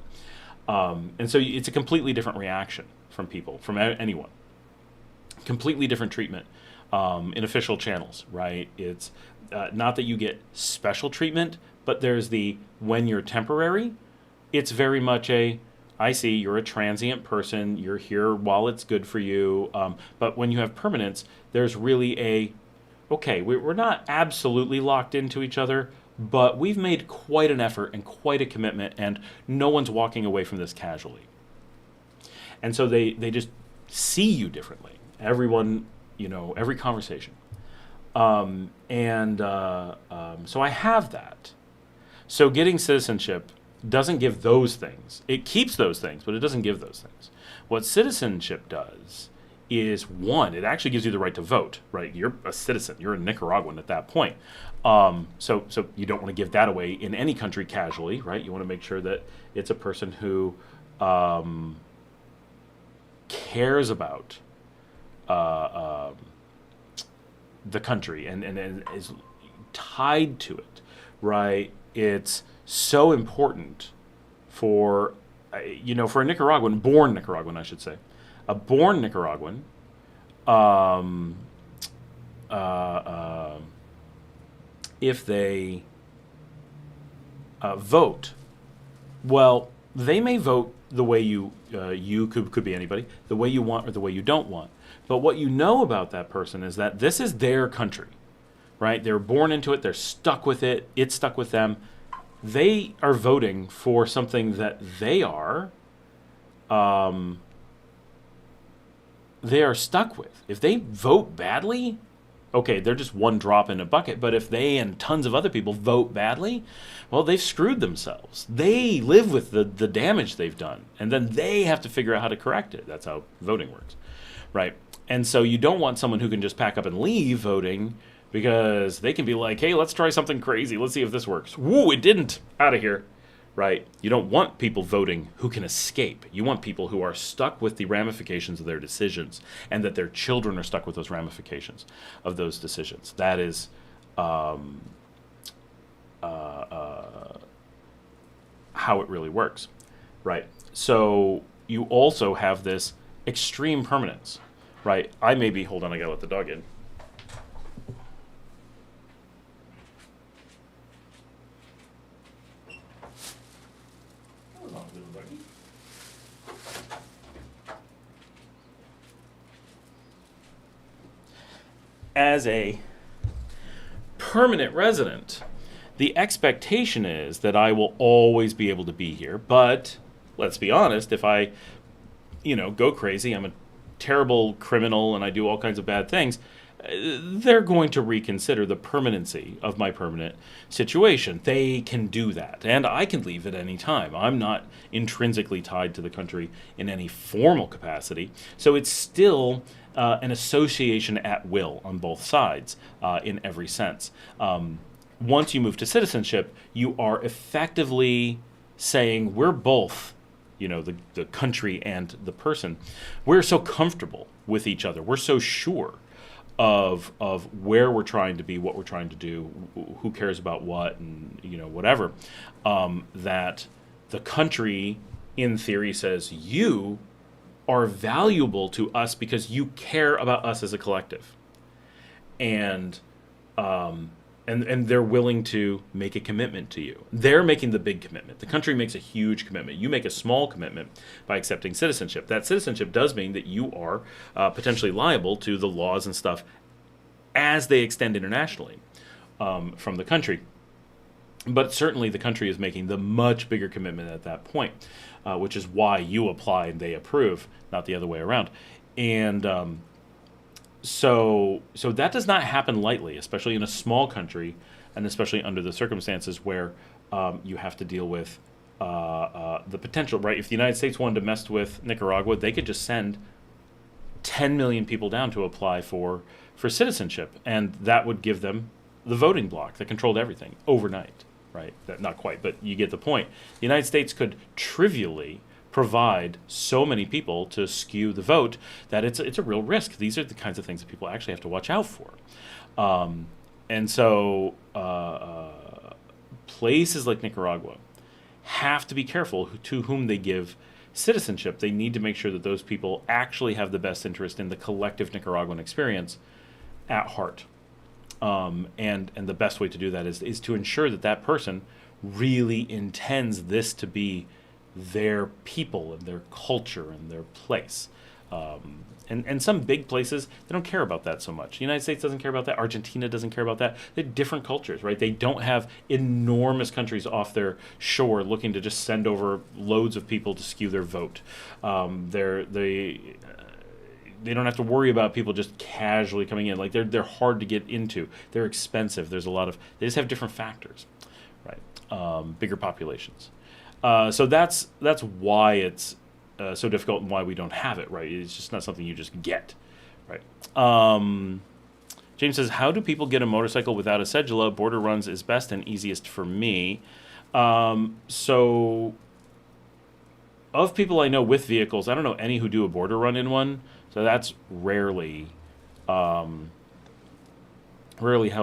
And so it's a completely different reaction from people, from anyone. Completely different treatment in official channels, right? It's not that you get special treatment, but there's when you're temporary, it's very much I see, you're a transient person, you're here while it's good for you. But when you have permanence, there's really okay, we're not absolutely locked into each other, but we've made quite an effort and quite a commitment, and no one's walking away from this casually. And so they just see you differently. Everyone, every conversation. So I have that. So getting citizenship doesn't give those things. It keeps those things, but it doesn't give those things. What citizenship does is one, it actually gives you the right to vote, right? You're a citizen, you're a Nicaraguan at that point. So you don't want to give that away in any country casually, right? You want to make sure that it's a person who cares about the country and is tied to it, right? It's so important for, for a Nicaraguan, born Nicaraguan, I should say, a born Nicaraguan, if they vote, well, they may vote the way you could be anybody, the way you want or the way you don't want. But what you know about that person is that this is their country, right? They're born into it. They're stuck with it. It's stuck with them. They are voting for something that they are stuck with. If they vote badly, okay, they're just one drop in a bucket. But if they and tons of other people vote badly, well, they've screwed themselves. They live with the damage they've done, and then they have to figure out how to correct it. That's how voting works, right? And so you don't want someone who can just pack up and leave voting, because they can be like, hey, let's try something crazy. Let's see if this works. Woo, it didn't. Out of here. Right? You don't want people voting who can escape. You want people who are stuck with the ramifications of their decisions, and that their children are stuck with those ramifications of those decisions. That is how it really works. Right? So you also have this extreme permanence. Right? Hold on, I gotta let the dog in. As a permanent resident, the expectation is that I will always be able to be here. But let's be honest, if I, go crazy, I'm a terrible criminal and I do all kinds of bad things, they're going to reconsider the permanency of my permanent situation. They can do that. And I can leave at any time. I'm not intrinsically tied to the country in any formal capacity. So it's still an association at will on both sides in every sense. Once you move to citizenship, you are effectively saying we're both, the country and the person. We're so comfortable with each other. We're so sure of where we're trying to be, what we're trying to do, who cares about what, and whatever, that the country, in theory, says you are valuable to us because you care about us as a collective, and they're willing to make a commitment to you. They're making the big commitment. The country makes a huge commitment. You make a small commitment by accepting citizenship. That citizenship does mean that you are potentially liable to the laws and stuff as they extend internationally from the country. But certainly the country is making the much bigger commitment at that point, which is why you apply and they approve, not the other way around. And So that does not happen lightly, especially in a small country, and especially under the circumstances where you have to deal with the potential, right? If the United States wanted to mess with Nicaragua, they could just send 10 million people down to apply for citizenship, and that would give them the voting bloc that controlled everything overnight, right? Not quite, but you get the point. The United States could trivially provide so many people to skew the vote that it's a real risk. These are the kinds of things that people actually have to watch out for. And so places like Nicaragua have to be careful to whom they give citizenship. They need to make sure that those people actually have the best interest in the collective Nicaraguan experience at heart. And the best way to do that is to ensure that that person really intends this to be their people and their culture and their place. And some big places, they don't care about that so much. The United States doesn't care about that. Argentina doesn't care about that. They're different cultures, right? They don't have enormous countries off their shore looking to just send over loads of people to skew their vote. They don't have to worry about people just casually coming in. Like they're hard to get into. They're expensive. They just have different factors, right? Bigger populations. So that's why it's so difficult and why we don't have it, right? It's just not something you just get, right? James says, how do people get a motorcycle without a cedula? Border runs is best and easiest for me. So of people I know with vehicles, I don't know any who do a border run in one. So that's rarely how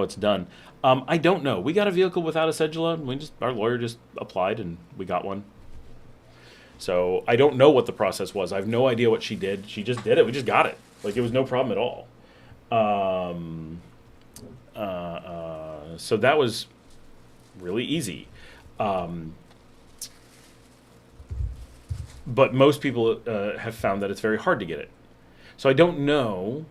it's done. I don't know. We got a vehicle without a cedula. Our lawyer just applied and we got one. So I don't know what the process was. I have no idea what she did. She just did it. We just got it. Like, it was no problem at all. So that was really easy. But most people have found that it's very hard to get it. So I don't know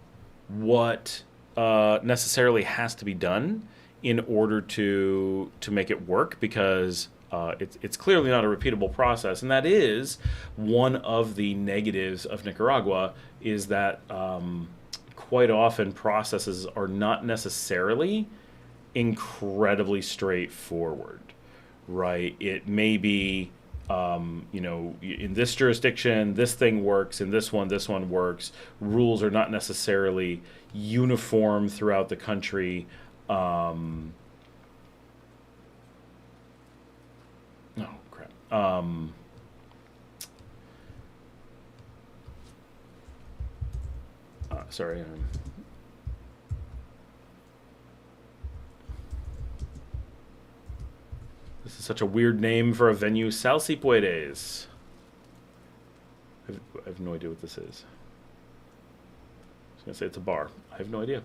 what necessarily has to be done in order to make it work, because it's clearly not a repeatable process. And that is one of the negatives of Nicaragua, is that quite often processes are not necessarily incredibly straightforward, right? It may be, in this jurisdiction, this thing works, in this one works. Rules are not necessarily uniform throughout the country. Oh, crap. Sorry. This is such a weird name for a venue. Sal si puedes. I have no idea what this is. I was going to say it's a bar. I have no idea.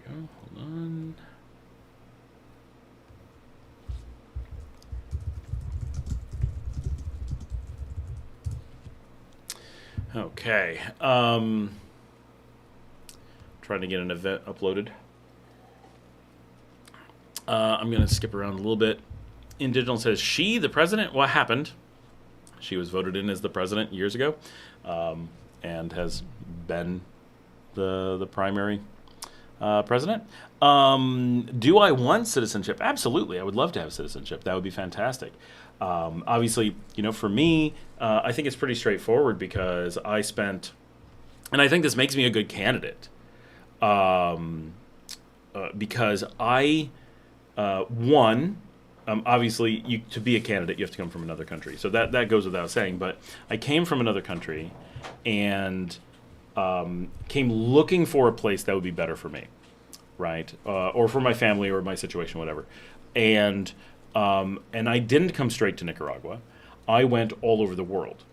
Hold on. Okay. Trying to get an event uploaded. I'm going to skip around a little bit. In Digital says, she, the president? What happened? She was voted in as the president years ago, and has been the primary president. Do I want citizenship? Absolutely. I would love to have citizenship. That would be fantastic. Obviously, for me, I think it's pretty straightforward, because I spent, and I think this makes me a good candidate, because I, obviously, to be a candidate, you have to come from another country. So that goes without saying. But I came from another country and came looking for a place that would be better for me, right? Or for my family or my situation, whatever. And I didn't come straight to Nicaragua. I went all over the world.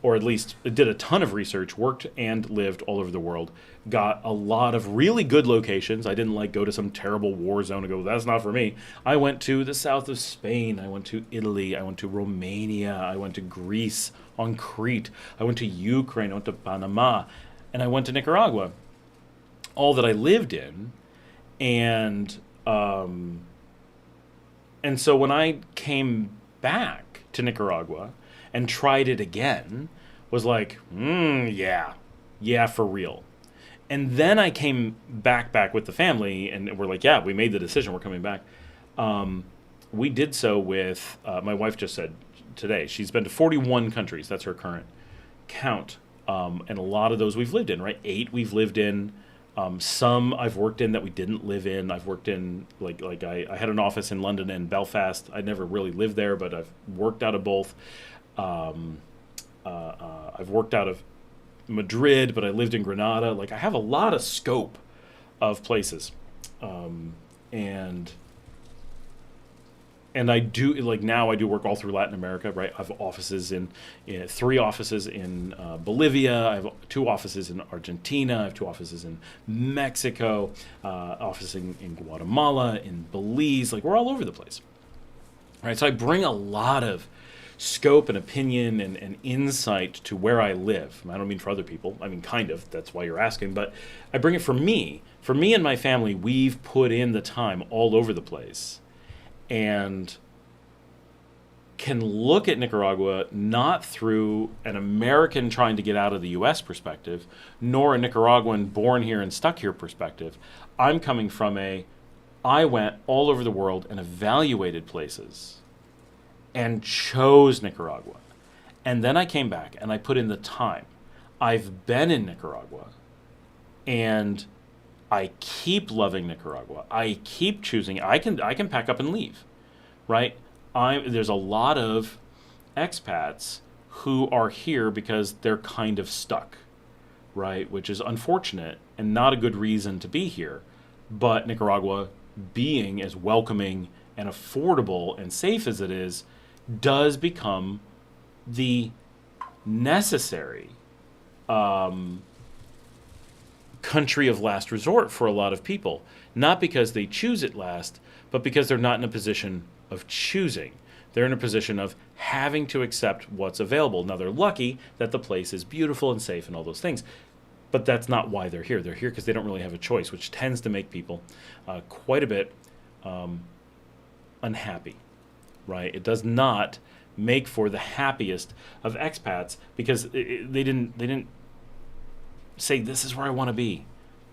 Or at least did a ton of research, worked and lived all over the world, got a lot of really good locations. I didn't go to some terrible war zone and go, that's not for me. I went to the south of Spain. I went to Italy. I went to Romania. I went to Greece on Crete. I went to Ukraine. I went to Panama. And I went to Nicaragua. All that I lived in. And so when I came back to Nicaragua and tried it again, was like, yeah, for real. And then I came back with the family, and we're like, yeah, we made the decision, we're coming back. We did so with, my wife just said today, she's been to 41 countries, that's her current count. And a lot of those we've lived in, right? 8 we've lived in. Some I've worked in that we didn't live in. I've worked in, I had an office in London and Belfast. I never really lived there, but I've worked out of both. I've worked out of Madrid, but I lived in Granada. I have a lot of scope of places. And and I do, like, now I do work all through Latin America, right? I have offices three offices in Bolivia. I have 2 offices in Argentina. I have 2 offices in Mexico, offices in Guatemala, in Belize. Like, we're all over the place, right? So I bring a lot of scope and opinion and insight to where I live. I don't mean for other people. I mean, kind of. That's why you're asking. But I bring it for me. For me and my family, we've put in the time all over the place, and can look at Nicaragua not through an American trying to get out of the U.S. perspective, nor a Nicaraguan born here and stuck here perspective. I'm coming from I went all over the world and evaluated places and chose Nicaragua. And then I came back and I put in the time. I've been in Nicaragua, and I keep loving Nicaragua. I keep choosing. I can pack up and leave, right? There's a lot of expats who are here because they're kind of stuck, right? Which is unfortunate and not a good reason to be here. But Nicaragua, being as welcoming and affordable and safe as it is, does become the necessary country of last resort for a lot of people. Not because they choose it last, but because they're not in a position of choosing. They're in a position of having to accept what's available. Now, they're lucky that the place is beautiful and safe and all those things, but that's not why they're here. They're here because they don't really have a choice, which tends to make people quite a bit unhappy, right? It does not make for the happiest of expats because they didn't say, this is where I want to be.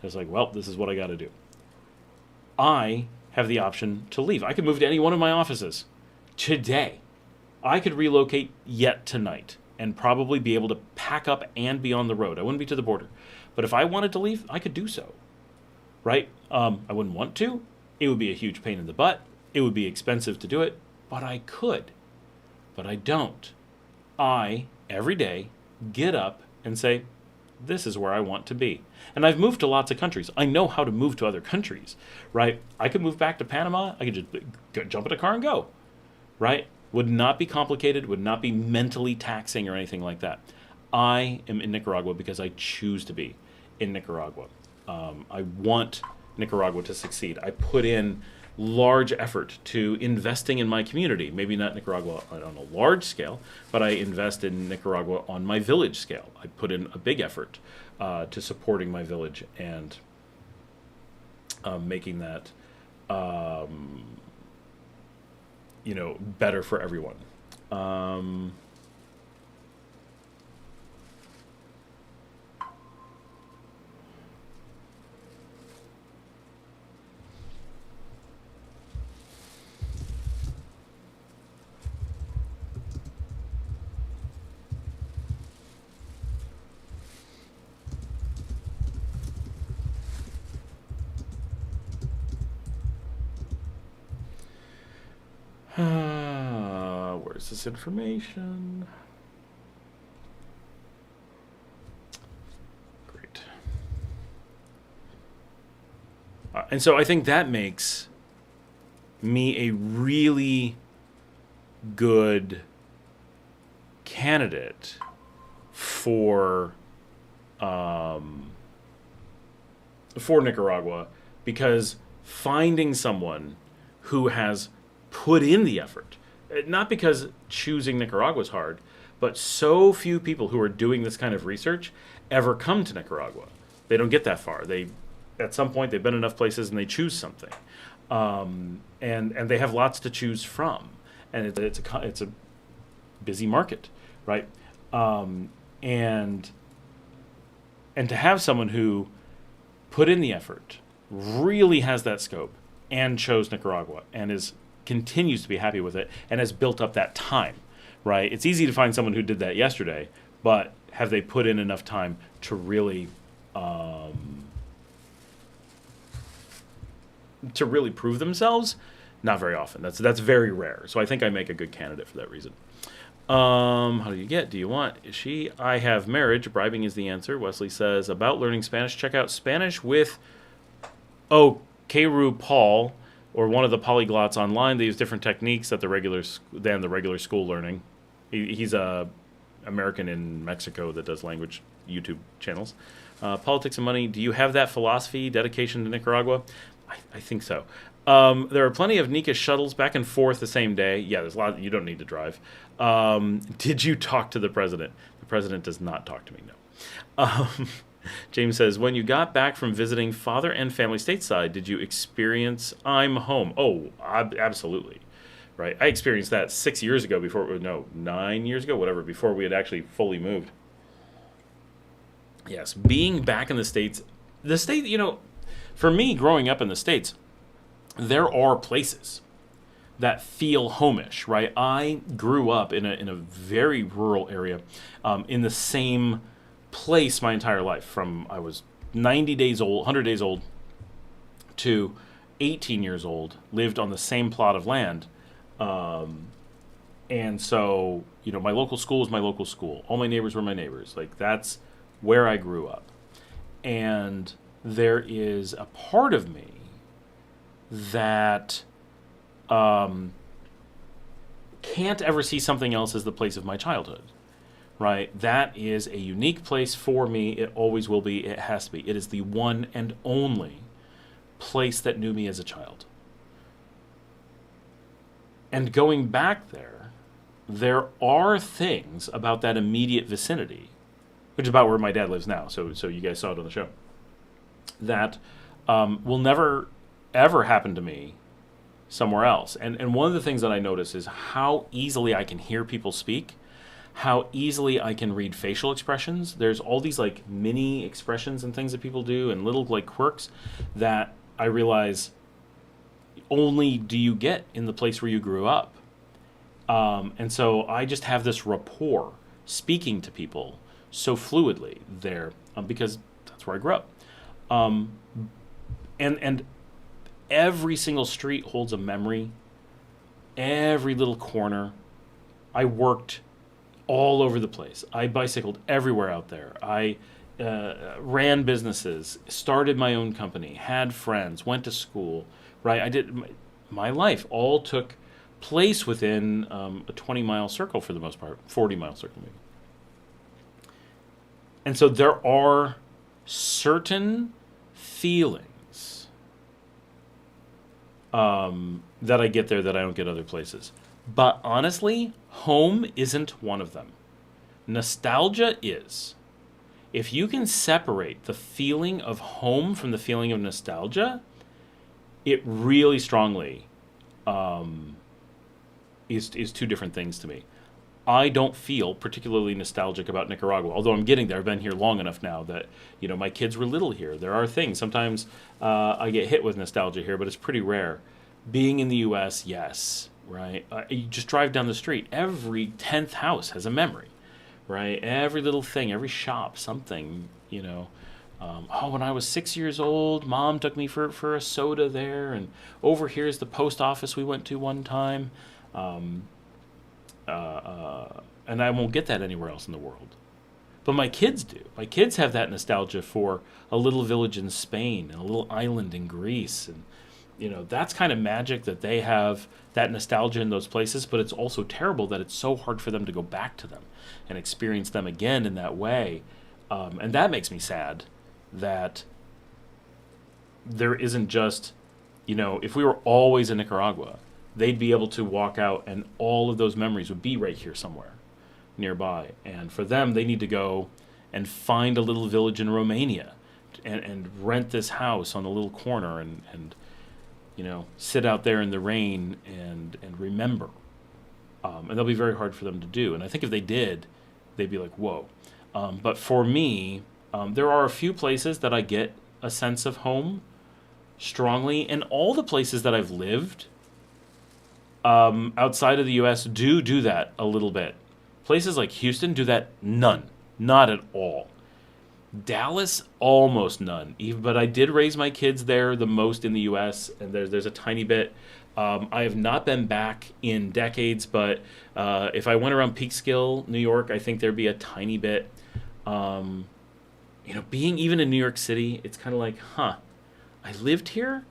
It's like, well, this is what I got to do. I have the option to leave. I could move to any one of my offices today. I could relocate yet tonight and probably be able to pack up and be on the road. I wouldn't be to the border. But if I wanted to leave, I could do so, right? I wouldn't want to. It would be a huge pain in the butt. It would be expensive to do it, but I could. But I don't. I, every day, get up and say, this is where I want to be. And I've moved to lots of countries. I know how to move to other countries, right? I could move back to Panama. I could just jump in a car and go, right? Would not be complicated, would not be mentally taxing or anything like that. I am in Nicaragua because I choose to be in Nicaragua. I want Nicaragua to succeed. I put in large effort to investing in my community. Maybe not Nicaragua on a large scale, but I invest in Nicaragua on my village scale. I put in a big effort to supporting my village and making that better for everyone. Where's this information? Great. And so I think that makes me a really good candidate for Nicaragua, because finding someone who has put in the effort, not because choosing Nicaragua is hard, but so few people who are doing this kind of research ever come to Nicaragua. They don't get that far. At some point, they've been enough places and they choose something, and they have lots to choose from, and it's a busy market, right? And to have someone who put in the effort, really has that scope, and chose Nicaragua, and continues to be happy with it, and has built up that time, right? It's easy to find someone who did that yesterday, but have they put in enough time to really prove themselves? Not very often. That's very rare. So I think I make a good candidate for that reason. How do you get? Do you want? I have marriage. Bribing is the answer. Wesley says, about learning Spanish, check out Spanish with Keru Paul. or one of the polyglots online. They use different techniques than the regular school learning. He's a American in Mexico that does language YouTube channels. Politics and money. Do you have that philosophy, dedication to Nicaragua? I think so. There are plenty of Nika shuttles back and forth the same day. Yeah, there's a lot. You don't need to drive. Did you talk to the president? The president does not talk to me, no. James says, when you got back from visiting father and family stateside, did you experience I'm home? Oh, absolutely. Right. I experienced that 6 years ago 9 years ago, whatever, before we had actually fully moved. Yes, being back in the States, for me, growing up in the States, there are places that feel homish, right? I grew up in a very rural area, in the same place my entire life, from I was 90 days old, 100 days old, to 18 years old, lived on the same plot of land. And so, my local school was my local school. All my neighbors were my neighbors. Like, that's where I grew up. And there is a part of me that can't ever see something else as the place of my childhood, right? That is a unique place for me. It always will be. It has to be. It is the one and only place that knew me as a child. And going back there are things about that immediate vicinity, which is about where my dad lives now, so you guys saw it on the show, that will never, ever happen to me somewhere else. And one of the things that I notice is how easily I can hear people speak, how easily I can read facial expressions. There's all these like mini expressions and things that people do and little like quirks that I realize only do you get in the place where you grew up. And so I just have this rapport speaking to people so fluidly there, because that's where I grew up. And every single street holds a memory. Every little corner. I worked all over the place. I bicycled everywhere out there. I ran businesses, started my own company, had friends, went to school, right? I did my life all took place within a 20-mile circle for the most part, 40-mile circle maybe. And so there are certain feelings that I get there that I don't get other places. But honestly, home isn't one of them. Nostalgia is. If you can separate the feeling of home from the feeling of nostalgia, it really strongly is two different things to me. I don't feel particularly nostalgic about Nicaragua, although I'm getting there. I've been here long enough now that, my kids were little here. There are things. Sometimes I get hit with nostalgia here, but it's pretty rare. Being in the U.S., yes, right? You just drive down the street. Every 10th house has a memory, right? Every little thing, every shop, something, when I was 6 years old, Mom took me for a soda there, and over here's the post office we went to one time. And I won't get that anywhere else in the world. But my kids do. My kids have that nostalgia for a little village in Spain and a little island in Greece. And, that's kind of magic that they have that nostalgia in those places. But it's also terrible that it's so hard for them to go back to them and experience them again in that way. And that makes me sad that there isn't just, if we were always in Nicaragua, they'd be able to walk out and all of those memories would be right here somewhere nearby. And for them, they need to go and find a little village in Romania and rent this house on a little corner and sit out there in the rain and remember. And that'll be very hard for them to do. And I think if they did, they'd be like, whoa. But for me, there are a few places that I get a sense of home strongly. And all the places that I've lived outside of the U.S. do that a little bit. Places like Houston do that none. Not at all. Dallas, almost none. But I did raise my kids there the most in the U.S., and there's a tiny bit. I have not been back in decades, but if I went around Peekskill, New York, I think there'd be a tiny bit. Being even in New York City, it's kind of like, I lived here?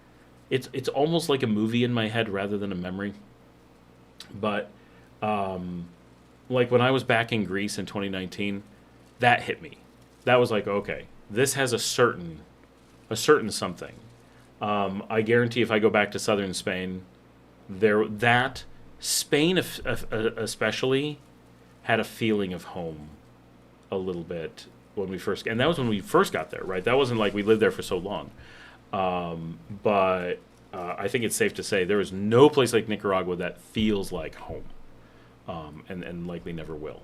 it's almost like a movie in my head rather than a memory. But like when I was back in Greece in 2019, that hit me. That was like, okay, this has a certain something. I guarantee if I go back to southern Spain, that Spain especially had a feeling of home a little bit when we first, and that was when we first got there, right? That wasn't like we lived there for so long. But I think it's safe to say there is no place like Nicaragua that feels like home, and likely never will.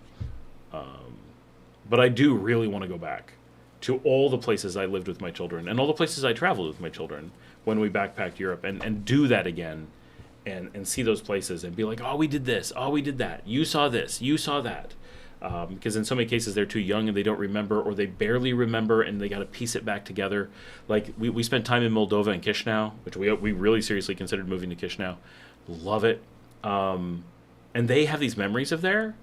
But I do really want to go back to all the places I lived with my children and all the places I traveled with my children when we backpacked Europe, and do that again, and see those places and be like, oh, we did this, oh, we did that, you saw this, you saw that. Because in so many cases they're too young and they don't remember, or they barely remember, and they got to piece it back together. Like we spent time in Moldova and Chisinau, which we really seriously considered moving to Chisinau. Love it. And they have these memories of there,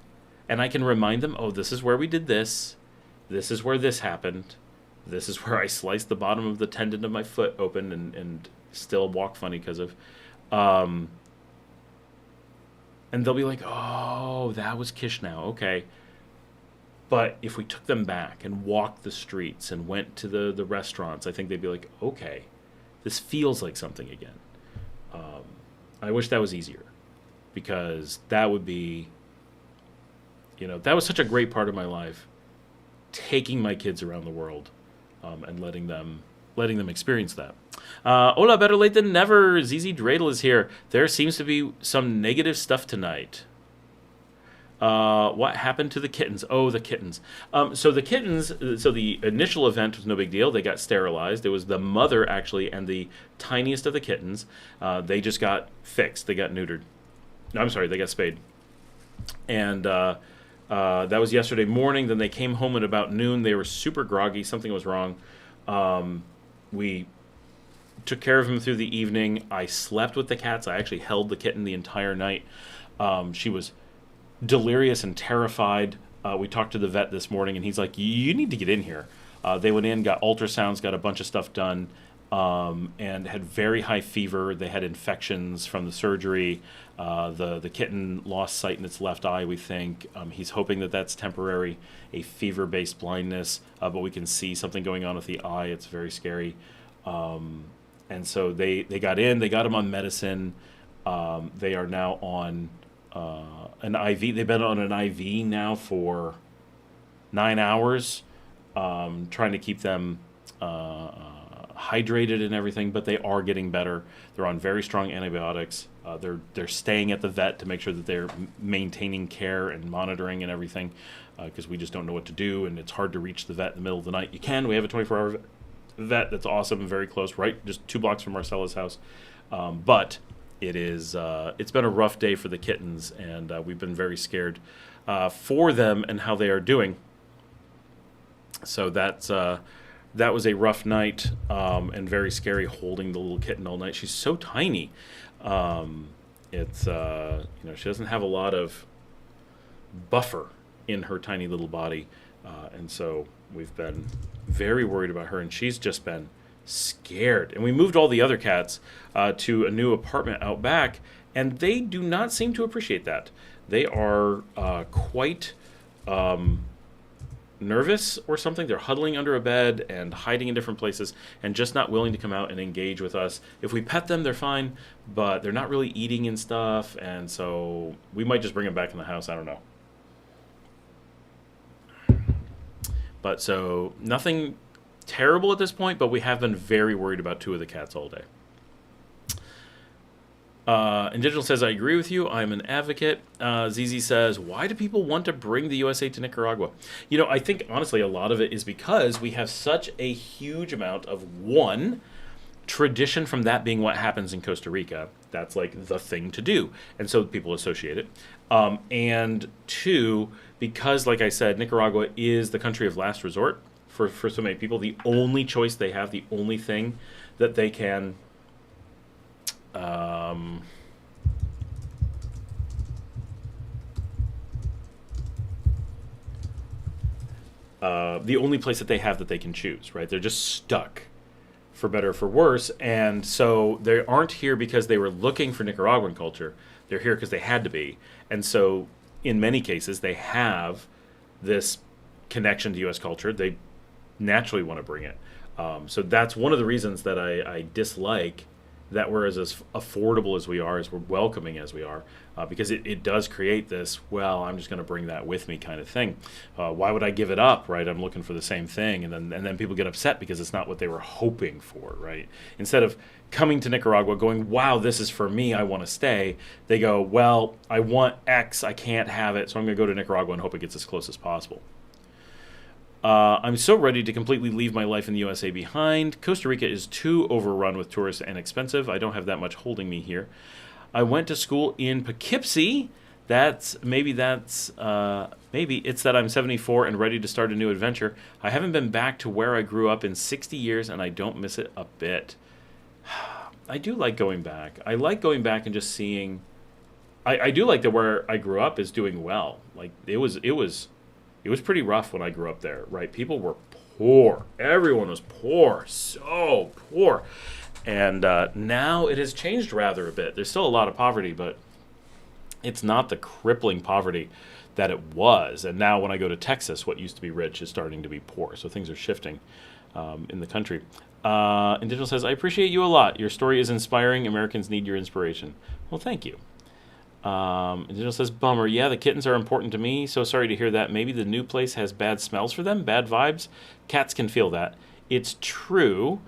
and I can remind them, oh, this is where we did this. This is where this happened. This is where I sliced the bottom of the tendon of my foot open and still walk funny because of. And they'll be like, oh, that was Chisinau. Okay. But if we took them back and walked the streets and went to the restaurants, I think they'd be like, okay, this feels like something again. I wish that was easier, because that would be, that was such a great part of my life, taking my kids around the world, and letting them experience that. Hola, better late than never. ZZ Dreidel is here. There seems to be some negative stuff tonight. What happened to the kittens? Oh, the kittens. So the initial event was no big deal. They got sterilized. It was the mother, actually, and the tiniest of the kittens. They just got fixed. They got neutered. No, I'm sorry, they got spayed. And that was yesterday morning. Then they came home at about noon. They were super groggy. Something was wrong. We took care of them through the evening. I slept with the cats. I actually held the kitten the entire night. She was delirious and terrified. We talked to the vet this morning, and he's like, you need to get in here. They went in, got ultrasounds, got a bunch of stuff done, and had very high fever. They had infections from the surgery. The kitten lost sight in its left eye, we think. He's hoping that that's temporary, a fever-based blindness, but we can see something going on with the eye. It's very scary. And so they got in, they got him on medicine. They are now on an IV. They've been on an IV now for 9 hours, trying to keep them hydrated and everything, but they are getting better. They're on very strong antibiotics. They're staying at the vet to make sure that they're maintaining care and monitoring and everything, because we just don't know what to do, and it's hard to reach the vet in the middle of the night. You can. We have a 24-hour vet that's awesome and very close, right? Just 2 blocks from Marcella's house. But it's been a rough day for the kittens, and we've been very scared for them and how they are doing. So that was a rough night, and very scary, holding the little kitten all night. She's so tiny. She doesn't have a lot of buffer in her tiny little body, and so we've been very worried about her, and she's just been scared. And we moved all the other cats to a new apartment out back, and they do not seem to appreciate that. They are quite nervous or something. They're huddling under a bed and hiding in different places and just not willing to come out and engage with us. If we pet them, they're fine, but they're not really eating and stuff, and so we might just bring them back in the house. I don't know. But so nothing terrible at this point, but we have been very worried about 2 of the cats all day. And Digital says, I agree with you. I'm an advocate. ZZ says, why do people want to bring the USA to Nicaragua? I think, honestly, a lot of it is because we have such a huge amount of, one, tradition from that being what happens in Costa Rica. That's like the thing to do. And so people associate it. And 2, because, like I said, Nicaragua is the country of last resort for so many people. The only choice they have, the only thing that they can the only place that they have that they can choose, right? They're just stuck for better or for worse. And so they aren't here because they were looking for Nicaraguan culture. They're here because they had to be. And so in many cases, they have this connection to U.S. culture. They naturally want to bring it. So that's one of the reasons that I dislike that we're as affordable as we are, as we're welcoming as we are, because it does create this, well, I'm just going to bring that with me kind of thing. Why would I give it up, right? I'm looking for the same thing. And then people get upset because it's not what they were hoping for, right? Instead of coming to Nicaragua going, wow, this is for me, I want to stay, they go, well, I want X, I can't have it, so I'm going to go to Nicaragua and hope it gets as close as possible. I'm so ready to completely leave my life in the USA behind. Costa Rica is too overrun with tourists and expensive. I don't have that much holding me here. I went to school in Poughkeepsie. Maybe it's that I'm 74 and ready to start a new adventure. I haven't been back to where I grew up in 60 years, and I don't miss it a bit. I do like going back. I like going back and just seeing. I do like that where I grew up is doing well. Like it was pretty rough when I grew up there, right? People were poor. Everyone was poor, so poor. And now it has changed rather a bit. There's still a lot of poverty, but it's not the crippling poverty that it was. And now when I go to Texas, what used to be rich is starting to be poor. So things are shifting in the country. And Digital says, I appreciate you a lot. Your story is inspiring. Americans need your inspiration. Well, thank you. And Digital says, bummer. Yeah, the kittens are important to me. So sorry to hear that. Maybe the new place has bad smells for them, bad vibes. Cats can feel that. It's true.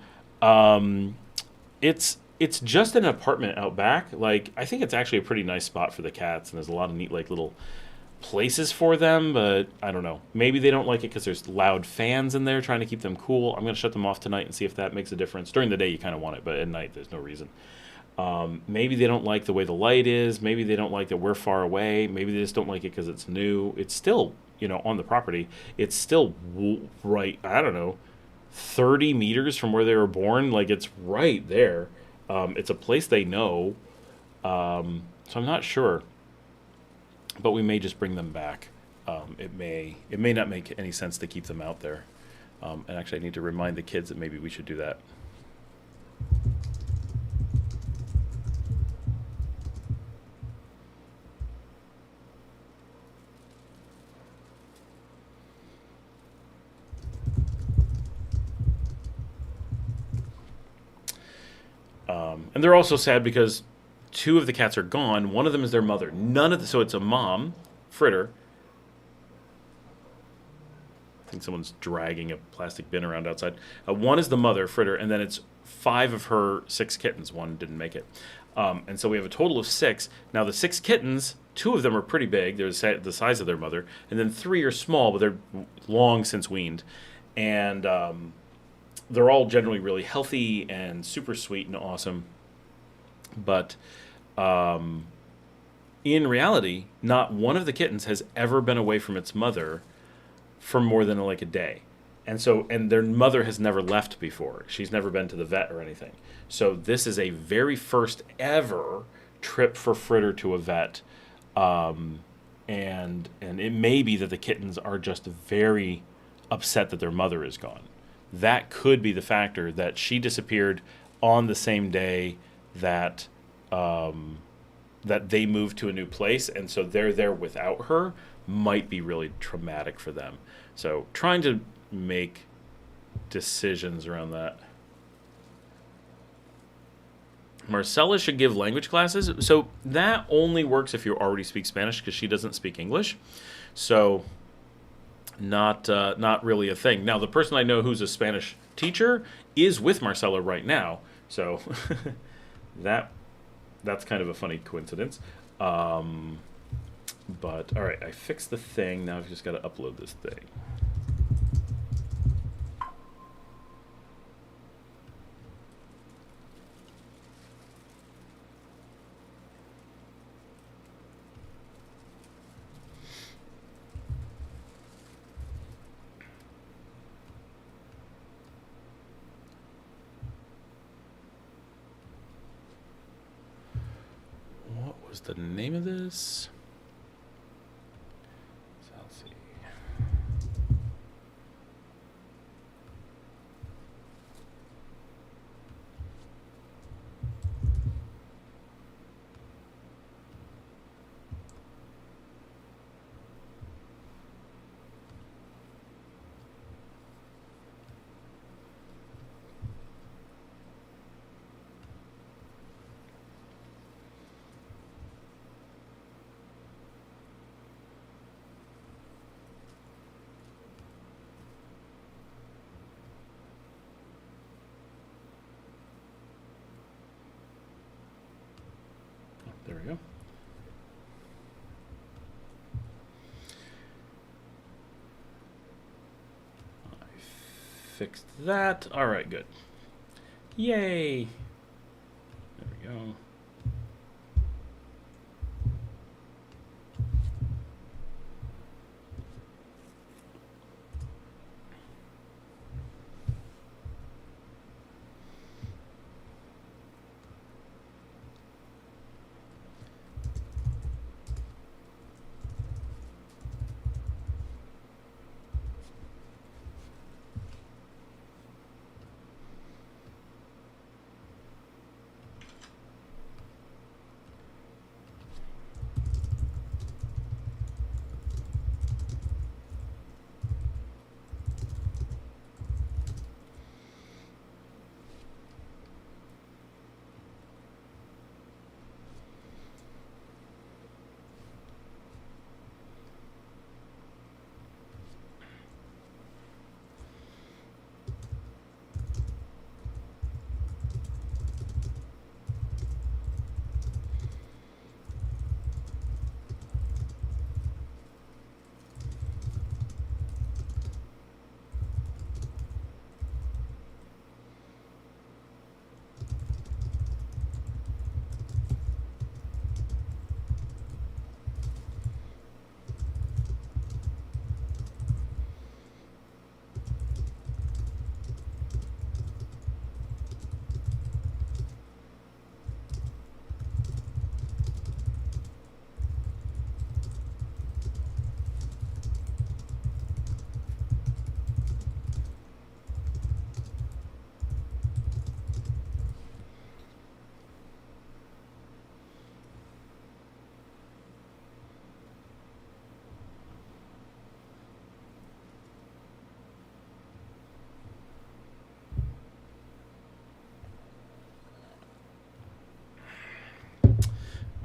It's just an apartment out back. Like, I think it's actually a pretty nice spot for the cats, and there's a lot of neat, like, little places for them, but I don't know. Maybe they don't like it because there's loud fans in there trying to keep them cool. I'm going to shut them off tonight and see if that makes a difference. During the day, you kind of want it, but at night, there's no reason. Maybe they don't like the way the light is. Maybe they don't like that we're far away. Maybe they just don't like it because it's new. It's still, on the property. It's still right, I don't know, 30 meters from where they were born. Like, it's right there. It's a place they know. So I'm not sure. But we may just bring them back. It may not make any sense to keep them out there. And actually, I need to remind the kids that maybe we should do that. And they're also sad because two of the cats are gone. One of them is their mother. So it's a mom, Fritter. I think someone's dragging a plastic bin around outside. One is the mother, Fritter, and then it's 5 of her 6 kittens. One didn't make it. And so we have a total of 6. Now the 6 kittens, 2 of them are pretty big. They're the size of their mother. And then 3 are small, but they're long since weaned. And they're all generally really healthy and super sweet and awesome. But in reality, not one of the kittens has ever been away from its mother for more than like a day. And their mother has never left before. She's never been to the vet or anything. So this is a very first ever trip for Fritter to a vet. And it may be that the kittens are just very upset that their mother is gone. That could be the factor that she disappeared on the same day that that they moved to a new place, and so they're there without her might be really traumatic for them. So trying to make decisions around that. Marcella should give language classes. So that only works if you already speak Spanish because she doesn't speak English. So not really a thing. Now, the person I know who's a Spanish teacher is with Marcella right now. So that's kind of a funny coincidence. But all right, I fixed the thing. Now I've just got to upload this thing. What was the name of this? So let's see. we go. I fixed that. All right, good. Yay. There we go.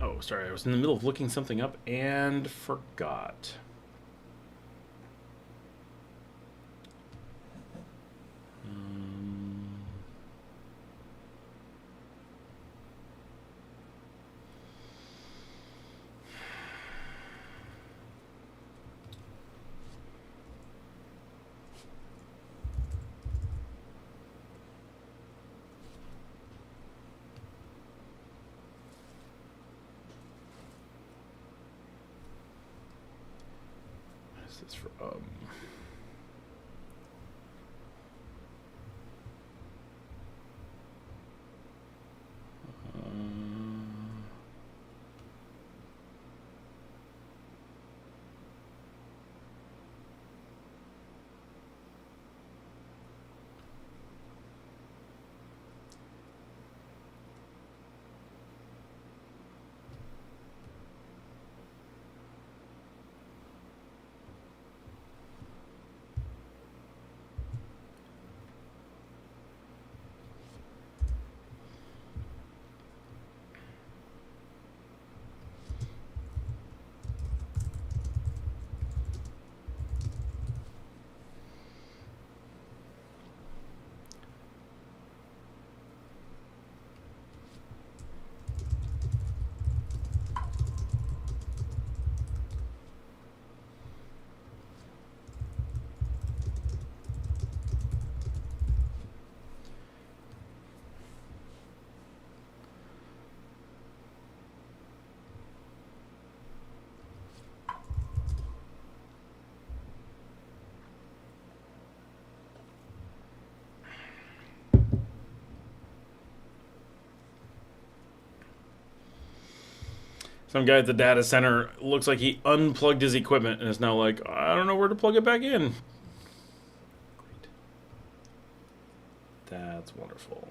Oh, sorry, I was in the middle of looking something up and forgot. This for some guy at the data center looks like he unplugged his equipment and is now like, I don't know where to plug it back in. Great. That's wonderful.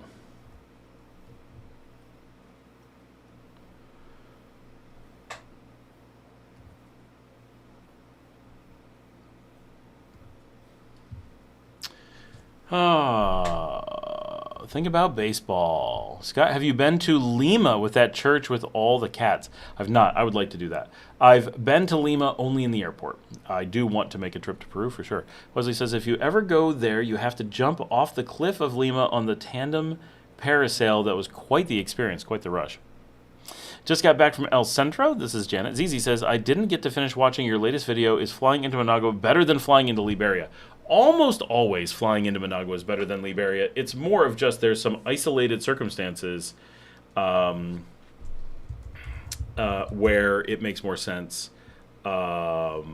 Think about baseball. Scott, have you been to Lima with that church with all the cats? I've not. I would like to do that. I've been to Lima only in the airport. I do want to make a trip to Peru for sure. Wesley says, if you ever go there, you have to jump off the cliff of Lima on the tandem parasail. That was quite the experience, quite the rush. Just got back from El Centro. This is Janet. Zizi says, I didn't get to finish watching your latest video. Is flying into Managua better than flying into Liberia? Almost always flying into Managua is better than Liberia. It's more of just there's some isolated circumstances where it makes more sense to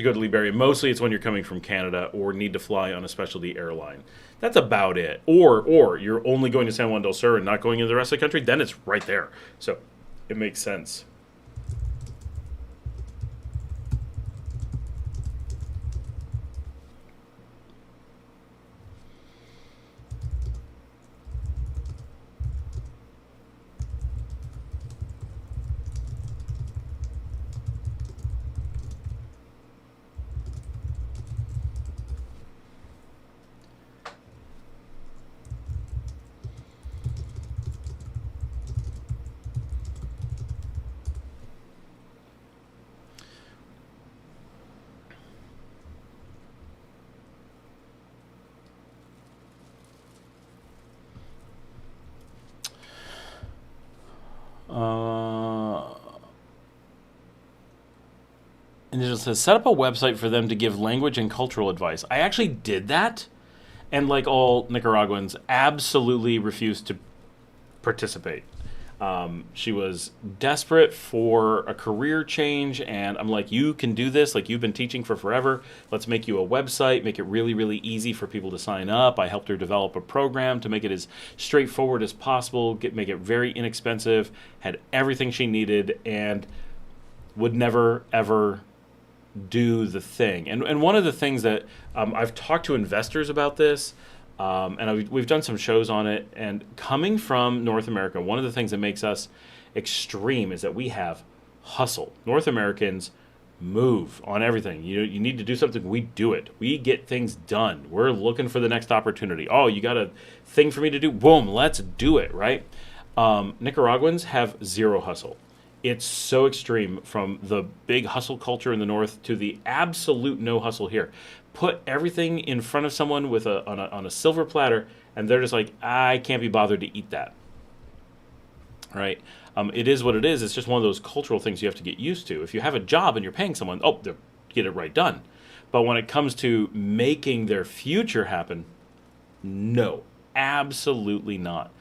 go to Liberia. Mostly it's when you're coming from Canada or need to fly on a specialty airline. That's about it. Or you're only going to San Juan del Sur and not going into the rest of the country, then it's right there. So it makes sense. And it just says, set up a website for them to give language and cultural advice. I actually did that, and like all Nicaraguans, absolutely refused to participate. She was desperate for a career change, and I'm like, you can do this. Like, you've been teaching for forever. Let's make you a website, make it really, really easy for people to sign up. I helped her develop a program to make it as straightforward as possible, make it very inexpensive, had everything she needed, and would never, ever do the thing. And one of the things that I've talked to investors about this, and we've done some shows on it, and coming from North America, one of the things that makes us extreme is that we have hustle. North Americans move on everything. You need to do something, we do it. We get things done. We're looking for the next opportunity. Oh, you got a thing for me to do? Boom, let's do it, right? Nicaraguans have zero hustle. It's so extreme from the big hustle culture in the north to the absolute no hustle here. Put everything in front of someone with on a silver platter, and they're just like, I can't be bothered to eat that. Right? It is what it is. It's just one of those cultural things you have to get used to. If you have a job and you're paying someone, get it right done. But when it comes to making their future happen, no, absolutely not.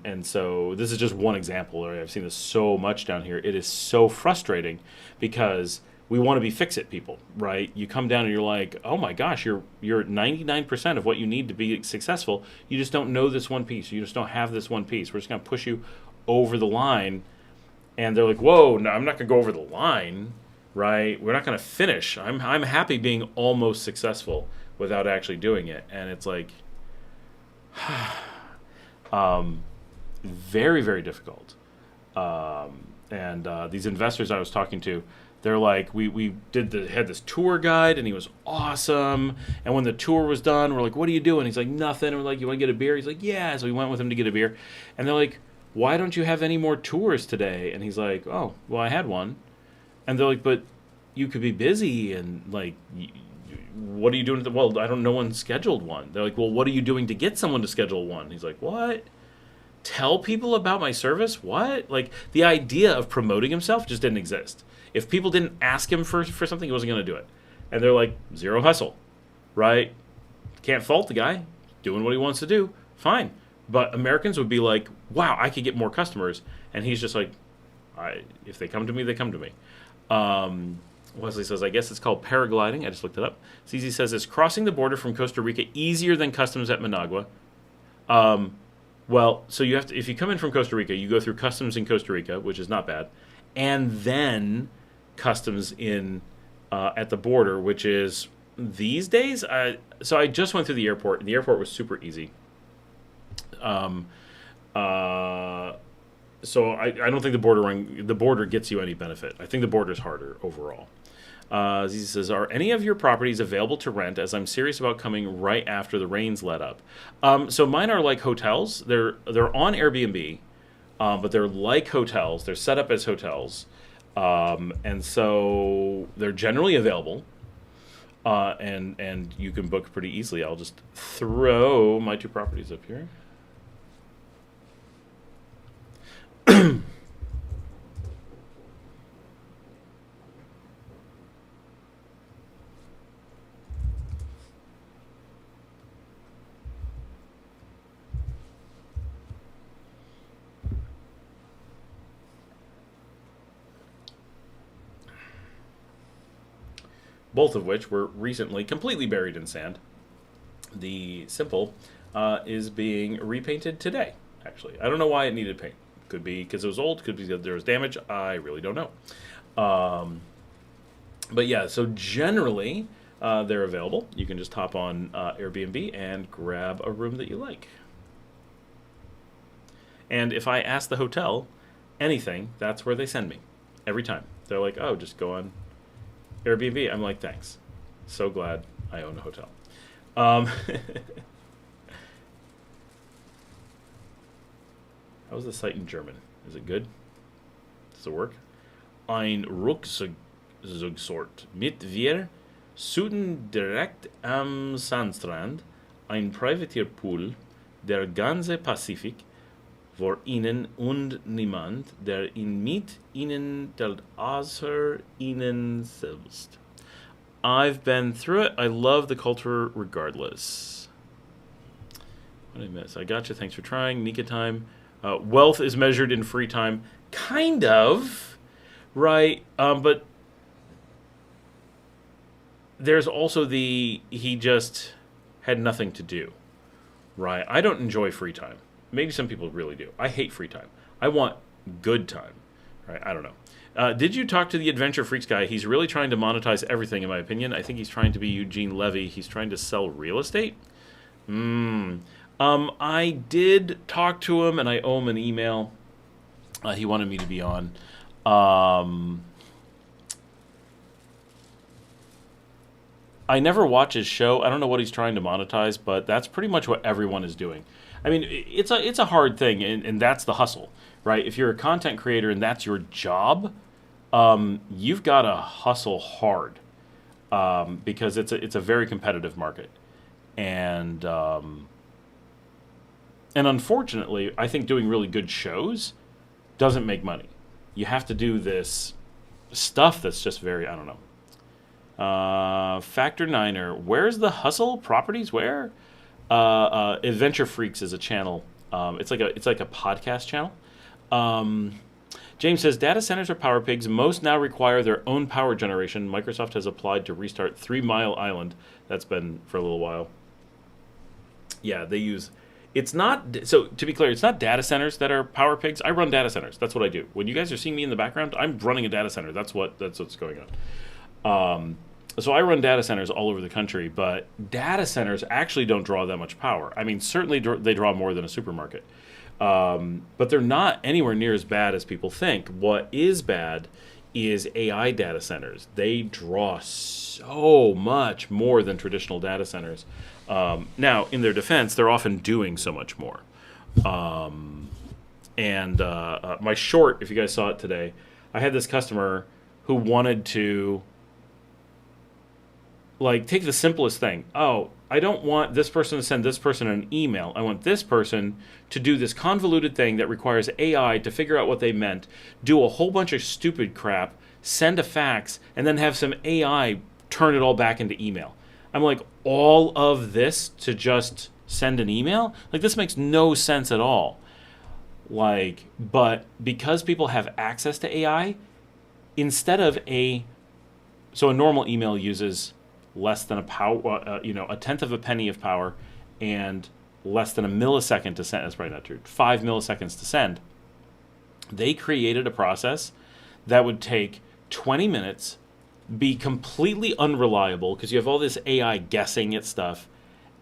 And so this is just one example. I've seen this so much down here. It is so frustrating because we want to be fix-it people, right? You come down and you're like, oh my gosh, you're 99% of what you need to be successful. You just don't know this one piece. You just don't have this one piece. We're just going to push you over the line. And they're like, whoa, no, I'm not going to go over the line, right? We're not going to finish. I'm happy being almost successful without actually doing it. And it's like, very, very difficult. And these investors I was talking to, they're like, we had this tour guide, and he was awesome. And when the tour was done, we're like, what are you doing? He's like, nothing. And we're like, you want to get a beer? He's like, yeah. So we went with him to get a beer. And they're like, why don't you have any more tours today? And he's like, oh, well, I had one. And they're like, but you could be busy, and like, what are you doing? Well, I don't know, one scheduled one. They're like, well, what are you doing to get someone to schedule one? He's like, what? Tell people about my service? What? Like, the idea of promoting himself just didn't exist. If people didn't ask him for something, he wasn't going to do it. And they're like, zero hustle, right? Can't fault the guy. Doing what he wants to do. Fine. But Americans would be like, wow, I could get more customers. And he's just like, if they come to me, they come to me. Wesley says, I guess it's called paragliding. I just looked it up. CZ says, is crossing the border from Costa Rica easier than customs at Managua? Well, so you have to, if you come in from Costa Rica, you go through customs in Costa Rica, which is not bad, and then customs in at the border, which is these days. So I just went through the airport, and the airport was super easy. So I don't think the border gets you any benefit. I think the border is harder overall. He says, are any of your properties available to rent, as I'm serious about coming right after the rains let up? So mine are like hotels. They're on Airbnb, but they're like hotels. They're set up as hotels. And so they're generally available. And you can book pretty easily. I'll just throw my two properties up here. both of which were recently completely buried in sand. The Simple is being repainted today, actually. I don't know why it needed paint. Could be because it was old, could be because there was damage. I really don't know. But yeah, so generally they're available. You can just hop on Airbnb and grab a room that you like. And if I ask the hotel anything, that's where they send me every time. They're like, oh, just go on Airbnb. I'm like, thanks. So glad I own a hotel. How's the site in German? Is it good? Does it work? Ein Rucksack mit wir Süden direkt am Sandstrand, ein Privatierpool, der ganze Pazifik, vor Ihnen und niemand, der ihn mit Ihnen teilt, außer Ihnen selbst. I've been through it. I love the culture regardless. What did I miss? I gotcha. Thanks for trying. Nika time. Wealth is measured in free time. Kind of. Right. But there's also he just had nothing to do. Right. I don't enjoy free time. Maybe some people really do. I hate free time. I want good time. Right. I don't know. Did you talk to the Adventure Freaks guy? He's really trying to monetize everything, in my opinion. I think he's trying to be Eugene Levy. He's trying to sell real estate. I did talk to him, and I owe him an email. He wanted me to be on. I never watch his show. I don't know what he's trying to monetize, but that's pretty much what everyone is doing. I mean, it's a hard thing, and that's the hustle, right? If you're a content creator and that's your job, you've got to hustle hard because it's a very competitive market, and unfortunately, I think doing really good shows doesn't make money. You have to do this stuff that's just very, I don't know. Factor Niner, where's the hustle? Properties where? Adventure Freaks is a channel. It's like a podcast channel. James says data centers are power pigs. Most now require their own power generation. Microsoft has applied to restart 3 Mile Island. That's been for a little while. Yeah, they use. It's not, so to be clear, it's not data centers that are power pigs. I run data centers. That's what I do. When you guys are seeing me in the background, I'm running a data center. That's what's going on. So I run data centers all over the country, but data centers actually don't draw that much power. I mean, certainly they draw more than a supermarket. But they're not anywhere near as bad as people think. What is bad is AI data centers. They draw so much more than traditional data centers. Now, in their defense, they're often doing so much more. My short, if you guys saw it today, I had this customer who wanted to take the simplest thing. Oh, I don't want this person to send this person an email. I want this person to do this convoluted thing that requires AI to figure out what they meant, do a whole bunch of stupid crap, send a fax, and then have some AI turn it all back into email. I'm like, all of this to just send an email? This makes no sense at all. But because people have access to AI, instead of a normal email uses less than a tenth of a penny of power and less than a millisecond to send. That's probably not true. 5 milliseconds to send. They created a process that would take 20 minutes, be completely unreliable because you have all this AI guessing at stuff,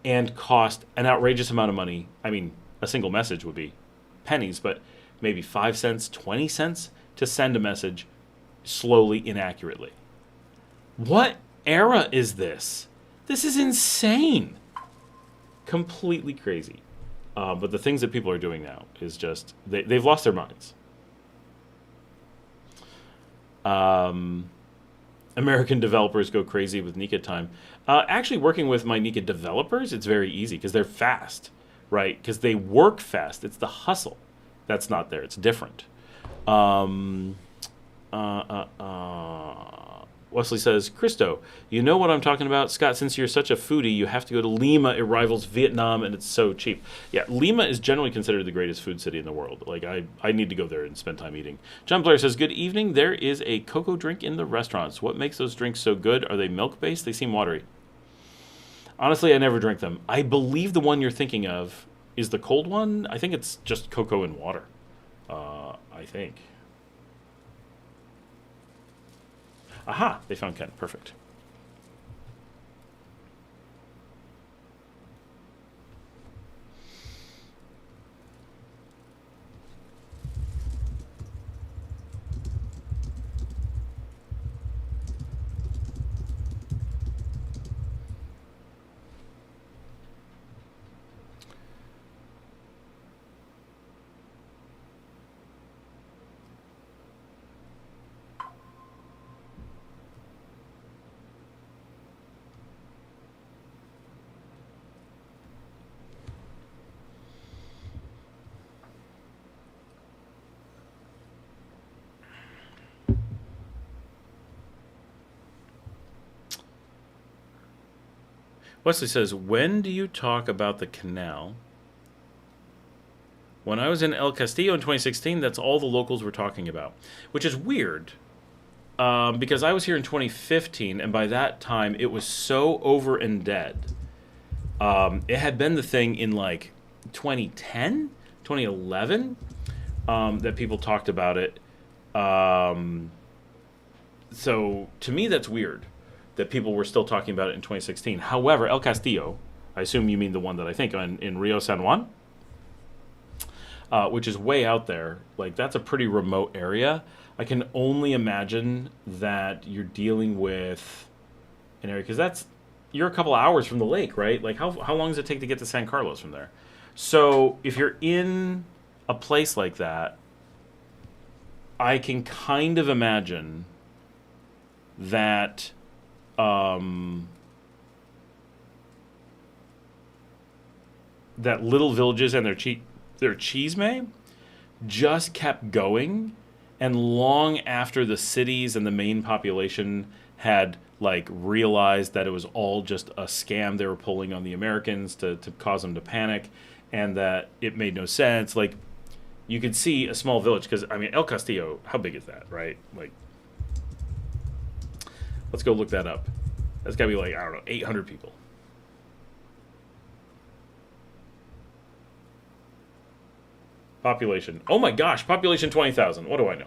and cost an outrageous amount of money. I mean, a single message would be pennies, but maybe 5 cents, 20 cents to send a message slowly, inaccurately. What era is this? This is insane. Completely crazy. But the things that people are doing now is just, they've lost their minds. American developers go crazy with Nika time. Actually, working with my Nika developers, it's very easy because they're fast, right? Because they work fast. It's the hustle that's not there. It's different. Wesley says, Christo, you know what I'm talking about? Scott, since you're such a foodie, you have to go to Lima. It rivals Vietnam, and it's so cheap. Yeah, Lima is generally considered the greatest food city in the world. Like, I need to go there and spend time eating. John Blair says, good evening. There is a cocoa drink in the restaurants. What makes those drinks so good? Are they milk-based? They seem watery. Honestly, I never drink them. I believe the one you're thinking of is the cold one. I think it's just cocoa and water. I think. Aha! They found Ken. Perfect. Wesley says, when do you talk about the canal? When I was in El Castillo in 2016, that's all the locals were talking about, which is weird because I was here in 2015, and by that time it was so over and dead. It had been the thing in like 2010, 2011 that people talked about it. So to me, that's weird that people were still talking about it in 2016. However, El Castillo, I assume you mean the one that I think in Rio San Juan, which is way out there. Like, that's a pretty remote area. I can only imagine that you're dealing with an area, because you're a couple hours from the lake, right? Like, how long does it take to get to San Carlos from there? So if you're in a place like that, I can kind of imagine that that little villages and their chisme just kept going, and long after the cities and the main population had like realized that it was all just a scam they were pulling on the Americans to cause them to panic, and that it made no sense. Like, you could see a small village, because I mean, El Castillo, how big is that, right? Like, let's go look that up. That's got to be like, I don't know, 800 people. Population. Oh my gosh, population 20,000. What do I know?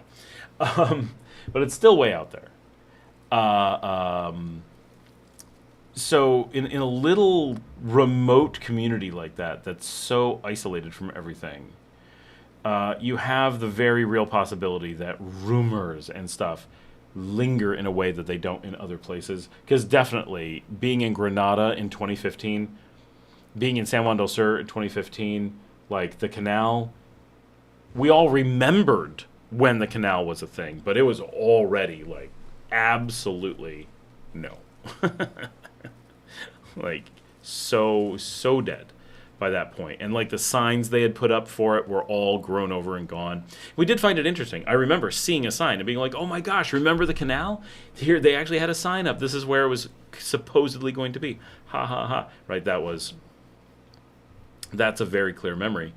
But it's still way out there. So in a little remote community like that, that's so isolated from everything, you have the very real possibility that rumors and stuff linger in a way that they don't in other places. Because definitely, being in Granada in 2015, being in San Juan del Sur in 2015, like the canal, we all remembered when the canal was a thing, but it was already like absolutely no. Like, so dead by that point. And like the signs they had put up for it were all grown over and gone. We did find it interesting. I remember seeing a sign and being like, oh my gosh, remember the canal? Here, they actually had a sign up. This is where it was supposedly going to be. Ha ha ha. Right, that's a very clear memory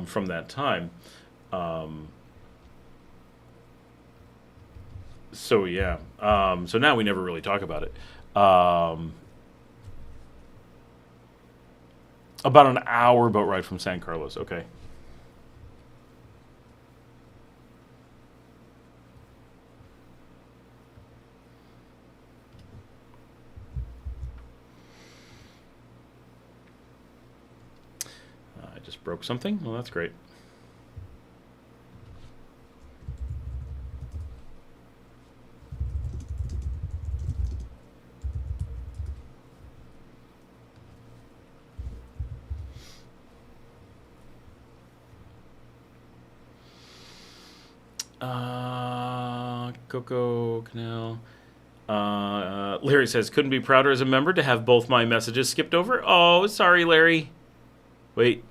from that time. So yeah. So now we never really talk about it. About an hour boat ride from San Carlos. Okay. I just broke something. Well, that's great. Coco Canal. Larry says, couldn't be prouder as a member to have both my messages skipped over. Oh, sorry, Larry. Wait.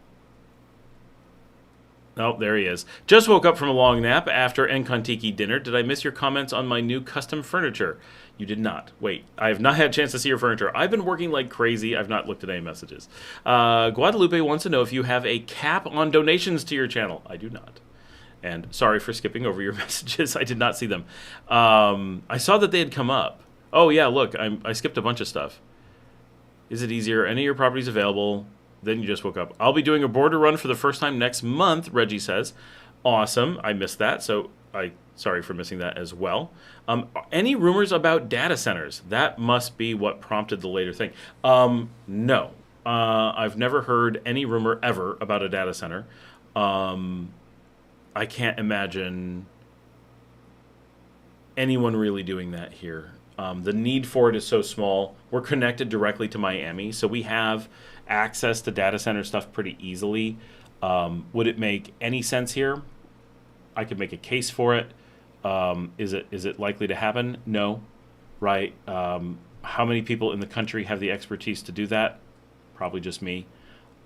Oh, there he is. Just woke up from a long nap after Nkontiki dinner. Did I miss your comments on my new custom furniture? You did not. Wait, I have not had a chance to see your furniture. I've been working like crazy. I've not looked at any messages. Guadalupe wants to know if you have a cap on donations to your channel. I do not. And sorry for skipping over your messages. I did not see them. I saw that they had come up. Oh, yeah, look, I skipped a bunch of stuff. Is it easier? Any of your properties available? Then you just woke up. I'll be doing a border run for the first time next month, Reggie says. Awesome. I missed that, so sorry for missing that as well. Any rumors about data centers? That must be what prompted the later thing. No. I've never heard any rumor ever about a data center. I can't imagine anyone really doing that here. The need for it is so small. We're connected directly to Miami, so we have access to data center stuff pretty easily. Would it make any sense here? I could make a case for it. Is it likely to happen? No. Right? How many people in the country have the expertise to do that? Probably just me.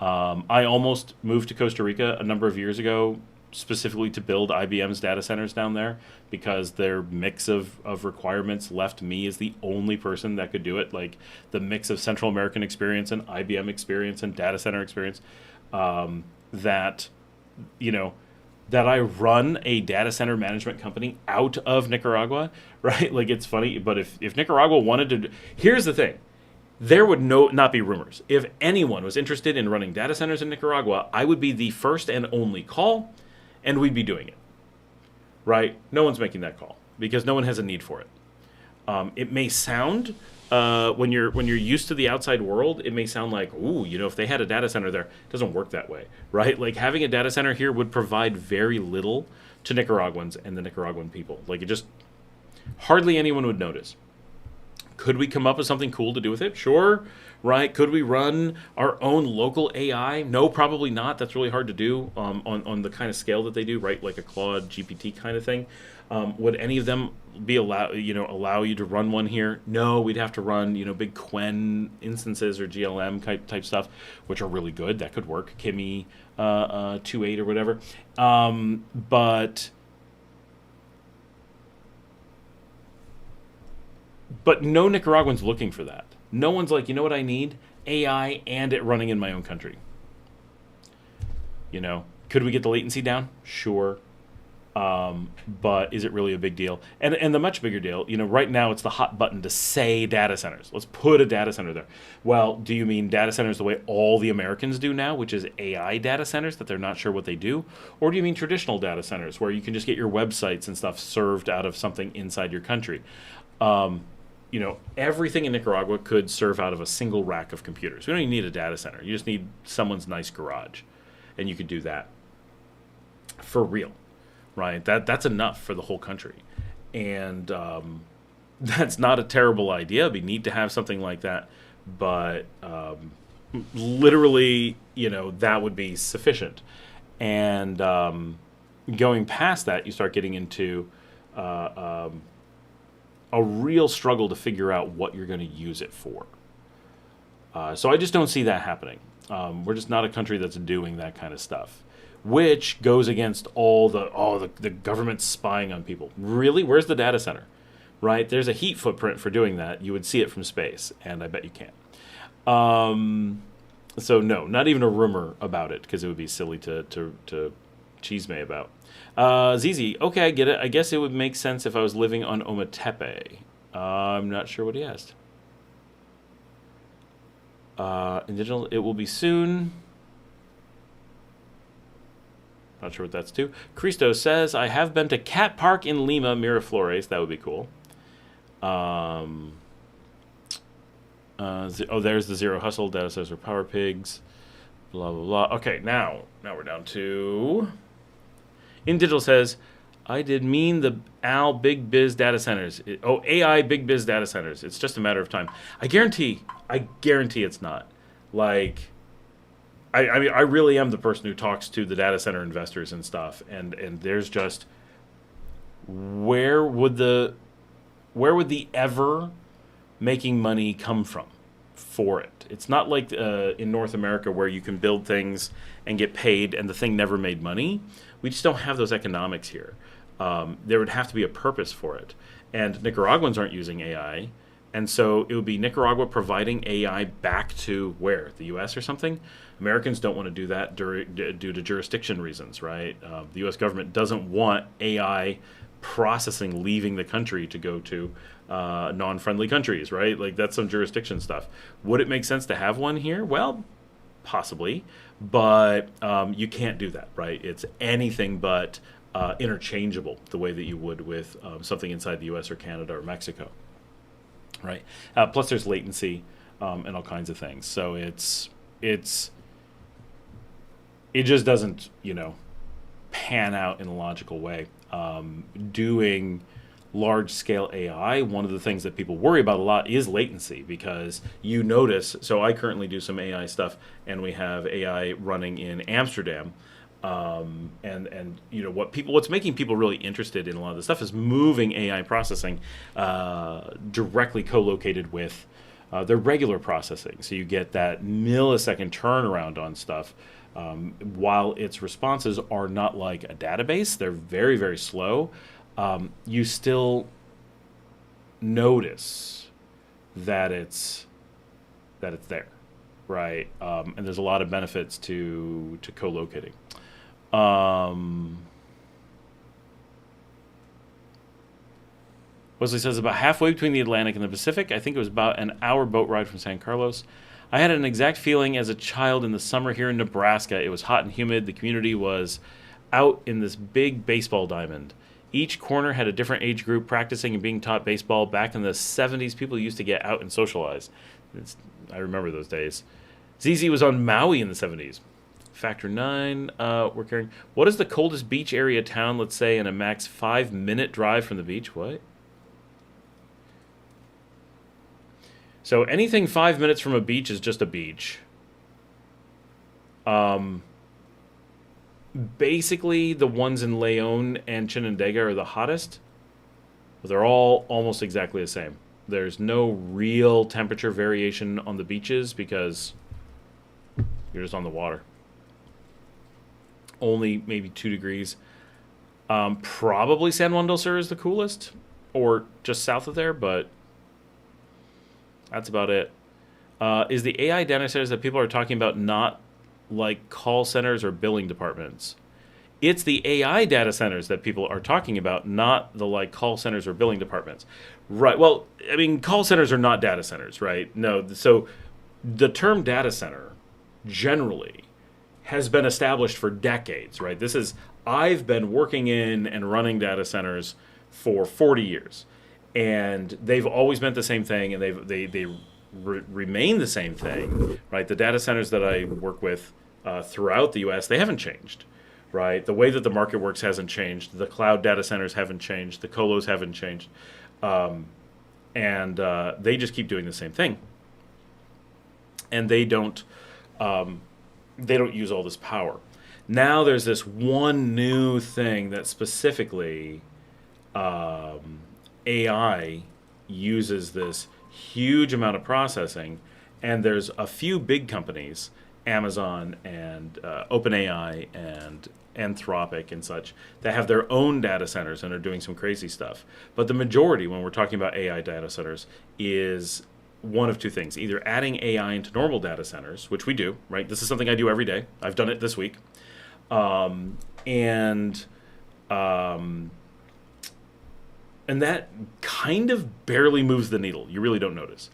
I almost moved to Costa Rica a number of years ago specifically to build IBM's data centers down there because their mix of requirements left me as the only person that could do it. Like the mix of Central American experience and IBM experience and data center experience that I run a data center management company out of Nicaragua, right? Like it's funny, but if Nicaragua wanted to, here's the thing. There would not be rumors. If anyone was interested in running data centers in Nicaragua, I would be the first and only call, and we'd be doing it, right? No one's making that call because no one has a need for it. It may sound, when you're used to the outside world, it may sound like, ooh, if they had a data center there, it doesn't work that way, right? Like having a data center here would provide very little to Nicaraguans and the Nicaraguan people. Like it just, hardly anyone would notice. Could we come up with something cool to do with it? Sure, right? Could we run our own local AI? No, probably not. That's really hard to do on the kind of scale that they do, right? Like a Claude GPT kind of thing. Would any of them be allow you to run one here? No, we'd have to run big Quen instances or GLM type stuff, which are really good. That could work. Kimi 2.8 or whatever. But no Nicaraguan's looking for that. No one's like, you know what I need? AI and it running in my own country. Could we get the latency down? Sure. But is it really a big deal? And the much bigger deal, right now it's the hot button to say data centers. Let's put a data center there. Well, do you mean data centers the way all the Americans do now, which is AI data centers that they're not sure what they do? Or do you mean traditional data centers where you can just get your websites and stuff served out of something inside your country? Everything in Nicaragua could serve out of a single rack of computers. We don't even need a data center. You just need someone's nice garage, and you could do that for real, right? That's enough for the whole country, and that's not a terrible idea. It'd be neat to have something like that, but literally, that would be sufficient. And going past that, you start getting into a real struggle to figure out what you're going to use it for. So I just don't see that happening. We're just not a country that's doing that kind of stuff, which goes against all the government spying on people. Really? Where's the data center? Right? There's a heat footprint for doing that. You would see it from space, and I bet you can't. So no, not even a rumor about it, because it would be silly to chisme about. ZZ, okay, I get it. I guess it would make sense if I was living on Ometepe. I'm not sure what he asked. In digital, it will be soon. Not sure what that's to. Cristo says, I have been to Cat Park in Lima, Miraflores. That would be cool. There's the Zero Hustle. Data says we're power pigs. Blah, blah, blah. Okay, now we're down to... In Digital says, I did mean the AL Big Biz data centers. AI Big Biz data centers. It's just a matter of time. I guarantee it's not. Like, I mean, I really am the person who talks to the data center investors and stuff. And there's just, where would the ever making money come from for it. It's not like in North America where you can build things and get paid and the thing never made money. We just don't have those economics here. There would have to be a purpose for it. And Nicaraguans aren't using AI. And so it would be Nicaragua providing AI back to where? The U.S. or something? Americans don't want to do that due to jurisdiction reasons, right? The U.S. government doesn't want AI processing leaving the country to go to non-friendly countries, right? Like that's some jurisdiction stuff. Would it make sense to have one here? Well, possibly, but you can't do that, right? It's anything but interchangeable the way that you would with something inside the U.S. or Canada or Mexico, right? Plus, there's latency and all kinds of things. So it just doesn't, pan out in a logical way. Doing large-scale AI, one of the things that people worry about a lot is latency, because you notice, so I currently do some AI stuff, and we have AI running in Amsterdam, and what's making people really interested in a lot of this stuff is moving AI processing directly co-located with their regular processing, so you get that millisecond turnaround on stuff. While its responses are not like a database, they're very, very slow. You still notice that it's there, right? And there's a lot of benefits to co-locating. Wesley says about halfway between the Atlantic and the Pacific. I think it was about an hour boat ride from San Carlos. I had an exact feeling as a child in the summer here in Nebraska. It was hot and humid. The community was out in this big baseball diamond. Each corner had a different age group practicing and being taught baseball. Back in the 70s, people used to get out and socialize. I remember those days. ZZ was on Maui in the 70s. Factor 9, we're carrying. What is the coldest beach area town, let's say, in a max 5-minute drive from the beach? What? So anything 5 minutes from a beach is just a beach. Basically, the ones in Leon and Chinandega are the hottest. But they're all almost exactly the same. There's no real temperature variation on the beaches because you're just on the water. Only maybe 2 degrees. Probably San Juan del Sur is the coolest, or just south of there, but that's about it. Is the AI data centers that people are talking about not like call centers or billing departments? It's the AI data centers that people are talking about, not the like call centers or billing departments. Right. Well, I mean, call centers are not data centers, right? No. So the term data center generally has been established for decades, right? I've been working in and running data centers for 40 years. And they've always meant the same thing, and they remain the same thing, right? The data centers that I work with throughout the U.S., they haven't changed, right? The way that the market works hasn't changed. The cloud data centers haven't changed. The colos haven't changed. And they just keep doing the same thing. And they don't use all this power. Now there's this one new thing that specifically AI uses this huge amount of processing, and there's a few big companies, Amazon and OpenAI and Anthropic and such, that have their own data centers and are doing some crazy stuff. But the majority, when we're talking about AI data centers, is one of two things. Either adding AI into normal data centers, which we do, right? This is something I do every day. I've done it this week. And that kind of barely moves the needle. You really don't notice.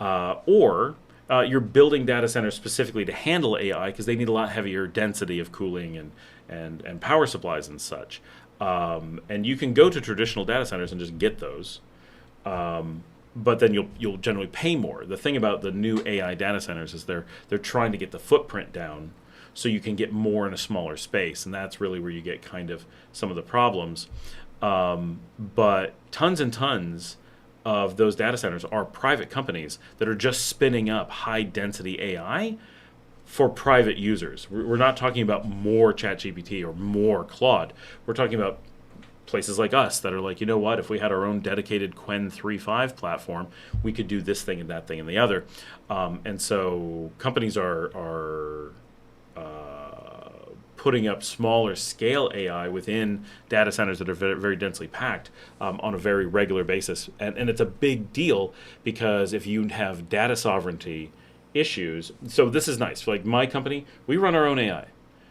Or you're building data centers specifically to handle AI because they need a lot heavier density of cooling and power supplies and such. And you can go to traditional data centers and just get those. But then you'll generally pay more. The thing about the new AI data centers is they're trying to get the footprint down so you can get more in a smaller space. And that's really where you get kind of some of the problems. But tons and tons of those data centers are private companies that are just spinning up high-density AI for private users. We're not talking about more ChatGPT or more Claude. We're talking about places like us that are like, you know what, if we had our own dedicated Quen 3.5 platform, we could do this thing and that thing and the other. And so companies are putting up smaller scale AI within data centers that are very, very densely packed on a very regular basis. And it's a big deal because if you have data sovereignty issues, so this is nice. Like my company, we run our own AI.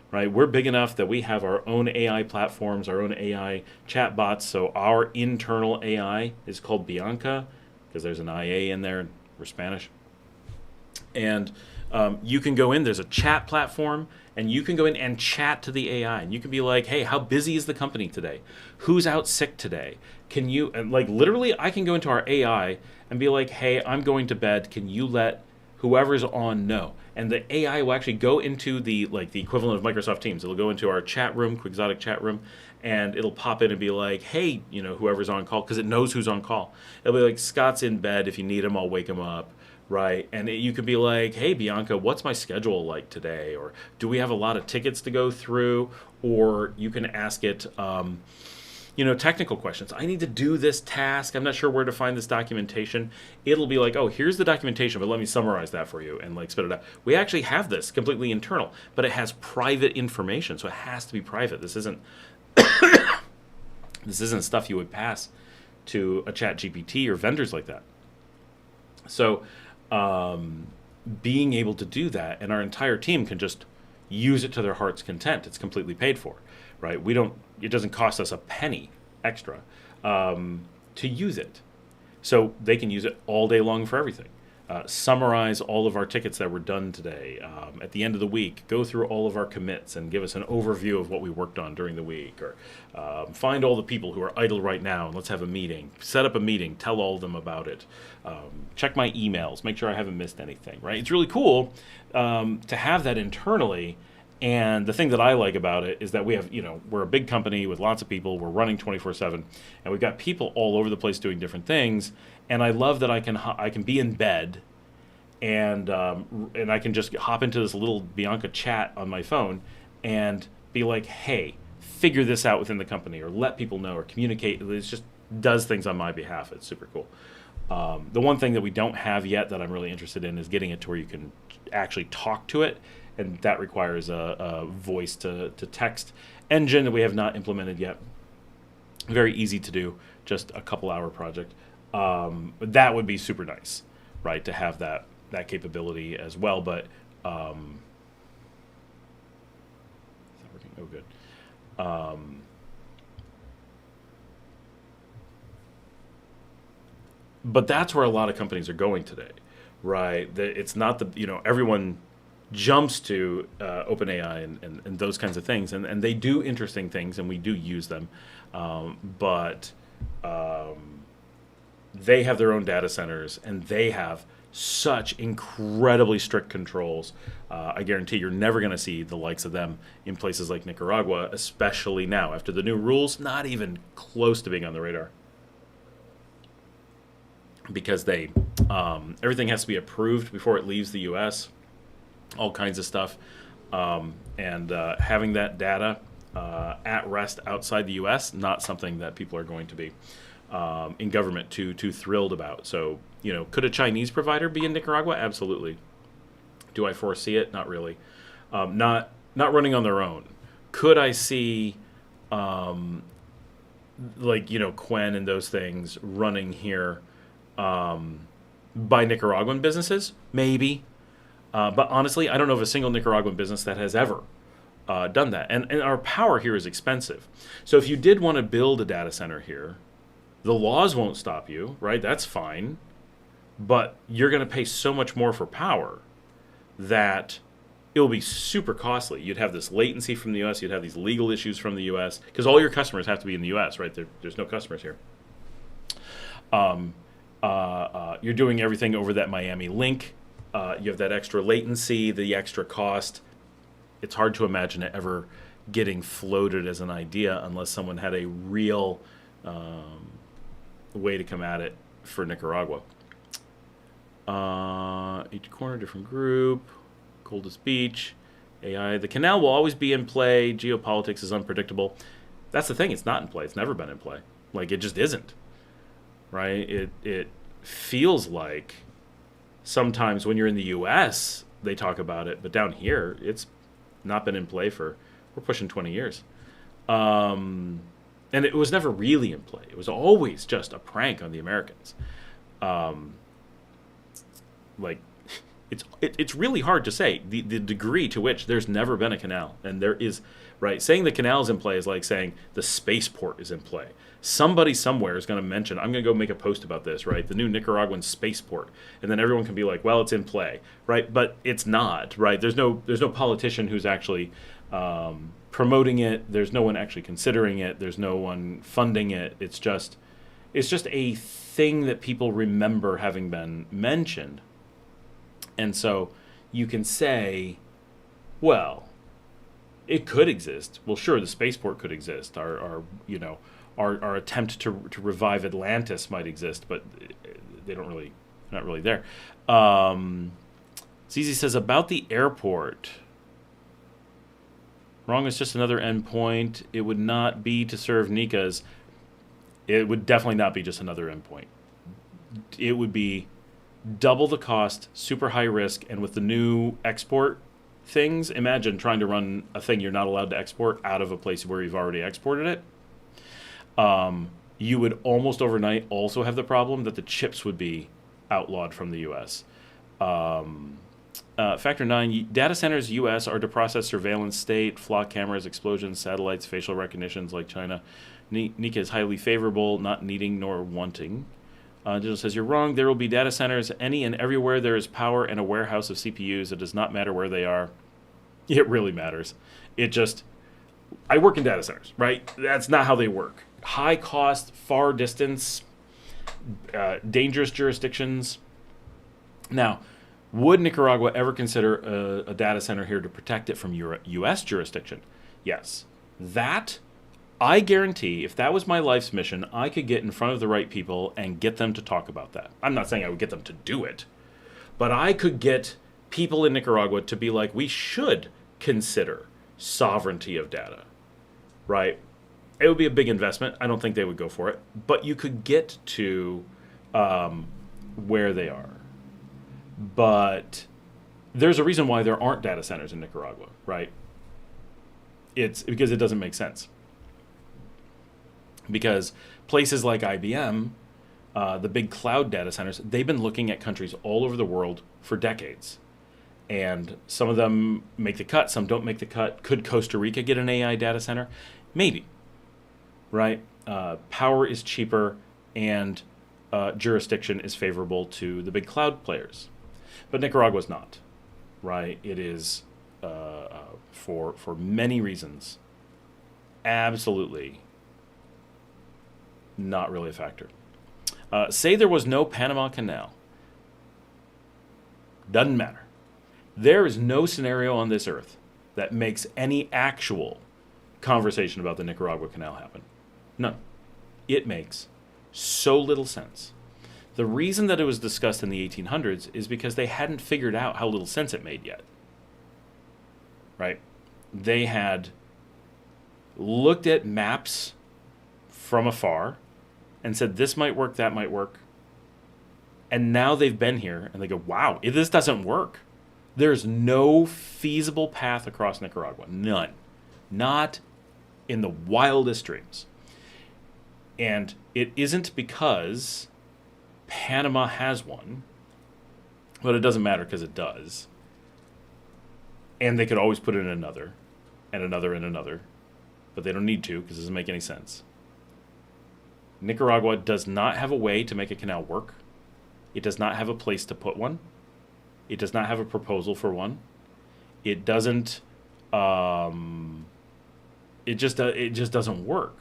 Right, we're big enough that we have our own AI platforms, our own AI chatbots. So our internal AI is called Bianca because there's an IA in there, and we're Spanish. And you can go in. There's a chat platform, and you can go in and chat to the AI, and you can be like, "Hey, how busy is the company today? Who's out sick today? Can you?" And like literally, I can go into our AI and be like, "Hey, I'm going to bed. Can you let whoever's on know?" And the AI will actually go into the equivalent of Microsoft Teams. It'll go into our chat room, Quixotic chat room, and it'll pop in and be like, "Hey, whoever's on call," because it knows who's on call. It'll be like, "Scott's in bed. If you need him, I'll wake him up." Right? And you could be like, "Hey, Bianca, what's my schedule like today?" Or do we have a lot of tickets to go through? Or you can ask it, technical questions. I need to do this task. I'm not sure where to find this documentation. It'll be like, "Oh, here's the documentation, but let me summarize that for you," and like spit it out. We actually have this completely internal, but it has private information, so it has to be private. This isn't stuff you would pass to a Chat GPT or vendors like that. So being able to do that, and our entire team can just use it to their heart's content. It's completely paid for, right? It doesn't cost us a penny extra to use it. So they can use it all day long for everything. Summarize all of our tickets that were done today at the end of the week. Go through all of our commits and give us an overview of what we worked on during the week. Or find all the people who are idle right now and let's have a meeting. Set up a meeting. Tell all of them about it. Check my emails. Make sure I haven't missed anything. Right? It's really cool to have that internally. And the thing that I like about it is that we have, we're a big company with lots of people. We're running 24/7, and we've got people all over the place doing different things. And I love that I can be in bed, and I can just hop into this little Bianca chat on my phone, and be like, "Hey, figure this out within the company," or let people know, or communicate. It just does things on my behalf. It's super cool. The one thing that we don't have yet that I'm really interested in is getting it to where you can actually talk to it. And that requires a voice to text engine that we have not implemented yet. Very easy to do, just a couple hour project. That would be super nice, right, to have that capability as well. But is that working? Oh, good. But that's where a lot of companies are going today, right? It's not everyone jumps to OpenAI and those kinds of things, and they do interesting things, and we do use them, but they have their own data centers, and they have such incredibly strict controls. I guarantee you're never going to see the likes of them in places like Nicaragua, especially now. After the new rules, not even close to being on the radar. Because everything has to be approved before it leaves the U.S., all kinds of stuff, and having that data at rest outside the U.S., not something that people are going to be in government too thrilled about. So, could a Chinese provider be in Nicaragua? Absolutely. Do I foresee it? Not really. Not running on their own. Could I see, Quen and those things running here by Nicaraguan businesses? Maybe. But honestly, I don't know of a single Nicaraguan business that has ever done that. And our power here is expensive. So if you did want to build a data center here, the laws won't stop you, right? That's fine. But you're going to pay so much more for power that it will be super costly. You'd have this latency from the U.S. You'd have these legal issues from the U.S. because all your customers have to be in the U.S., right? There's no customers here. You're doing everything over that Miami link. You have that extra latency, the extra cost. It's hard to imagine it ever getting floated as an idea unless someone had a real way to come at it for Nicaragua. Each corner, different group. Coldest beach. AI. The canal will always be in play. Geopolitics is unpredictable. That's the thing. It's not in play. It's never been in play. Like, it just isn't. Right? It feels like sometimes when you're in the U.S., they talk about it, but down here, it's not been in play we're pushing 20 years. And it was never really in play. It was always just a prank on the Americans. Like, it's really hard to say the degree to which there's never been a canal, and there is, right? Saying the canal is in play is like saying the spaceport is in play. Somebody somewhere is going to mention, I'm going to go make a post about this, right? The new Nicaraguan spaceport, and then everyone can be like, well, it's in play, right? But it's not, right? There's no politician who's actually promoting it. There's no one actually considering it. There's no one funding it. It's just a thing that people remember having been mentioned. And so you can say, well, it could exist. Well, sure, the spaceport could exist. Our attempt to revive Atlantis might exist, but not really there. Zizi says about the airport. Wrong is just another endpoint. It would not be to serve Nicas. It would definitely not be just another endpoint. It would be double the cost, super high risk, and with the new export things, imagine trying to run a thing you're not allowed to export out of a place where you've already exported it. You would almost overnight also have the problem that the chips would be outlawed from the U.S. Factor 9, data centers U.S. are to process surveillance state, flock cameras, explosions, satellites, facial recognitions like China. Nika is highly favorable, not needing nor wanting. Digital says, you're wrong. There will be data centers any and everywhere there is power and a warehouse of CPUs. It does not matter where they are. It really matters. I work in data centers, right? That's not how they work. High cost, far distance, dangerous jurisdictions. Now, would Nicaragua ever consider a data center here to protect it from U.S. jurisdiction? Yes. That, I guarantee, if that was my life's mission, I could get in front of the right people and get them to talk about that. I'm not saying I would get them to do it, but I could get people in Nicaragua to be like, we should consider sovereignty of data, right? It would be a big investment. I don't think they would go for it, but you could get to where they are. But there's a reason why there aren't data centers in Nicaragua, right? It's because it doesn't make sense. Because places like IBM, the big cloud data centers, they've been looking at countries all over the world for decades. And some of them make the cut, some don't make the cut. Could Costa Rica get an AI data center? Maybe, right? Power is cheaper and jurisdiction is favorable to the big cloud players. But Nicaragua's not, right? It is, for many reasons, absolutely not really a factor. Say there was no Panama Canal. Doesn't matter. There is no scenario on this earth that makes any actual conversation about the Nicaragua Canal happen. None. It makes so little sense. The reason that it was discussed in the 1800s is because they hadn't figured out how little sense it made yet. Right? They had looked at maps from afar and said, this might work, that might work. And now they've been here and they go, wow, this doesn't work. There's no feasible path across Nicaragua. None. Not in the wildest dreams. And it isn't because Panama has one, but it doesn't matter because it does. And they could always put it in another, and another, and another. But they don't need to because it doesn't make any sense. Nicaragua does not have a way to make a canal work. It does not have a place to put one. It does not have a proposal for one. It doesn't. It just doesn't work.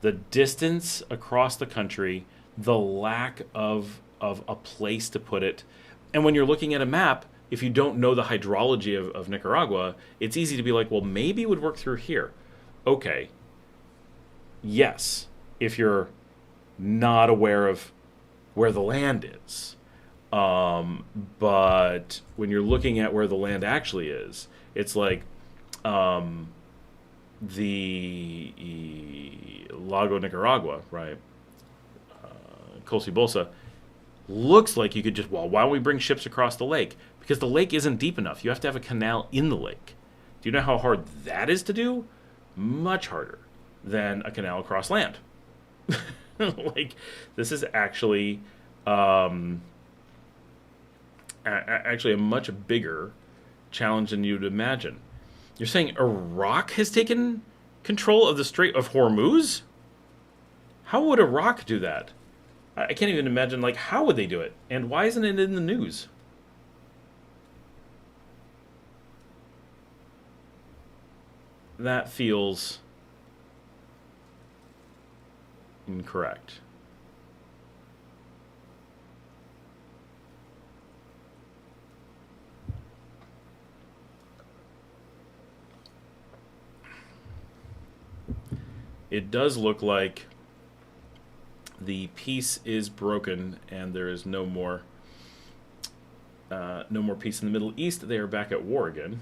The distance across the country, the lack of a place to put it, and when you're looking at a map, if you don't know the hydrology of Nicaragua, it's easy to be like, well, maybe it would work through here. Okay. Yes, if you're not aware of where the land is. But when you're looking at where the land actually is, it's like the Lago Nicaragua, right? Colsi looks like you could just, well, why don't we bring ships across the lake? Because the lake isn't deep enough. You have to have a canal in the lake. Do you know how hard that is to do? Much harder than a canal across land. Like, this is actually actually a much bigger challenge than you'd imagine. You're saying Iraq has taken control of the Strait of Hormuz? How would Iraq do that? I can't even imagine, like, how would they do it? And why isn't it in the news? That feels incorrect. It does look like the peace is broken and there is no more peace in the Middle East. They are back at war again.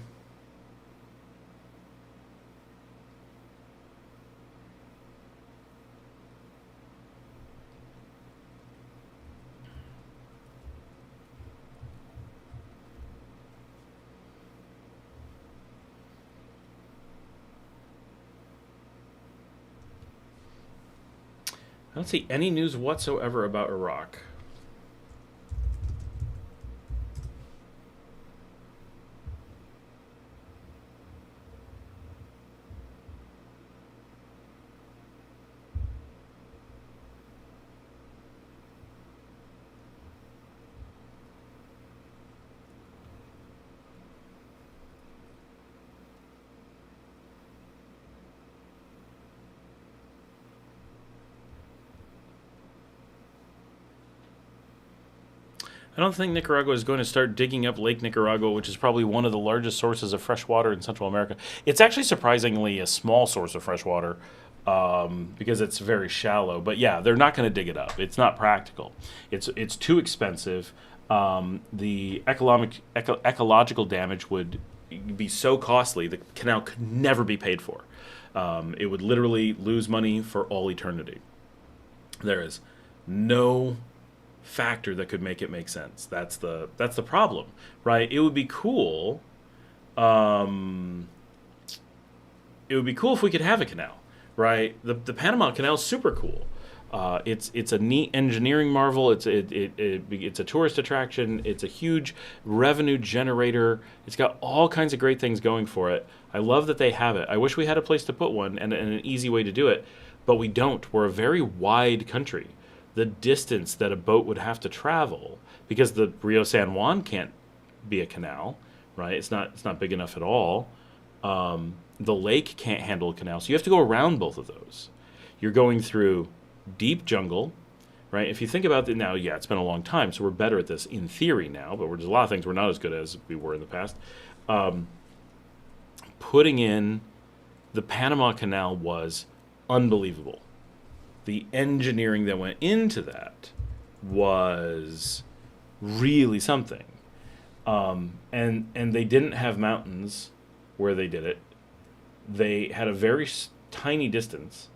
I don't see any news whatsoever about Iraq. I don't think Nicaragua is going to start digging up Lake Nicaragua, which is probably one of the largest sources of fresh water in Central America. It's actually surprisingly a small source of fresh water because it's very shallow. But yeah, they're not going to dig it up. It's not practical. It's too expensive. The ecological damage would be so costly, the canal could never be paid for. It would literally lose money for all eternity. There is no factor that could make it make sense. That's the problem, right? It would be cool. It would be cool if we could have a canal, right? The Panama Canal is super cool. It's a neat engineering marvel. It's a tourist attraction. It's a huge revenue generator. It's got all kinds of great things going for it. I love that they have it. I wish we had a place to put one and an easy way to do it, but we don't. We're a very wide country. The distance that a boat would have to travel, because the Rio San Juan can't be a canal, right? It's not big enough at all. The lake can't handle a canal, so you have to go around both of those. You're going through deep jungle, right? If you think about it now, yeah, it's been a long time, so we're better at this in theory now, but there's a lot of things we're not as good as we were in the past. Putting in the Panama Canal was unbelievable. The engineering that went into that was really something. And they didn't have mountains where they did it. They had a very tiny distance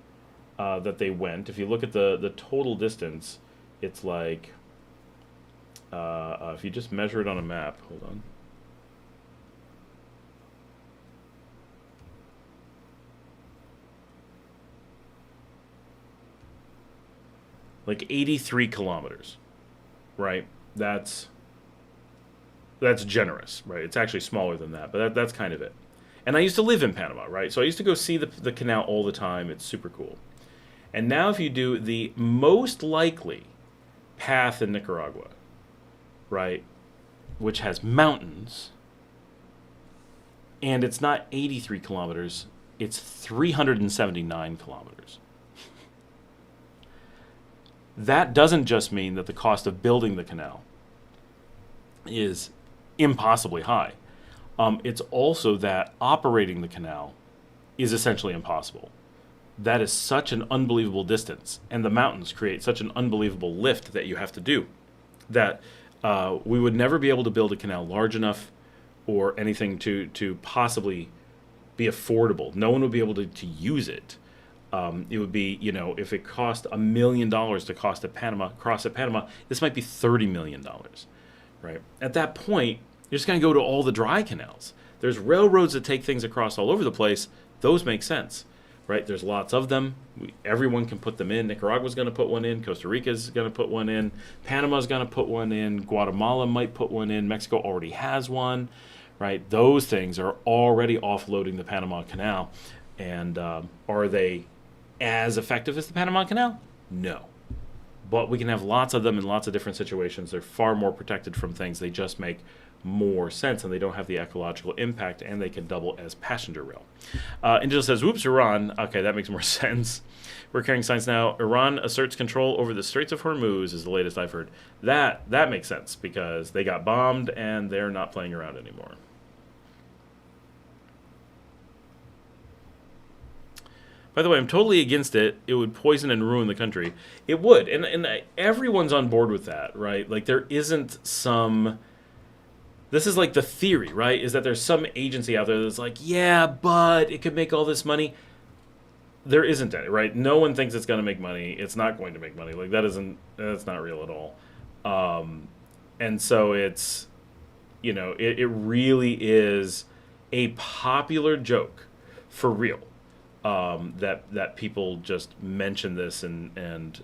that they went. If you look at the total distance, it's like, if you just measure it on a map, hold on. Like 83 kilometers, right? That's generous, right? It's actually smaller than that, but that's kind of it. And I used to live in Panama, right? So I used to go see the canal all the time. It's super cool. And now if you do the most likely path in Nicaragua, right, which has mountains, and it's not 83 kilometers, it's 379 kilometers. That doesn't just mean that the cost of building the canal is impossibly high. It's also that operating the canal is essentially impossible. That is such an unbelievable distance, and the mountains create such an unbelievable lift that you have to do, that we would never be able to build a canal large enough or anything to possibly be affordable. No one would be able to use it. It would be, if it cost $1 million to cross at Panama, this might be $30 million, right? At that point, you're just going to go to all the dry canals. There's railroads that take things across all over the place. Those make sense, right? There's lots of them. Everyone can put them in. Nicaragua's going to put one in. Costa Rica's going to put one in. Panama's going to put one in. Guatemala might put one in. Mexico already has one, right? Those things are already offloading the Panama Canal. And are they as effective as the Panama Canal? No. But we can have lots of them in lots of different situations. They're far more protected from things. They just make more sense, and they don't have the ecological impact, and they can double as passenger rail. Angel says, whoops, Iran. Okay, that makes more sense. We're carrying signs now. Iran asserts control over the Straits of Hormuz is the latest I've heard. That makes sense, because they got bombed, and they're not playing around anymore. By the way, I'm totally against it. It would poison and ruin the country. It would, and everyone's on board with that, right? Like, there isn't some... This is like the theory, right? Is that there's some agency out there that's like, yeah, but it could make all this money. There isn't any, right? No one thinks it's going to make money. It's not going to make money. Like, that's not real at all. And so it's, it really is a popular joke for real. That people just mention this and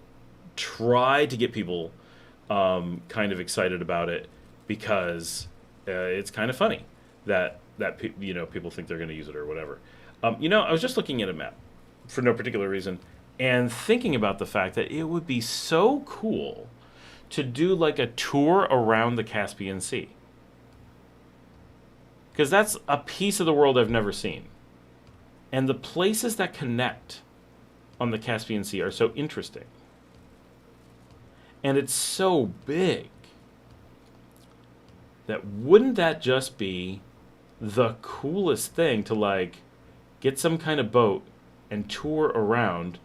try to get people kind of excited about it, because it's kind of funny that people think they're going to use it or whatever. I was just looking at a map for no particular reason and thinking about the fact that it would be so cool to do like a tour around the Caspian Sea, because that's a piece of the world I've never seen. And the places that connect on the Caspian Sea are so interesting. And it's so big that wouldn't that just be the coolest thing to, like, get some kind of boat and tour around?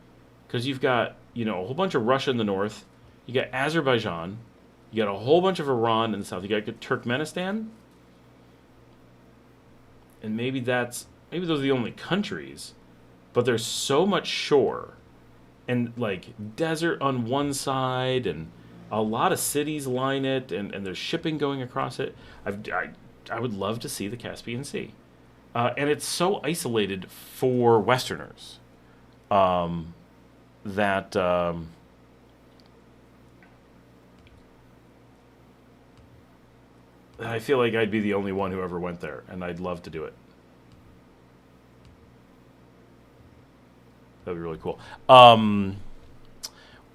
Because you've got, a whole bunch of Russia in the north. You got Azerbaijan. You got a whole bunch of Iran in the south. You got Turkmenistan. And maybe those are the only countries, but there's so much shore and like desert on one side, and a lot of cities line it, and there's shipping going across it. I would love to see the Caspian Sea. And it's so isolated for Westerners that I feel like I'd be the only one who ever went there, and I'd love to do it. That'd be really cool.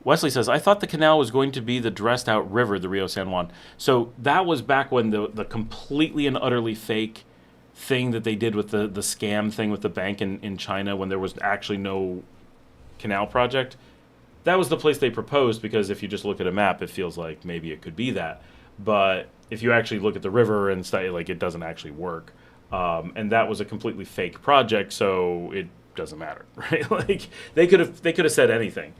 Wesley says, I thought the canal was going to be the dressed out river, the Rio San Juan. So that was back when the completely and utterly fake thing that they did with the scam thing with the bank in China, when there was actually no canal project. That was the place they proposed, because if you just look at a map, it feels like maybe it could be that. But if you actually look at the river and stuff, like, it doesn't actually work. And that was a completely fake project, so it doesn't matter, right? Like, they could have said anything.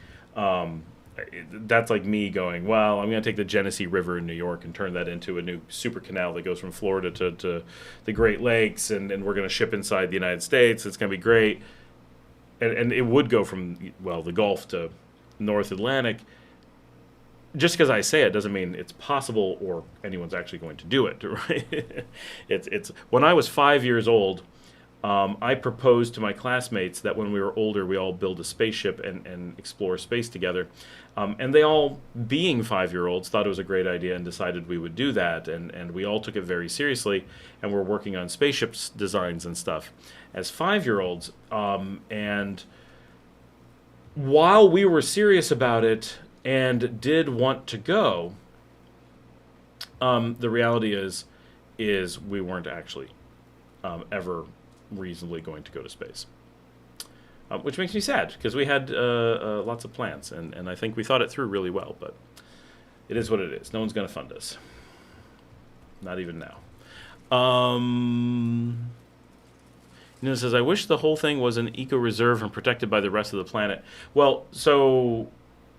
That's like me going, well, I'm going to take the Genesee River in New York and turn that into a new super canal that goes from Florida to the Great Lakes, and we're going to ship inside the United States. It's going to be great. And it would go from, the Gulf to North Atlantic. Just because I say it doesn't mean it's possible or anyone's actually going to do it, right? It's when I was 5 years old, I proposed to my classmates that when we were older, we all build a spaceship and explore space together. And they all, being 5-year-olds, thought it was a great idea and decided we would do that. And we all took it very seriously, and we're working on spaceships designs and stuff as 5-year-olds. And while we were serious about it and did want to go, the reality is we weren't actually ever reasonably going to go to space, which makes me sad, because we had lots of plans, and I think we thought it through really well, but it is what it is. No one's going to fund us, not even now. It says, I wish the whole thing was an eco-reserve and protected by the rest of the planet. Well, so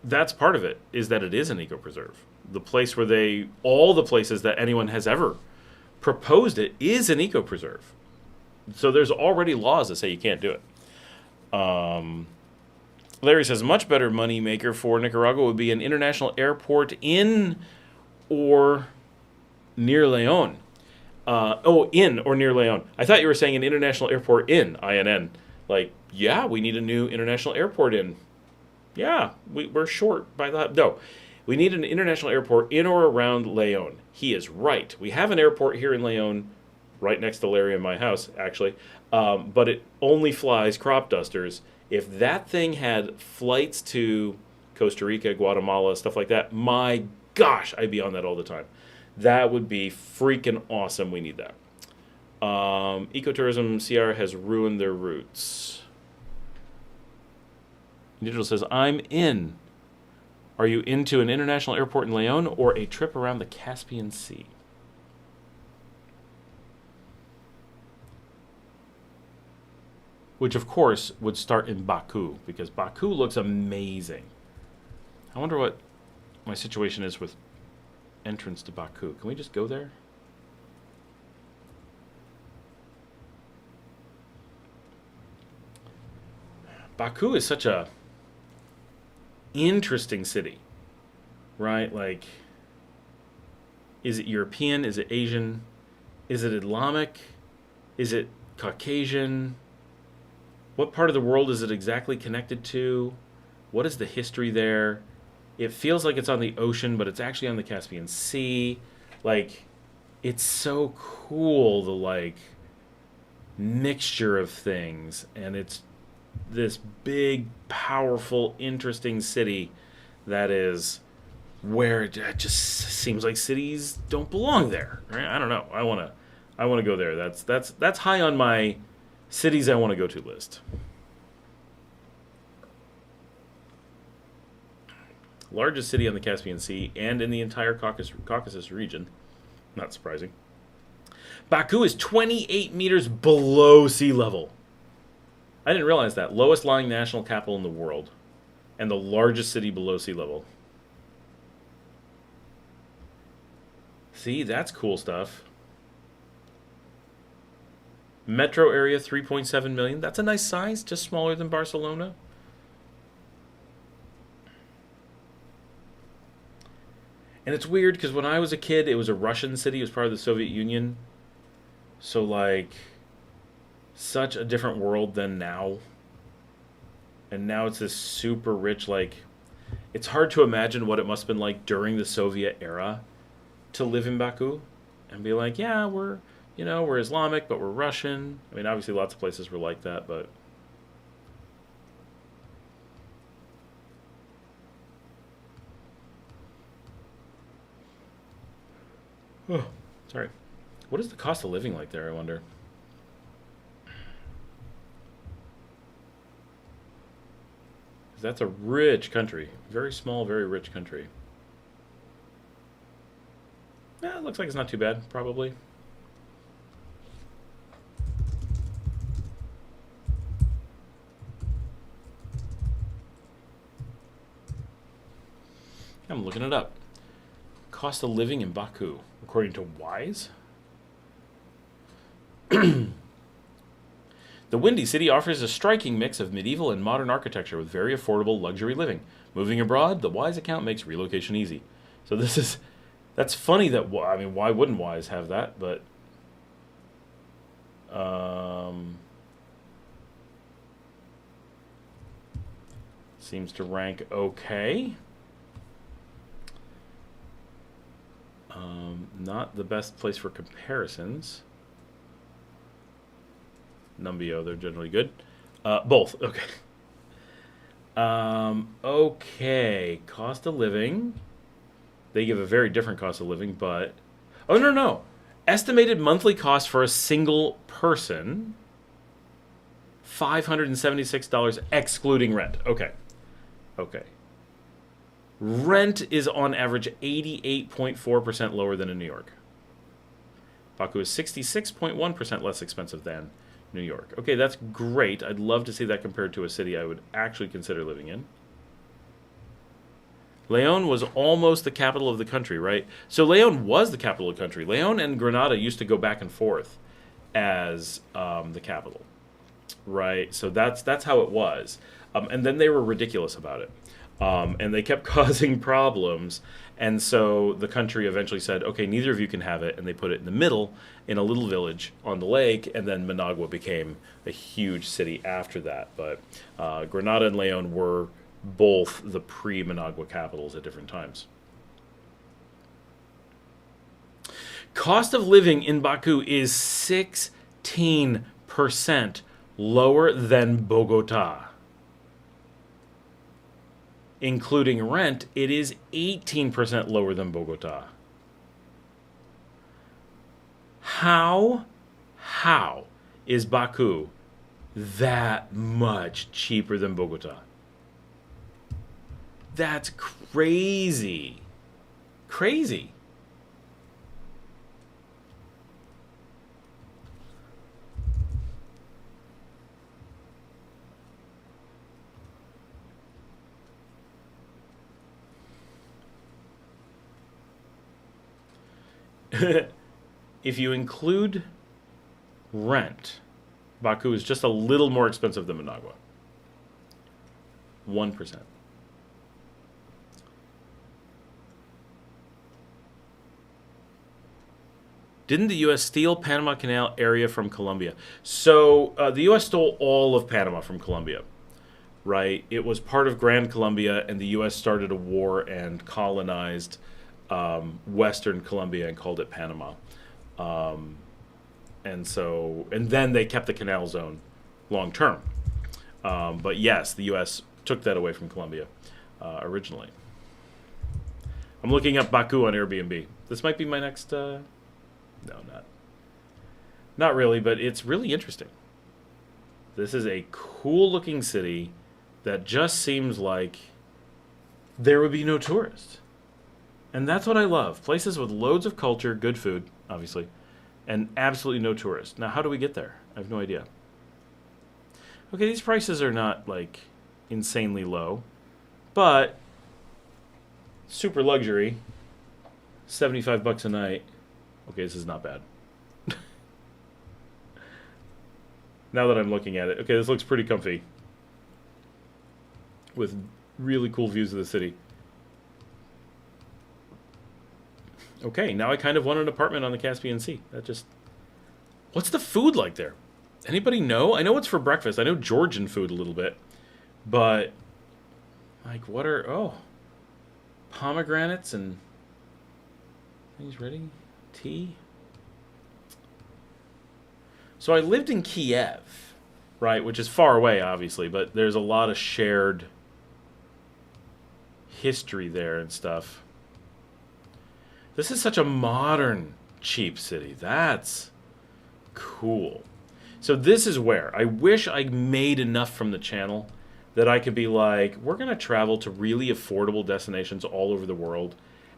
that's part of it, is that it is an eco-preserve. The place all the places that anyone has ever proposed it is an eco-preserve. So there's already laws that say you can't do it. Larry says, much better money maker for Nicaragua would be an international airport in or near Leon. In or near Leon. I thought you were saying an international airport in, INN. Like, yeah, we need a new international airport in. Yeah, we're short by that. No, we need an international airport in or around Leon. He is right. We have an airport here in Leon, right next to Larry and my house, actually. But it only flies crop dusters. If that thing had flights to Costa Rica, Guatemala, stuff like that, my gosh, I'd be on that all the time. That would be freaking awesome. We need that. Ecotourism CR has ruined their routes. Digital says, I'm in. Are you into an international airport in Leon or a trip around the Caspian Sea? Which, of course, would start in Baku, because Baku looks amazing. I wonder what my situation is with entrance to Baku. Can we just go there? Baku is such a interesting city, right? Like, is it European? Is it Asian? Is it Islamic? Is it Caucasian? What part of the world is it exactly connected to? What is the history there? It feels like it's on the ocean, but it's actually on the Caspian Sea. Like, it's so cool, the, like, mixture of things. And it's this big, powerful, interesting city that is where it just seems like cities don't belong there. Right? I don't know. I want to go there. That's high on my cities I want to go to list. Largest city on the Caspian Sea and in the entire Caucasus region. Not surprising. Baku is 28 meters below sea level. I didn't realize that. Lowest lying national capital in the world. And the largest city below sea level. See, that's cool stuff. Metro area, 3.7 million. That's a nice size, just smaller than Barcelona. And it's weird because when I was a kid, it was a Russian city. It was part of the Soviet Union. So, like, such a different world than now. And now it's this super rich, like, it's hard to imagine what it must have been like during the Soviet era to live in Baku and be like, yeah, we're Islamic, but we're Russian. I mean, obviously lots of places were like that, but oh, sorry. What is the cost of living like there, I wonder? That's a rich country. Very small, very rich country. Yeah, it looks like it's not too bad, probably. I'm looking it up. Cost of living in Baku, according to Wise. The Windy City offers a striking mix of medieval and modern architecture with very affordable luxury living. Moving abroad, the Wise account makes relocation easy. So that's funny that, I mean, why wouldn't Wise have that? But, seems to rank okay. Not the best place for comparisons. Numbeo, they're generally good. Both, okay. Okay, cost of living. They give a very different cost of living, but... Oh, no. Estimated monthly cost for a single person, $576 excluding rent. Okay. Rent is on average 88.4% lower than in New York. Baku is 66.1% less expensive than New York. Okay, that's great. I'd love to see that compared to a city I would actually consider living in. Leon was almost the capital of the country, right? So Leon was the capital of the country. Leon and Granada used to go back and forth. as the capital, right? So that's how it was, and then they were ridiculous about it, and they kept causing problems, and so the country eventually said, okay, neither of you can have it, and they put it in the middle in a little village on the lake, and then Managua became a huge city after that. But Granada and Leon were both the pre-Managua capitals at different times. Cost of living in Baku is 16% lower than Bogota. Including rent, it is 18% lower than Bogota. How is Baku that much cheaper than Bogota? That's crazy. Crazy. If you include rent, Baku is just a little more expensive than Managua. 1%. Didn't the U.S. steal Panama Canal area from Colombia? So the U.S. stole all of Panama from Colombia, right? It was part of Grand Colombia, and the U.S. started a war and colonized Western Colombia and called it Panama. And then they kept the canal zone long term. But yes, the U.S. took that away from Colombia originally. I'm looking up Baku on Airbnb. This might be my next... No, not really, but it's really interesting. This is a cool-looking city that just seems like there would be no tourists. And that's what I love. Places with loads of culture, good food, obviously, and absolutely no tourists. Now, how do we get there? I have no idea. Okay, these prices are not, like, insanely low, but super luxury, $75 a night. Okay, this is not bad. Now that I'm looking at it. Okay, this looks pretty comfy. With really cool views of the city. Okay, now I kind of want an apartment on the Caspian Sea. What's the food like there? Anybody know? I know it's for breakfast. I know Georgian food a little bit. But, like, pomegranates and things ready? Tea? So I lived in Kiev, right, which is far away, obviously, but there's a lot of shared history there and stuff. This is such a modern, cheap city. That's cool. So this is where I wish I made enough from the channel that I could be like, we're going to travel to really affordable destinations all over the world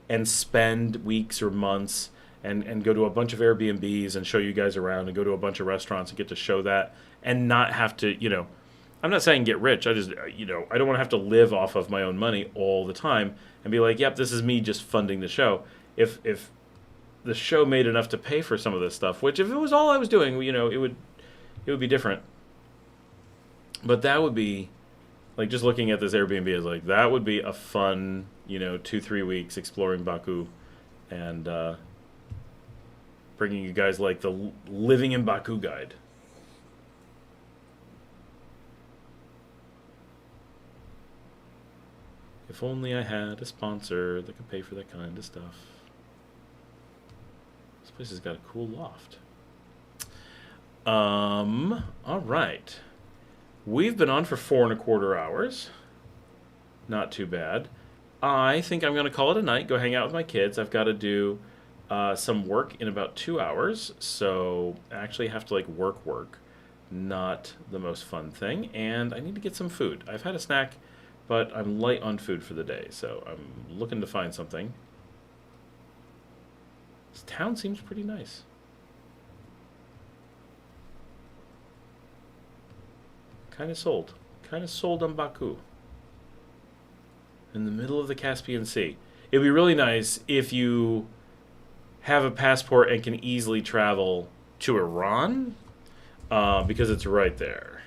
and spend weeks or months and go to a bunch of Airbnbs and show you guys around and go to a bunch of restaurants and get to show that and not have to, I'm not saying get rich. I just, I don't want to have to live off of my own money all the time and be like, yep, this is me just funding the show. If the show made enough to pay for some of this stuff, which if it was all I was doing, it would be different. But that would be, like, just looking at this Airbnb is like, that would be a fun, 2-3 weeks exploring Baku and bringing you guys, like, the Living in Baku guide. If only I had a sponsor that could pay for that kind of stuff. This place has got a cool loft. All right. We've been on for 4.25 hours. Not too bad. I think I'm going to call it a night, go hang out with my kids. I've got to do some work in about 2 hours, so I actually have to, like, work. Not the most fun thing, and I need to get some food. I've had a snack, but I'm light on food for the day, so I'm looking to find something. This town seems pretty nice. Kind of sold on Baku. In the middle of the Caspian Sea. It'd be really nice if you have a passport and can easily travel to Iran because it's right there.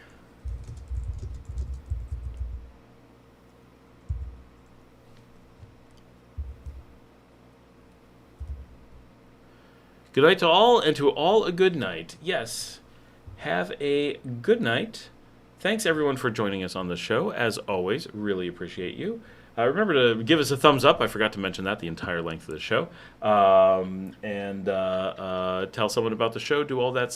Good night to all, and to all a good night. Yes, have a good night. Thanks, everyone, for joining us on the show. As always, really appreciate you. Remember to give us a thumbs up. I forgot to mention that the entire length of the show. And tell someone about the show. Do all that